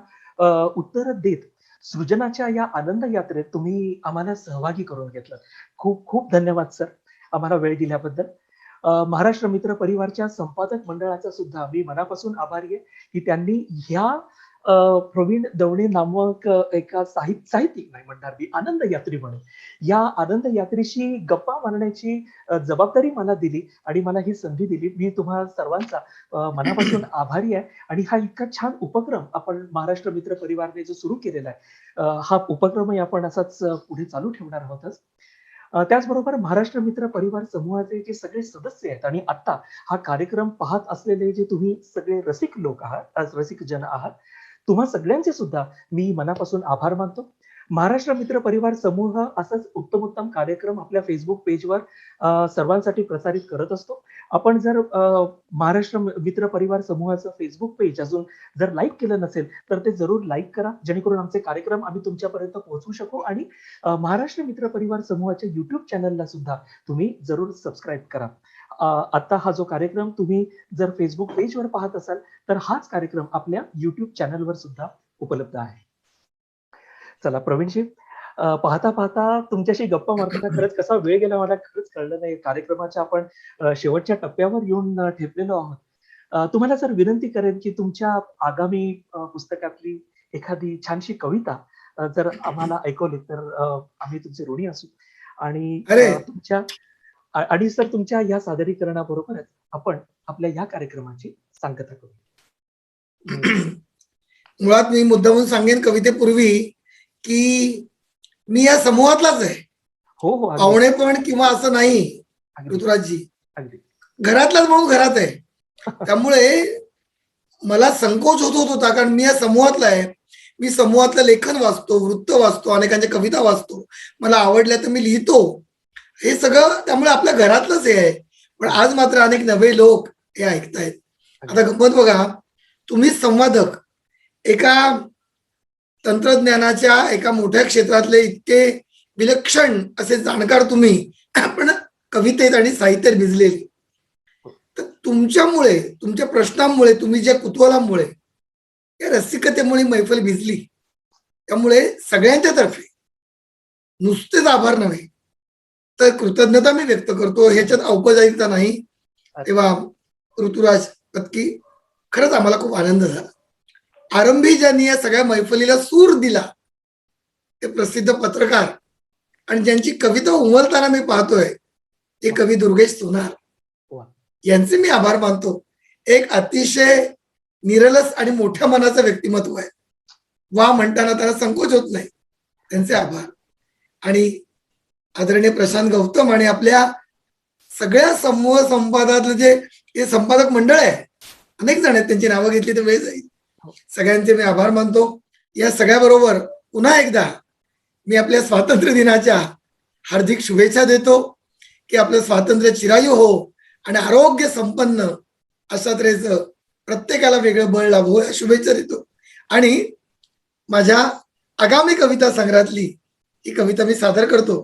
उत्तरं देत सृजनाच्या या आनंद यात्रेत तुम्ही आम्हाला सहभागी करून घेतलं. खूप खूप धन्यवाद सर, आम्हाला वेळ दिल्याबद्दल. महाराष्ट्र मित्र परिवारच्या संपादक मंडळाचा सुद्धा मी मनापासून आभारी आहे की त्यांनी ह्या प्रवीण दवणे नामक एका साहित्यिक नाही म्हणणार मी, आनंद यात्री म्हणून या आनंद यात्रेशी गप्पा मारण्याची जबाबदारी मला दिली आणि मला ही संधी दिली. मी तुम्हा सर्वांचा मनापासून आभारी आहे. आणि हा इतका छान उपक्रम आपण महाराष्ट्र मित्र परिवारने जो सुरू केलेला आहे, हा उपक्रमही आपण असाच पुढे चालू ठेवणार आहोतच. त्याचबरोबर महाराष्ट्र मित्र परिवार समूहाचे जे सगळे सदस्य आहेत आणि आता हा कार्यक्रम पाहत असलेले जे तुम्ही सगळे रसिक लोक आहात, रसिक जन आहात, तुम्हा सगळ्यांचे सुद्धा मी मनापासून आभार मानतो. महाराष्ट्र मित्र परिवार समूह असाच उत्तमोत्तम कार्यक्रम आपल्या फेसबुक पेजवर सर्वांसाठी प्रसारित करत असतो. आपण जर महाराष्ट्र मित्र परिवार समूहाचं फेसबुक पेज अजून जर लाईक केलं नसेल तर ते जरूर लाईक करा, जेणेकरून आमचे कार्यक्रम आम्ही तुमच्यापर्यंत पोहोचवू शकू. आणि महाराष्ट्र मित्र परिवार समूहाच्या युट्यूब चॅनलला सुद्धा तुम्ही जरूर सबस्क्राईब करा. आता हा जो कार्यक्रम तुम्ही जर फेसबुक पेजवर पाहत असाल तर हाच कार्यक्रम आपल्या युट्यूब चॅनलवर सुद्धा उपलब्ध आहे. चला प्रवीणजी, पाहता पाहता तुमच्याशी गप्पा मारताना खरंच कसा वेळ गेला मला खरंच कळलं नाही. कार्यक्रमाच्या आपण शेवटच्या टप्प्यावर येऊन ठेपलेलो आहोत. तुम्हाला सर विनंती करेन की तुमच्या आगामी पुस्तकातली एखादी छानशी कविता जर आम्हाला ऐकवली तर आम्ही तुमचे ऋणी असू. आणि अरे आणि सर तुमच्या या सादरीकरणाबरोबरच आपण आपल्या या कार्यक्रमाची सांगता करू. हम्म. मुळात मी मुद्दामून सांगेन कवितेपूर्वी की मी या समूहातलाच आहे. हो हो, अगदी पाहुणे पण किंवा असं नाही अगदी ऋतुराजजी, अगदी. घरातलाच म्हणून घरात आहे. त्यामुळे मला संकोच होत होता कारण मी या समूहातला आहे. मी समूहातलं लेखन वाचतो, वृत्त वाचतो, अनेकांच्या कविता वाचतो, मला आवडल्या तर मी लिहितो, हे सगळं त्यामुळे आपल्या घरातलंच हे आहे. पण आज मात्र अनेक नवे लोक हे ऐकतायत. आता गंमत बघा, तुम्ही संवादक, एका तंत्रज्ञानाच्या एका मोठ्या क्षेत्रातले इतके विलक्षण असे जाणकार तुम्ही, पण कवितेत आणि साहित्यात भिजलेले. तर तुमच्यामुळे, तुमच्या प्रश्नांमुळे, तुम्ही ज्या कुतूहलामुळे, या रसिकतेमुळे मैफल भिजली. त्यामुळे सगळ्यांच्या तर्फे नुसतेच आभार नव्हे तर कृतज्ञता मी व्यक्त करतो. ह्याच्यात औपचारिकता नाही. तेव्हा ऋतुराज पत्की, खरंच आम्हाला खूप आनंद झाला. आरंभी ज्यांनी या सगळ्या मैफलीला सूर दिला ते प्रसिद्ध पत्रकार आणि ज्यांची कविता उमलताना मी पाहतोय ते कवी दुर्गेश सोनार, यांचे मी आभार मानतो. एक अतिशय निरलस आणि मोठ्या मनाचं व्यक्तिमत्व आहे. वा म्हणताना त्यांना संकोच होत नाही. त्यांचे आभार. आणि आदरणीय प्रशांत गौतम आणि आपल्या सगळ्या समूह संपादकातलं जे हे संपादक मंडळ आहे, अनेक जण आहेत, त्यांची नावं घेतली तर वेळ जाईल. सगळ्यांचे मी आभार मानतो. या सगळ्याबरोबर पुन्हा एकदा मी आपल्या स्वातंत्र्य दिनाच्या हार्दिक शुभेच्छा देतो की आपलं स्वातंत्र्य चिरायू हो आणि आरोग्य संपन्न अशा तऱ्हेचं प्रत्येकाला वेगळं बळ लाभो या शुभेच्छा देतो. आणि माझ्या आगामी कविता संग्रहातली ही कविता मी सादर करतो.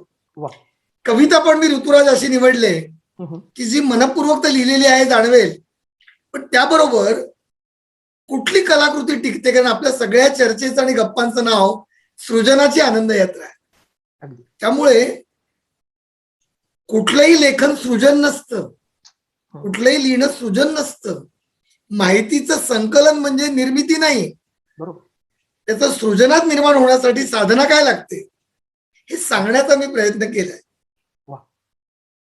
कविता पण मी ऋतुराज अशी निवडले की जी मनपूर्वक तर लिहिलेली आहे जाणवेल, पण त्याबरोबर कुठली कलाकृती टिकते, कारण आपल्या सगळ्या चर्चेचं आणि गप्पांचं नाव सृजनाची आनंद यात्रा आहे. त्यामुळे कुठलंही लेखन सृजन नसतं, कुठलंही लिहिणं सृजन नसतं. माहितीचं संकलन म्हणजे निर्मिती नाही, बरोबर. त्याचं सृजनात निर्माण होण्यासाठी साधना काय लागते हे सांगण्याचा मी प्रयत्न केलाय.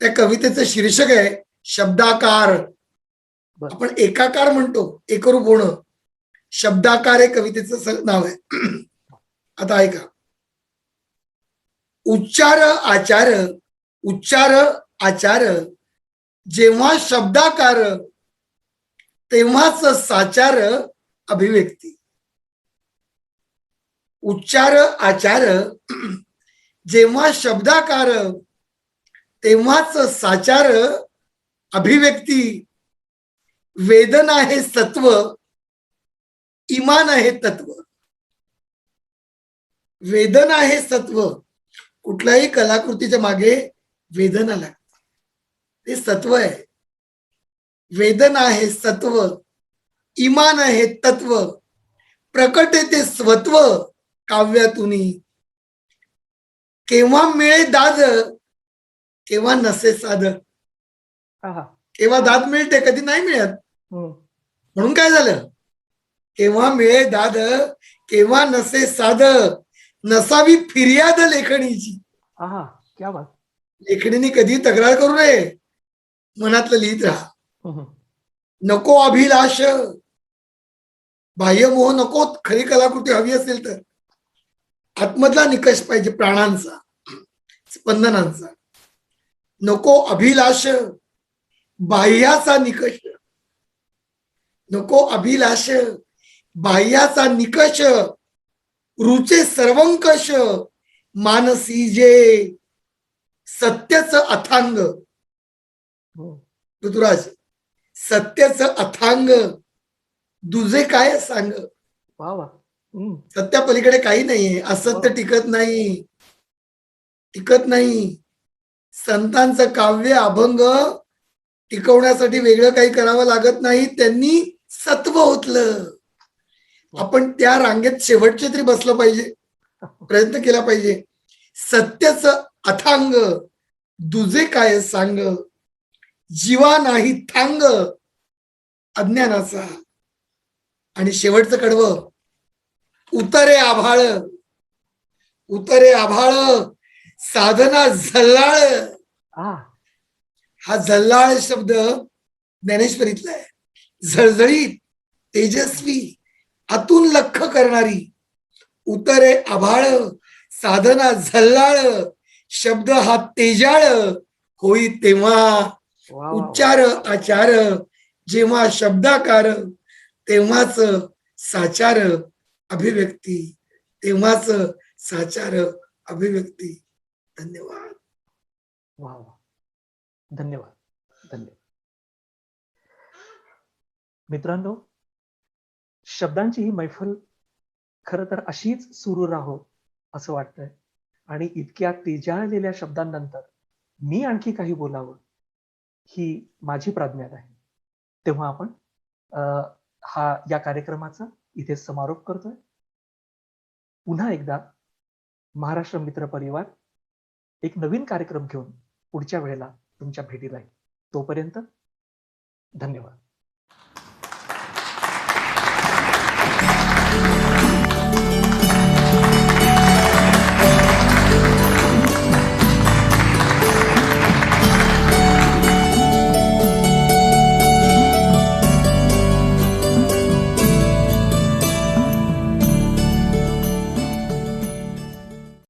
त्या कवितेचं शीर्षक आहे शब्दाकार. आपण एकाकार म्हणतो, एकरूप होणं. शब्दाकार हे कवितेचं नाव आहे. आता ऐका. उच्चार आचार, उच्चार आचार, जेव्हा शब्दाकार तेव्हाच साचार अभिव्यक्ती. उच्चार आचार, जेव्हा शब्दाकार तेव्हाच साचार अभिव्यक्ती. वेदना हे सत्व, इमान आहे तत्व. वेदना हे सत्व. कुठल्याही कलाकृतीच्या मागे वेदना लागते, ते सत्व आहे. वेदना हे सत्व, इमान आहे तत्व. प्रकटे ते स्वत्व काव्यातुनी. केव्हा मिळे दाद, केव्हा नसे साध. केव्हा दाद मिळते, कधी नाही मिळत. म्हणून काय झालं, केव्हा मिळे दाद, केव्हा नसे साध. नसावी फिर्याद लेखणीची. क्या बात. लेखणीने कधी तक्रार करू नये, मनातलं लिहित राहा. नको अभिलाष, बाह्यमोह नको. खरी कलाकृती हवी असेल तर आतमधला निकष पाहिजे, प्राणांचा, स्पंदनांचा. नको अभिलाष, बाह्याचा निकष. नको अभिलाष, बाह्याचा निकष. रुचे सर्वंकष, मानसी जे सत्यच अथांग. ऋतुराज, सत्यच अथांग, दुजे काय सांग. सत्या पलीकडे काही नाहीये. असत्य टिकत नाही, टिकत नाही. संतांचं काव्य अभंग टिकवण्यासाठी वेगळं काही करावं लागत नाही. त्यांनी सत्व ओतलं. आपण त्या रांगेत शेवटचे तरी बसलं पाहिजे, प्रयत्न केला पाहिजे. सत्यच अथांग, दुजे काय सांग. जीवा नाही थांग अज्ञानाचा. आणि शेवटचं कडवं, उतरे आभाळ, उतरे आभाळ, साधना झल्लाळ. आ हा झल्लाळ शब्द ज्ञानेश्वरीतला आहे. झळझळीत, तेजस्वी, आतून लख करणारी. उतरे आभाळ, साधना झल्लाळ, शब्द हा तेजाळ. होई तेव्हा वा वा वा. उच्चार आचार, जेव्हा शब्दाकार, तेव्हाच साचार अभिव्यक्ती, तेव्हाच साचार अभिव्यक्ती. धन्यवाद. वा वा. धन्यवाद धन्यवाद. मित्रांनो, शब्दांची ही मैफल खरं तर अशीच सुरू राहो असं वाटतंय. आणि इतक्या तेजाळलेल्या शब्दांनंतर मी आणखी काही बोलावं ही माझी प्राज्ञा आहे. तेव्हा आपण या कार्यक्रमाचा इथे समारोप करतोय. पुन्हा एकदा महाराष्ट्र मित्र परिवार एक नवीन कार्यक्रम घेऊन पुढच्या वेळेला तुमच्या भेटीला येईल. तोपर्यंत धन्यवाद.